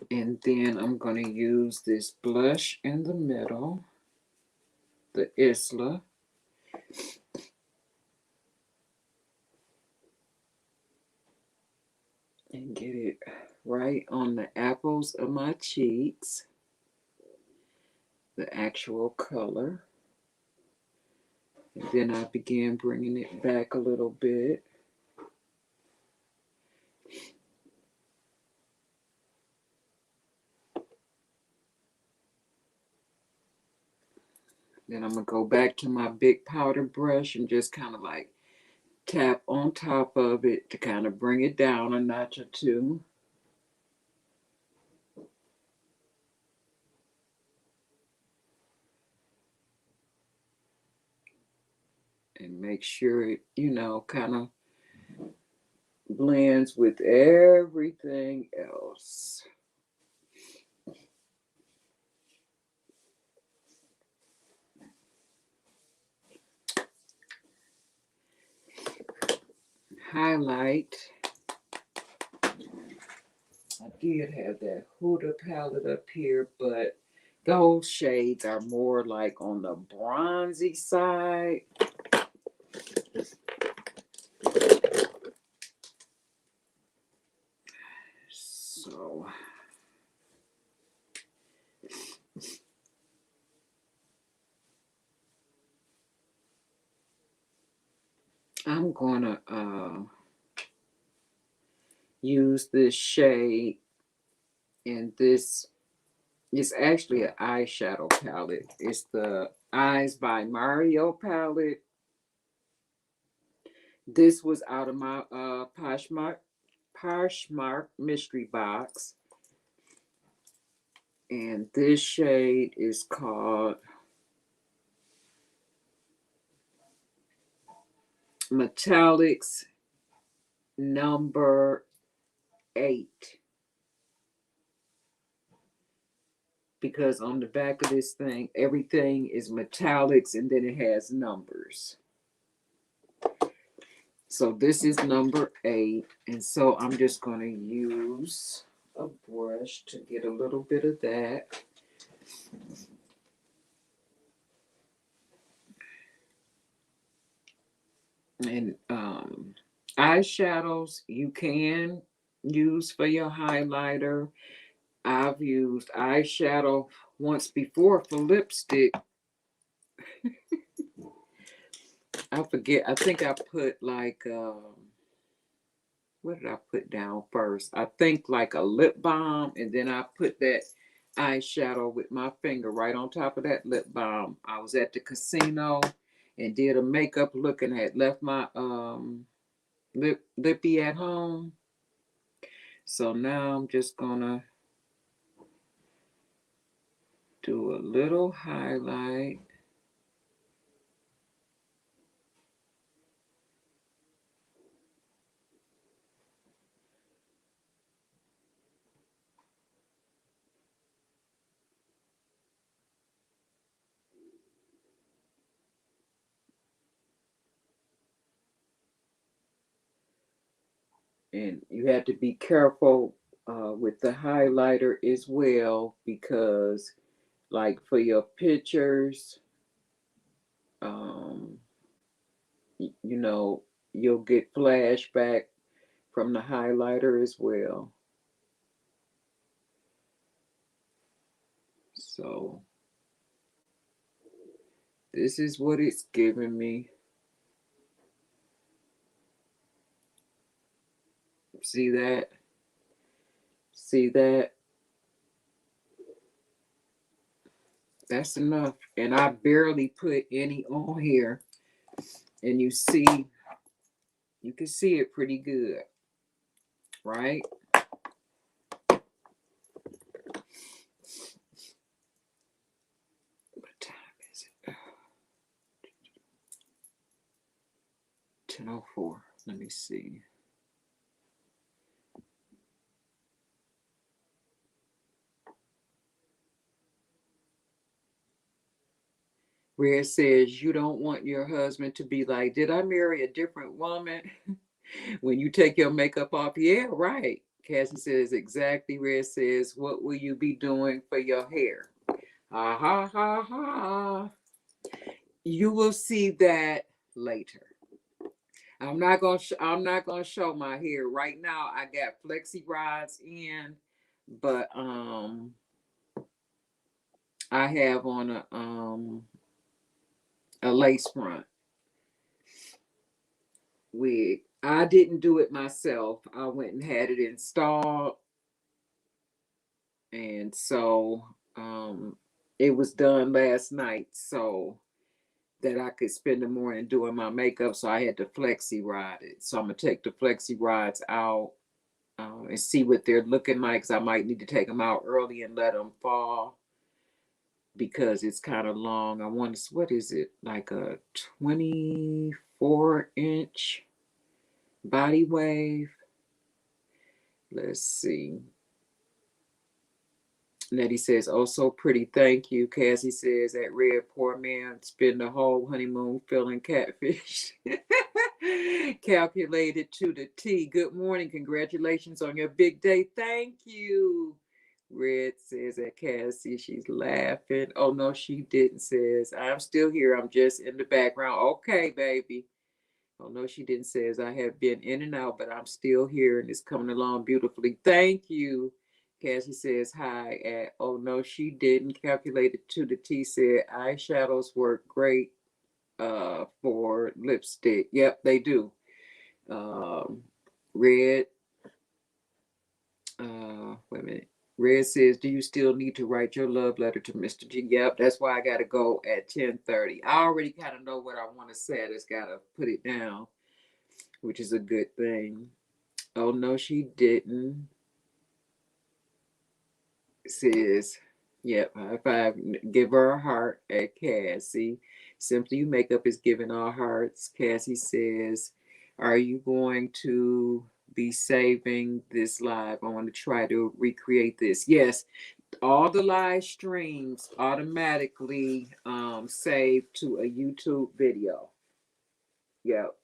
And then I'm going to use this blush in the middle, the Isla. And get it right on the apples of my cheeks, the actual color. And then I begin bringing it back a little bit. Then I'm going to go back to my big powder brush and just kind of like tap on top of it to kind of bring it down a notch or two. And make sure it, kind of blends with everything else. Highlight. I did have that Huda palette up here, but those shades are more like on the bronzy side. So I'm gonna use this shade, and this is actually an eyeshadow palette. It's the Eyes by Mario palette. This was out of my Poshmark mystery box. And this shade is called Metallics number 8. Because on the back of this thing, everything is metallics and then it has numbers. So this is number 8. And so I'm just going to use a brush to get a little bit of that. And eyeshadows you can use for your highlighter. I've used eyeshadow once before for lipstick. I forget. I think I put like, what did I put down first? I think like a lip balm, and then I put that eyeshadow with my finger right on top of that lip balm. I was at the casino and did a makeup look and had left my lippy at home. So now I'm just gonna do a little highlight. And you have to be careful with the highlighter as well, because like for your pictures, um, you know, you'll get flashback from the highlighter as well. So this is what it's giving me. See that? See that? That's enough. And I barely put any on here. And you can see it pretty good, right? What time is it? 10:04. Let me see. Where it says you don't want your husband to be like, did I marry a different woman? When you take your makeup off. Yeah, right. Cassie says exactly where it says, what will you be doing for your hair? Ha ha ha ha. You will see that later. I'm not gonna show my hair right now. I got flexi rods in, but I have on a lace front wig. I didn't do it myself. I went and had it installed, and so it was done last night so that I could spend the morning doing my makeup. So I had to flexi rod it. So I'm gonna take the flexi rods out and see what they're looking like. Cause I might need to take them out early and let them fall because it's kind of long. I want to, what is it, like a 24-inch body wave? Let's see. Nettie says, oh, so pretty. Thank you. Cassie says, that red poor man spent the whole honeymoon feeling catfish. Calculated to the T. Good morning. Congratulations on your big day. Thank you. Red says that Cassie, she's laughing. Oh, no, she didn't. Says, I'm still here. I'm just in the background. Okay, baby. Oh, no, she didn't. Says, I have been in and out, but I'm still here and it's coming along beautifully. Thank you. Cassie says hi at, oh no, she didn't. Calculated to the T. Said eyeshadows work great for lipstick. Yep, they do. Red, wait a minute. Red says, do you still need to write your love letter to Mr. G? Yep, that's why I got to go at 10:30. I already kind of know what I want to say. I just got to put it down, which is a good thing. Oh no, she didn't. Says, yep, high five. Give her a heart at Cassie. Simply You Makeup is giving all hearts. Cassie says, are you going to be saving this live? I want to try to recreate this. Yes, all the live streams automatically save to a YouTube video. Yep.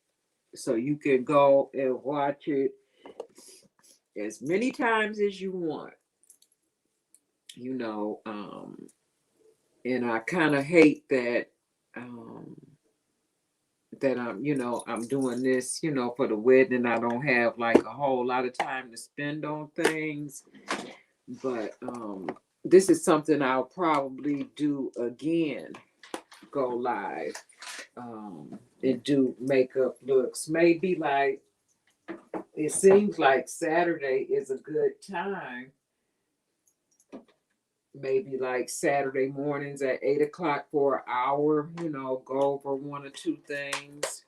So you can go and watch it as many times as you want. You know, and I kind of hate that that I'm doing this, for the wedding, and I don't have like a whole lot of time to spend on things. But this is something I'll probably do again, go live and do makeup looks. Maybe like, it seems like Saturday is a good time. Maybe like Saturday mornings at 8 o'clock for an hour, go over one or two things.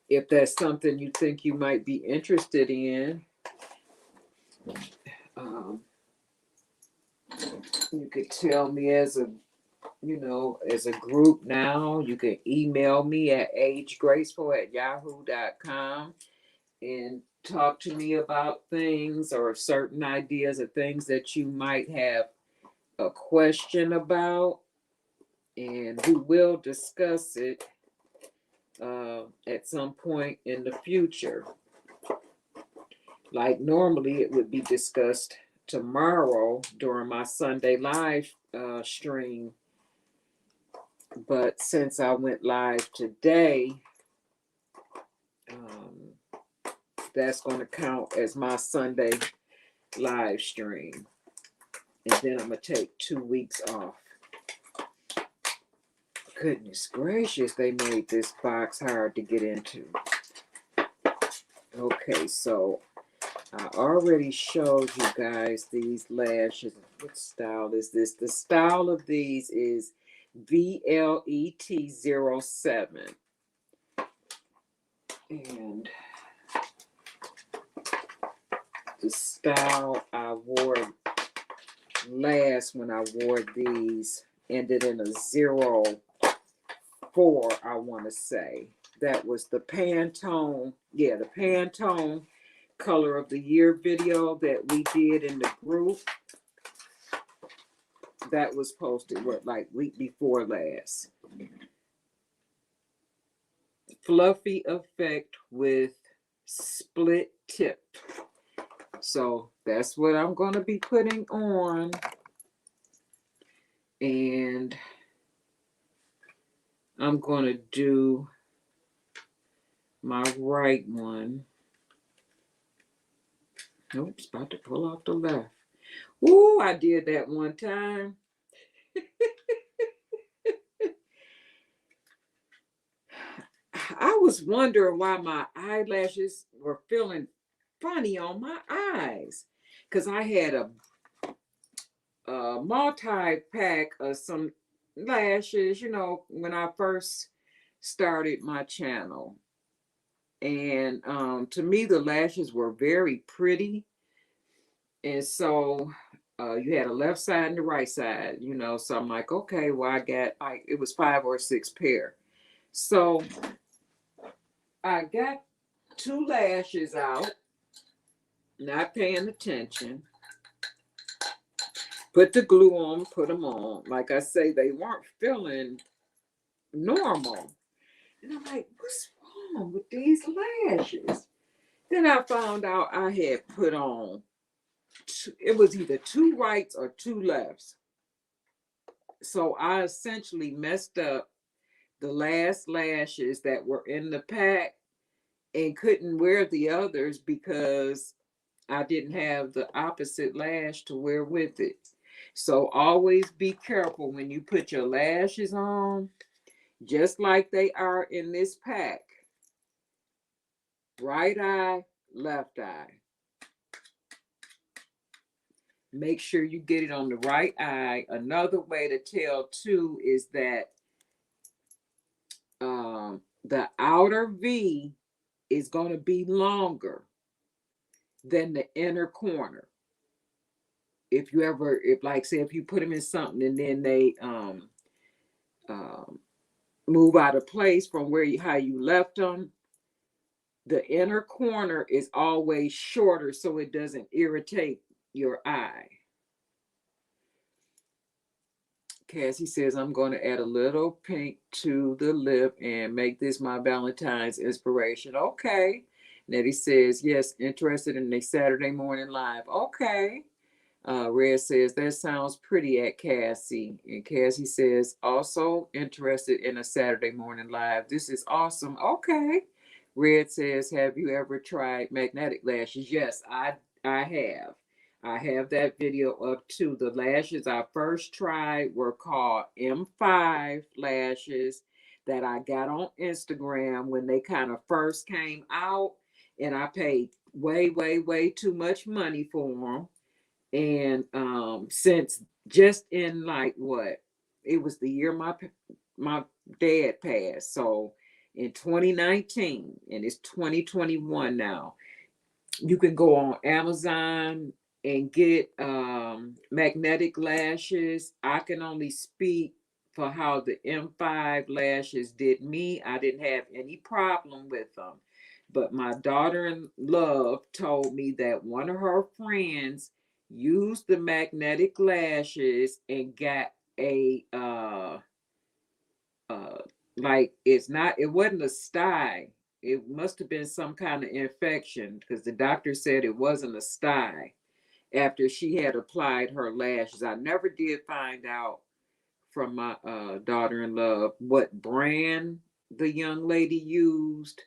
If that's something you think you might be interested in, you could tell me as a group now. You can email me at agegraceful@yahoo.com and talk to me about things or certain ideas of things that you might have a question about, and we will discuss it at some point in the future. Like normally it would be discussed tomorrow during my Sunday live stream. But since I went live today, that's going to count as my Sunday live stream. And then I'm going to take 2 weeks off. Goodness gracious, they made this box hard to get into. Okay, so I already showed you guys these lashes. What style is this? The style of these is VLET07. And the style I wore last when I wore these ended in a 04, I want to say. That was the Pantone, yeah, the Pantone color of the year video that we did in the group. That was posted, what, like week before last. Fluffy effect with split tip. So that's what I'm going to be putting on. And I'm going to do my right one. Nope, it's about to pull off the left. Ooh, I did that one time. I was wondering why my eyelashes were feeling funny on my eyes. Because I had a multi-pack of some lashes, you know, when I first started my channel. And to me, the lashes were very pretty. And so you had a left side and the right side, you know. So I'm like, okay, well, it was 5 or 6 pair. So I got 2 lashes out, not paying attention. Put the glue on, put them on. Like I say, they weren't feeling normal. And I'm like, what's wrong with these lashes? Then I found out I had put on, it was either 2 rights or 2 lefts. So I essentially messed up the last lashes that were in the pack and couldn't wear the others because I didn't have the opposite lash to wear with it. So always be careful when you put your lashes on, just like they are in this pack. Right eye, left eye. Make sure you get it on the right eye. Another way to tell too is that the outer V is going to be longer than the inner corner. If you put them in something and then they move out of place from how you left them, the inner corner is always shorter so it doesn't irritate your eye. Cassie says, I'm going to add a little pink to the lip and make this my Valentine's inspiration. Okay. Nettie says, yes, interested in a Saturday morning live. Okay. Red says, that sounds pretty at Cassie. And Cassie says, also interested in a Saturday morning live. This is awesome. Okay. Red says, have you ever tried magnetic lashes? Yes, I have. I have that video up too. The lashes I first tried were called M5 lashes that I got on Instagram when they kind of first came out. And I paid way, way, way too much money for them. And since just in it was the year my dad passed. So in 2019, and it's 2021 now, you can go on Amazon and get magnetic lashes. I can only speak for how the M5 lashes did me. I didn't have any problem with them. But my daughter-in-law told me that one of her friends used the magnetic lashes and got a like it wasn't a sty. It must have been some kind of infection because the doctor said it wasn't a sty after she had applied her lashes. I never did find out from my daughter-in-law what brand the young lady used.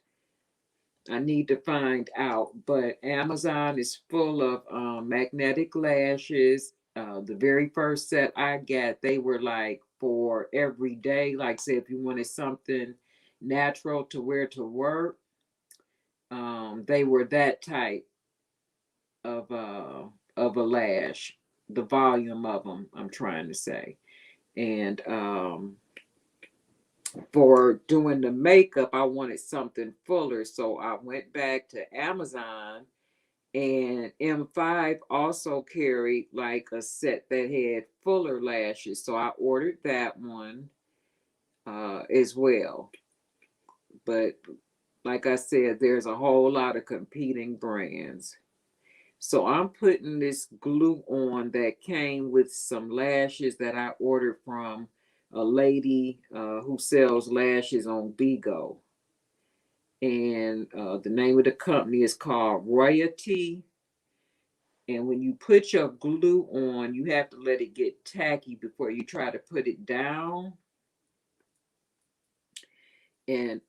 I need to find out, but Amazon is full of magnetic lashes. The very first set I got, they were like for every day. Like, say, if you wanted something natural to wear to work, they were that type of a lash. The volume of them, I'm trying to say, and for doing the makeup, I wanted something fuller, so I went back to Amazon. And M5 also carried like a set that had fuller lashes. So I ordered that one as well. But like I said, there's a whole lot of competing brands. So I'm putting this glue on that came with some lashes that I ordered from a lady who sells lashes on Bigo. And the name of the company is called Royalty. And when you put your glue on, you have to let it get tacky before you try to put it down. And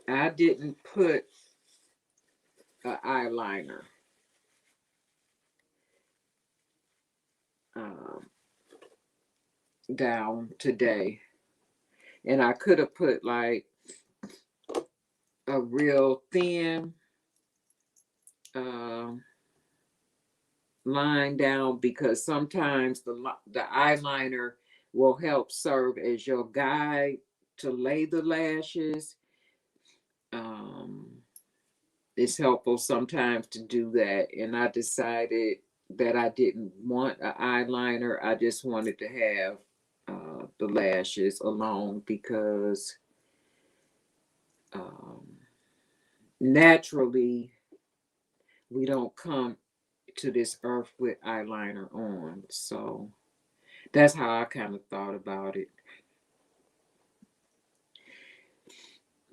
I didn't put an eyeliner um, down today. And I could have put like a real thin um line down because sometimes the eyeliner will help serve as your guide to lay the lashes. Um, it's helpful sometimes to do that. And I decided that I didn't want an eyeliner. I just wanted to have the lashes alone because um, naturally we don't come to this earth with eyeliner on. So that's how I kind of thought about it.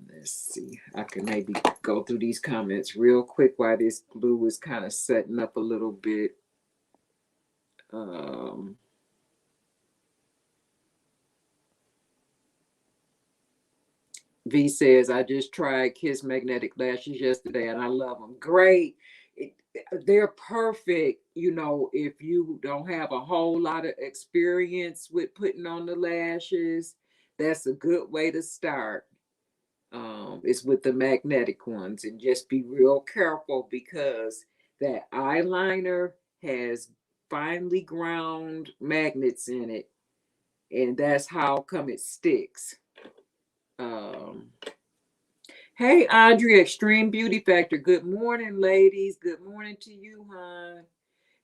Let's see. I can maybe go through these comments real quick while this glue is kind of setting up a little bit. Um, V says, I just tried Kiss Magnetic Lashes yesterday and I love them. Great. It, they're perfect, you know, if you don't have a whole lot of experience with putting on the lashes. That's a good way to start. Is with the magnetic ones, and just be real careful because that eyeliner has finely ground magnets in it, and that's how come it sticks. Um, hey, Audrey, Extreme Beauty Factor. Good morning, ladies. Good morning to you, hon.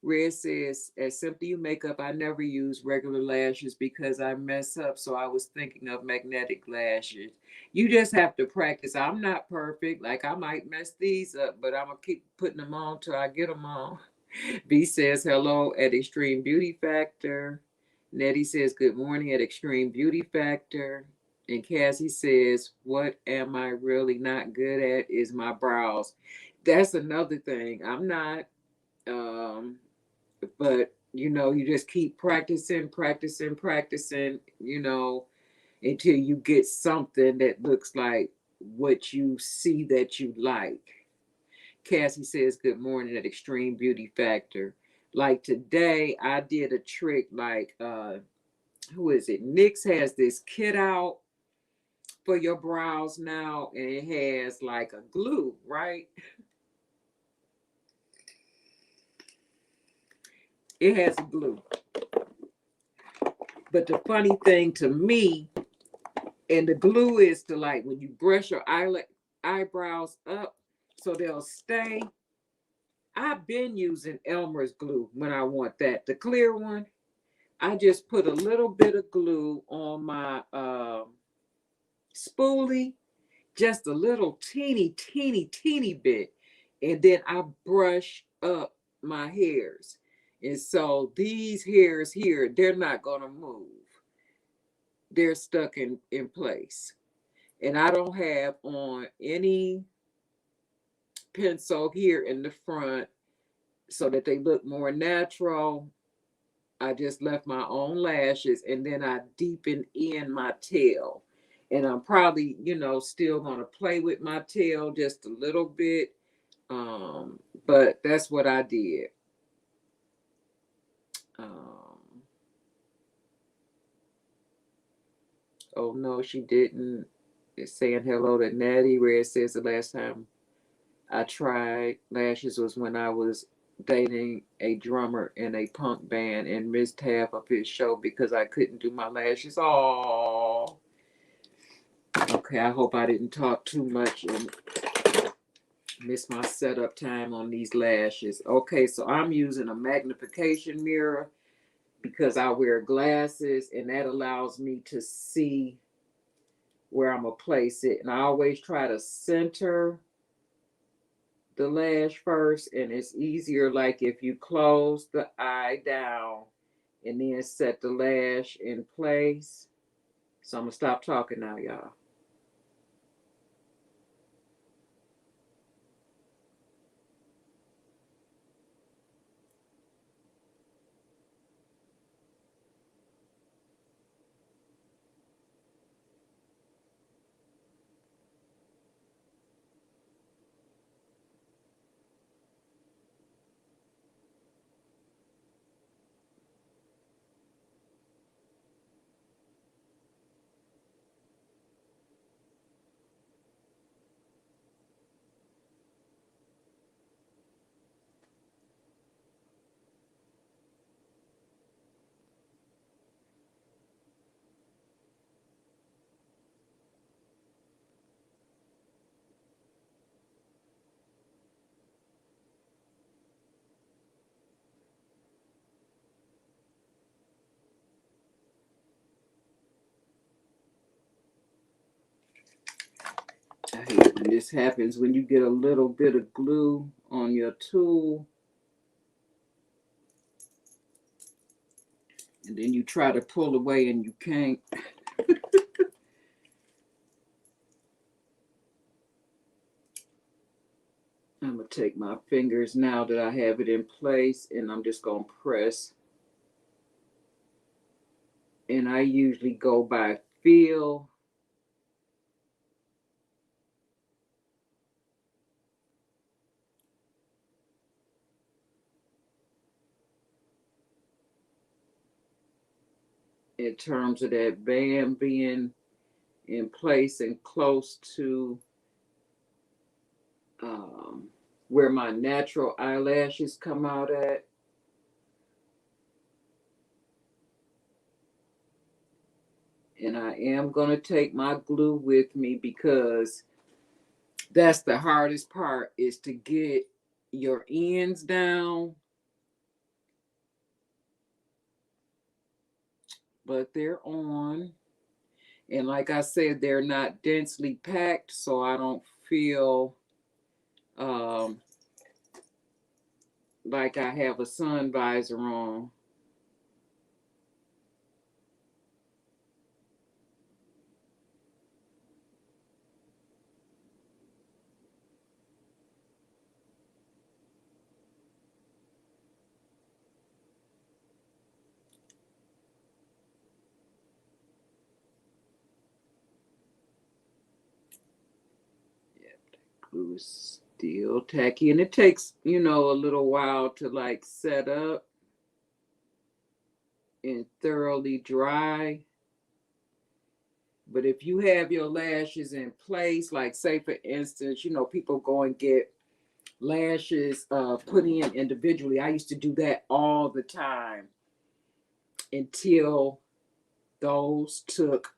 Red says, as Simply You Makeup, I never use regular lashes because I mess up. So I was thinking of magnetic lashes. You just have to practice. I'm not perfect. Like I might mess these up, but I'm going to keep putting them on till I get them on. B says, hello at Extreme Beauty Factor. Nettie says, good morning at Extreme Beauty Factor. And Cassie says, what am I really not good at is my brows. That's another thing. I'm not. Um, but you know, you just keep practicing, practicing, practicing, you know, until you get something that looks like what you see that you like. Cassie says, good morning at Extreme Beauty Factor. Like today, I did a trick like, who is it? NYX has this kit out for your brows now, and it has like a glue, right? It has a glue. But the funny thing to me, and the glue is to like when you brush your eyebrows up so they'll stay. I've been using Elmer's glue when I want that. The clear one, I just put a little bit of glue on my spoolie, just a little teeny bit. And then I brush up my hairs. And so these hairs here, they're not going to move. they're stuck in place. And I don't have on any pencil here in the front so that they look more natural. I just left my own lashes and then I deepened in my tail. And I'm probably, still gonna play with my tail just a little bit. But that's what I did. Um, oh no, she didn't. It's saying hello to Natty. Red says the last time I tried lashes was when I was dating a drummer in a punk band and missed half of his show because I couldn't do my lashes. Oh, okay. I hope I didn't talk too much and miss my setup time on these lashes. Okay, so I'm using a magnification mirror because I wear glasses and that allows me to see where I'm gonna place it. And I always try to center the lash first, and it's easier like if you close the eye down and then set the lash in place. So I'm gonna stop talking now, y'all. I hate when this happens, when you get a little bit of glue on your tool and then you try to pull away and you can't. I'm gonna take my fingers now that I have it in place and I'm just gonna press. And I usually go by feel. In terms of that band being in place and close to um, where my natural eyelashes come out at. And I am going to take my glue with me because that's the hardest part, is to get your ends down. But they're on. And like I said, they're not densely packed, so I don't feel um, like I have a sun visor on. Yep, that glue is still tacky, and it takes, a little while to like set up and thoroughly dry. But if you have your lashes in place, like say for instance, people go and get lashes put in individually. I used to do that all the time until those took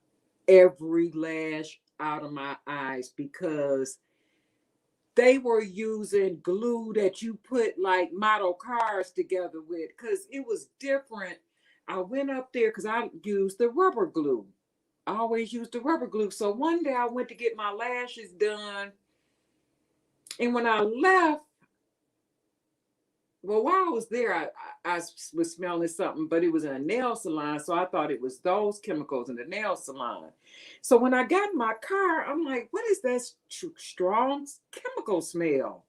every lash out of my eyes because they were using glue that you put like model cars together with, because it was different. I went up there because I used the rubber glue. I always used the rubber glue. So one day I went to get my lashes done. And when I left, Well, while I was there, I was smelling something, but it was in a nail salon, so I thought it was those chemicals in the nail salon. So when I got in my car, I'm like, what is that strong chemical smell?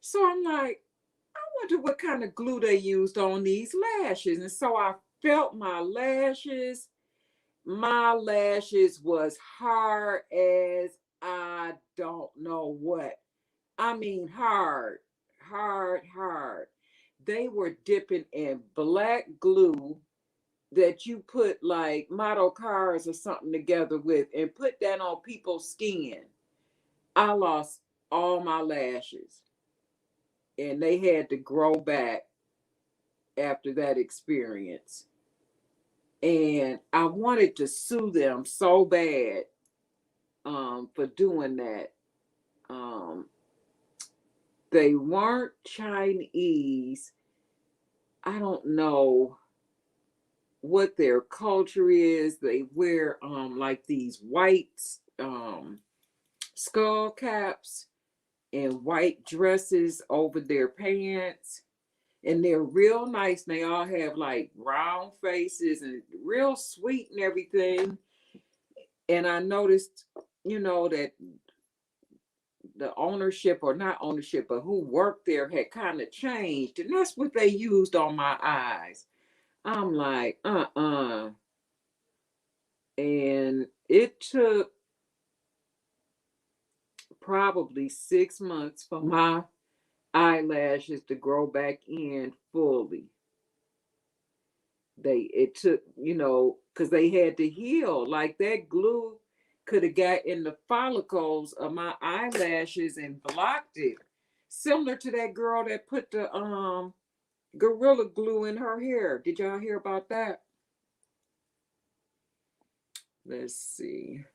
So I'm like, I wonder what kind of glue they used on these lashes. And so I felt my lashes. My lashes was hard as I don't know what. I mean, hard, hard, hard. They were dipping in black glue that you put like model cars or something together with and put that on people's skin. I lost all my lashes and they had to grow back after that experience. And I wanted to sue them so bad for doing that. Um, they weren't Chinese. I don't know what their culture is. They wear like these white skull caps and white dresses over their pants. And they're real nice. They all have like round faces and real sweet and everything. And I noticed, that the ownership, or not ownership, but who worked there had kind of changed. And that's what they used on my eyes. I'm like, And it took probably 6 months for my eyelashes to grow back in fully. It took, because they had to heal. Like that glue could have got in the follicles of my eyelashes and blocked it. Similar to that girl that put the gorilla glue in her hair. Did y'all hear about that? Let's see.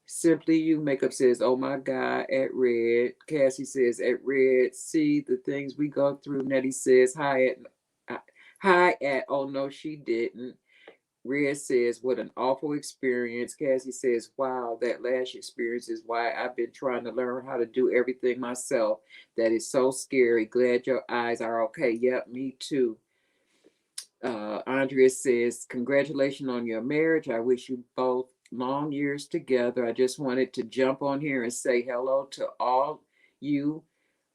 Simply You Makeup says, oh my God, at Red. Cassie says, at Red, see the things we go through. Nettie says, hi at, oh no, she didn't. Red says, what an awful experience. Cassie says, wow, that lash experience is why I've been trying to learn how to do everything myself. That is so scary. Glad your eyes are okay. Yep, me too. Andrea says, congratulations on your marriage. I wish you both long years together. I just wanted to jump on here and say hello to all you.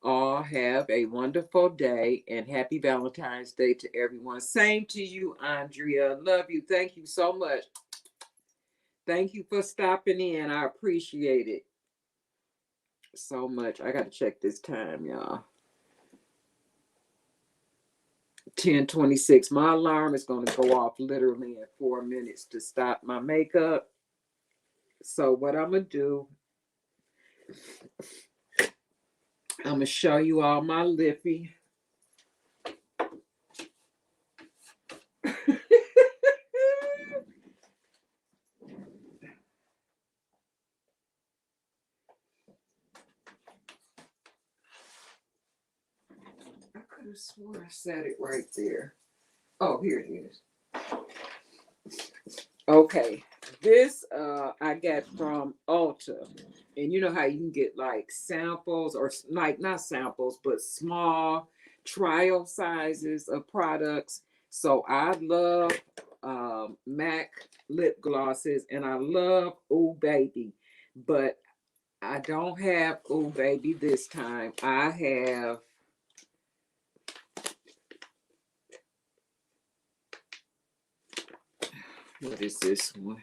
All have a wonderful day and happy Valentine's Day to everyone. Same to you, Andrea. Love you. Thank you so much. Thank you for stopping in. I appreciate it so much. I got to check this time, y'all. 10:26. My alarm is going to go off literally in 4 minutes to stop my makeup. So what I'm going to do, I'm going to show you all my lippy. I could have sworn I said it right there. Oh, here it is. Okay, this I got from Ulta, and you know how you can get like samples, or like not samples, but small trial sizes of products. So I love MAC lip glosses, and I love Ooh Baby, but I don't have Ooh Baby this time. I have what is this one?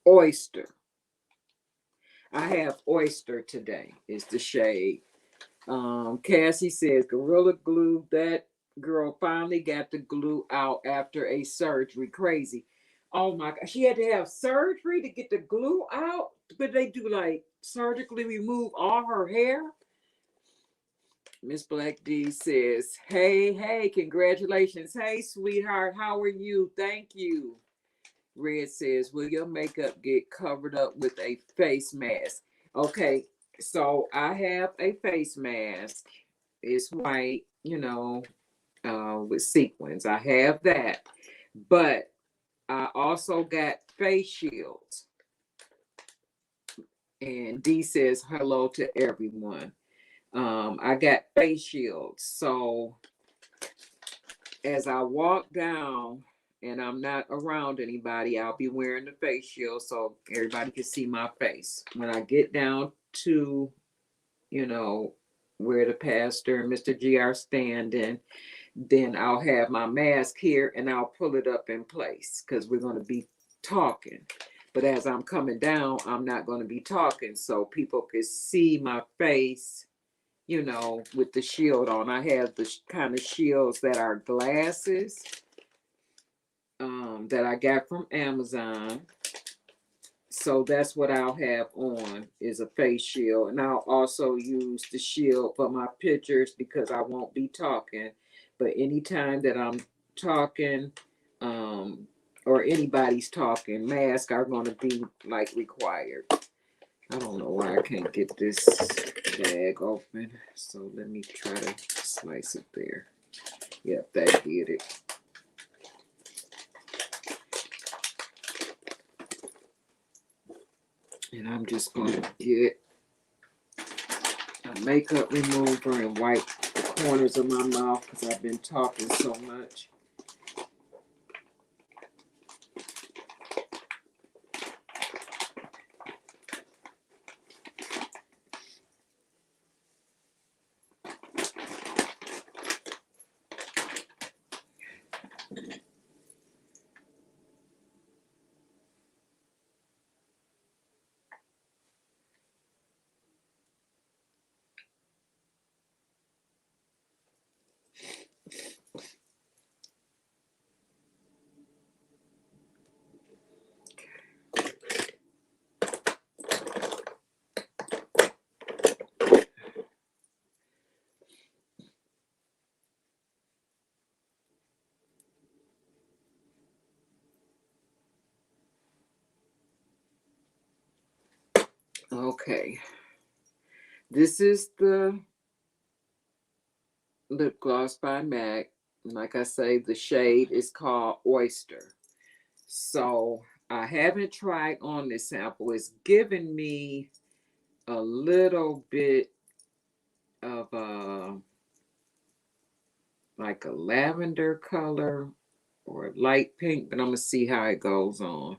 Oyster. I have Oyster today. Is the shade. Cassie says Gorilla Glue. That girl finally got the glue out after a surgery. Crazy. Oh my God. She had to have surgery to get the glue out. But they do like surgically remove all her hair. Miss Black D says, hey, congratulations. Hey, sweetheart, how are you? Thank you. Red says, will your makeup get covered up with a face mask? Okay, so I have a face mask. It's white, with sequins. I have that. But I also got face shields. And D says hello to everyone. I got face shields. So as I walk down and I'm not around anybody, I'll be wearing the face shield so everybody can see my face. When I get down to, you know, where the pastor and Mr. GR standing, then I'll have my mask here and I'll pull it up in place because we're going to be talking. But as I'm coming down, I'm not going to be talking so people can see my face, you know, with the shield on. I have the kind of shields that are glasses that I got from Amazon. So that's what I'll have on is a face shield. And I'll also use the shield for my pictures because I won't be talking. But anytime that I'm talking, or anybody's talking, masks are going to be like required. I don't know why I can't get this bag open. So let me try to slice it there. Yep, that did it. And I'm just going to get a makeup remover and wipe the corners of my mouth because I've been talking so much. Okay. This is the lip gloss by MAC. Like I say, the shade is called Oyster. So I haven't tried on this sample. It's giving me a little bit of like a lavender color or light pink, but I'm gonna see how it goes on.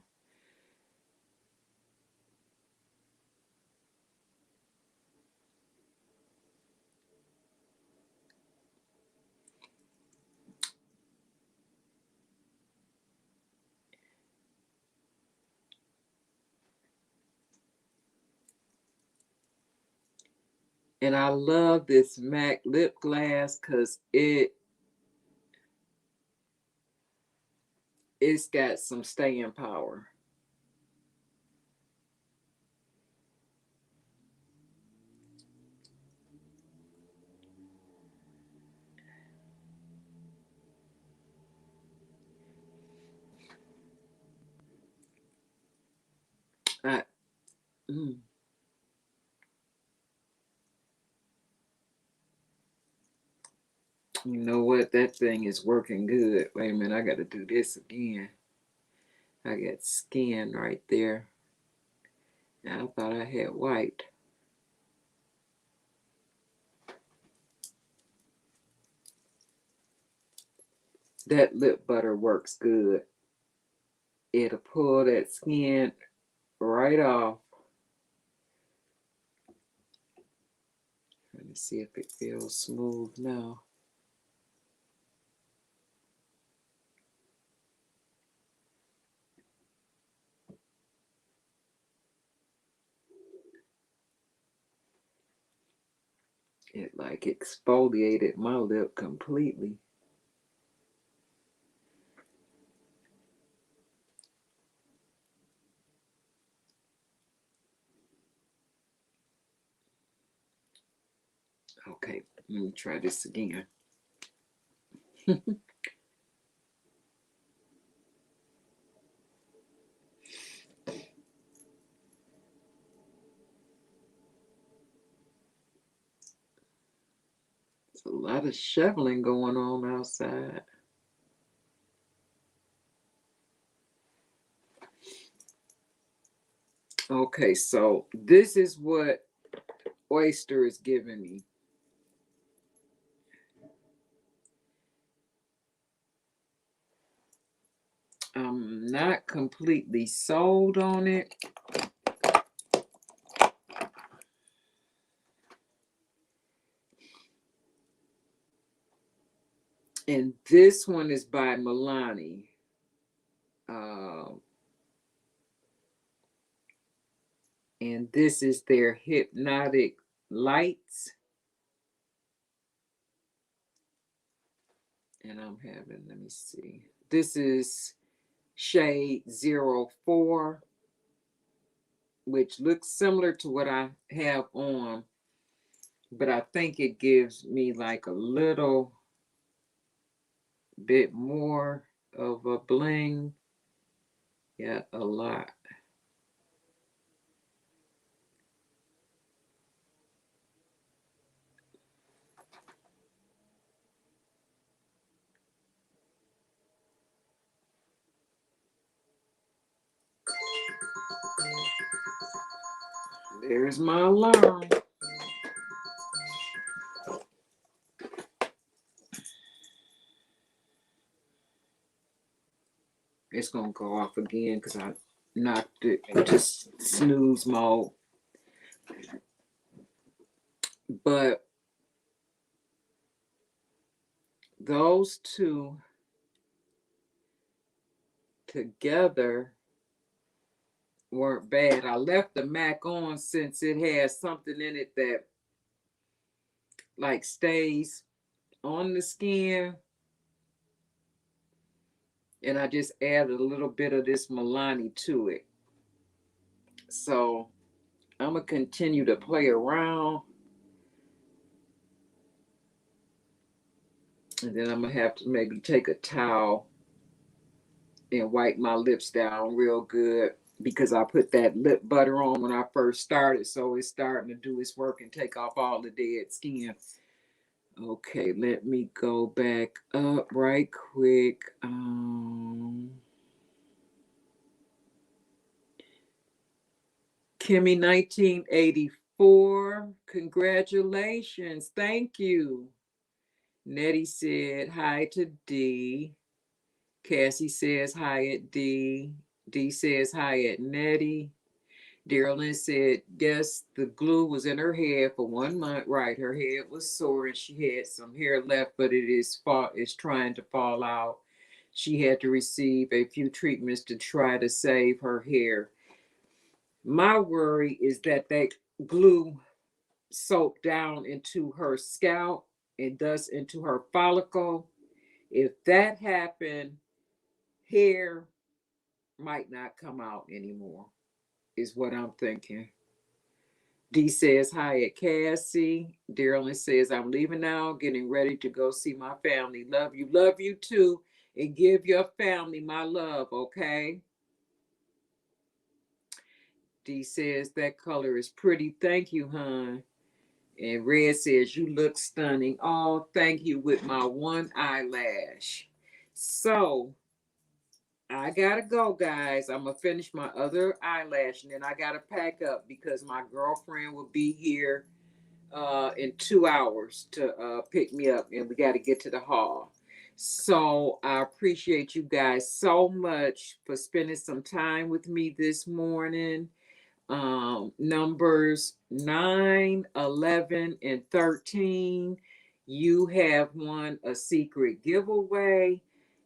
And I love this MAC lip glass because it's got some staying power. I, mm. You know what? That thing is working good. Wait a minute, I got to do this again. I got skin right there. I thought I had white. That lip butter works good. It'll pull that skin right off. Let me see if it feels smooth now. It like exfoliated my lip completely. Okay, let me try this again. There's a lot of shoveling going on outside. Okay, so this is what Oyster is giving me. I'm not completely sold on it. And this one is by Milani. And this is their Hypnotic Lights. And I'm having, let me see. This is shade 04, which looks similar to what I have on, but I think it gives me like a little bit more of a bling. Yeah, a lot. There's my alarm. It's gonna go off again because I knocked it into snooze mode. But those two together weren't bad. I left the MAC on since it has something in it that like stays on the skin. And I just added a little bit of this Milani to it. So I'm gonna continue to play around. And then I'm gonna have to maybe take a towel and wipe my lips down real good because I put that lip butter on when I first started. So it's starting to do its work and take off all the dead skin. Okay, let me go back up right quick. Kimmy 1984, congratulations. Thank you. Nettie said hi to D. Cassie says hi at D. D says hi at Nettie. Darylyn said, yes, the glue was in her head for 1 month. Right, her head was sore and she had some hair left, but it's trying to fall out. She had to receive a few treatments to try to save her hair. My worry is that glue soaked down into her scalp and thus into her follicle. If that happened, hair might not come out anymore, is what I'm thinking. D says hi at Cassie. Darylyn says, I'm leaving now, getting ready to go see my family. Love you too. And give your family my love, okay? D says, that color is pretty. Thank you, hon. And Red says, you look stunning. Oh, thank you with my one eyelash. So I gotta go, guys. I'm gonna finish my other eyelash and then I gotta pack up because my girlfriend will be here in 2 hours to pick me up and we gotta get to the hall. So I appreciate you guys so much for spending some time with me this morning. Numbers 9, 11, and 13, you have won a secret giveaway.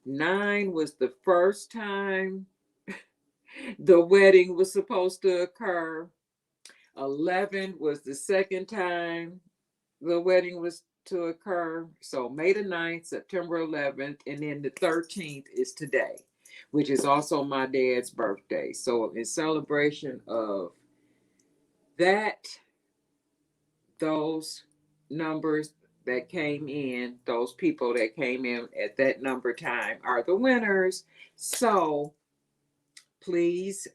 9 was the first time the wedding was supposed to occur. 11 was the second time the wedding was to occur. So May the 9th, September 11th, and then the 13th is today, which is also my dad's birthday. So in celebration of that, those numbers that came in, those people that came in at that number time are the winners. So please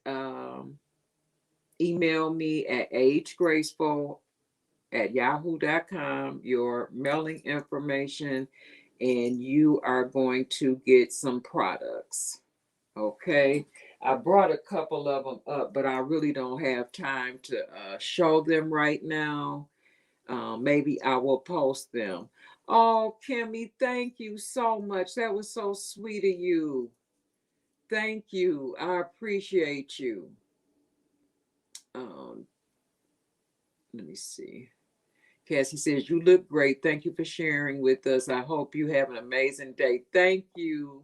email me at agegraceful@yahoo.com your mailing information and you are going to get some products. Okay. I brought a couple of them up, but I really don't have time to show them right now. Maybe I will post them. Oh, Kimmy, thank you so much. That was so sweet of you. Thank you. I appreciate you. Um, Let me see. Cassie says, you look great. Thank you for sharing with us. I hope you have an amazing day. Thank you.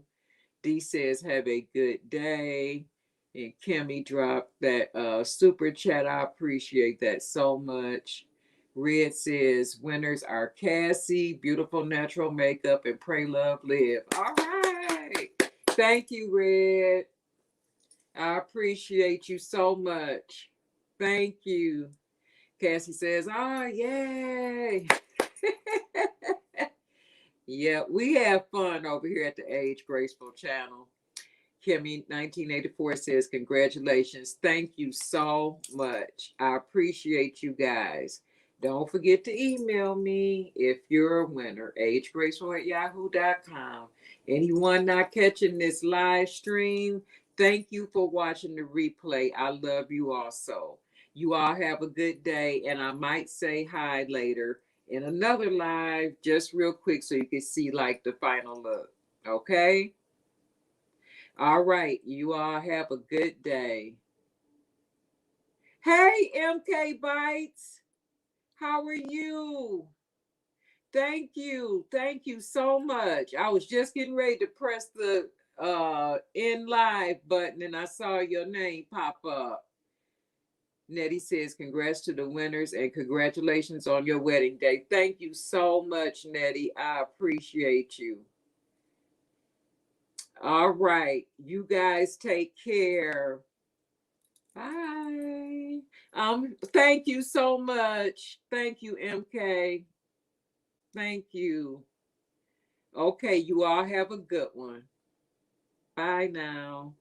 Dee says, have a good day. And Kimmy dropped that super chat. I appreciate that so much. Red says, winners are Cassie, beautiful natural makeup, and pray, love, live. All right. Thank you, Red. I appreciate you so much. Thank you. Cassie says, ah, yay. Yeah, we have fun over here at the Age Graceful channel. Kimmy 1984 says, congratulations. Thank you so much. I appreciate you guys. Don't forget to email me if you're a winner. agegraceful@yahoo.com. Anyone not catching this live stream, thank you for watching the replay. I love you also. You all have a good day, and I might say hi later in another live just real quick so you can see like the final look. Okay? All right. You all have a good day. Hey, MK Bites. How are you? Thank you. Thank you so much. I was just getting ready to press the end live button and I saw your name pop up. Nettie says, congrats to the winners and congratulations on your wedding day. Thank you so much, Nettie. I appreciate you. All right. You guys take care. Bye. Thank you so much. Thank you, MK. Thank you. Okay, you all have a good one. Bye now.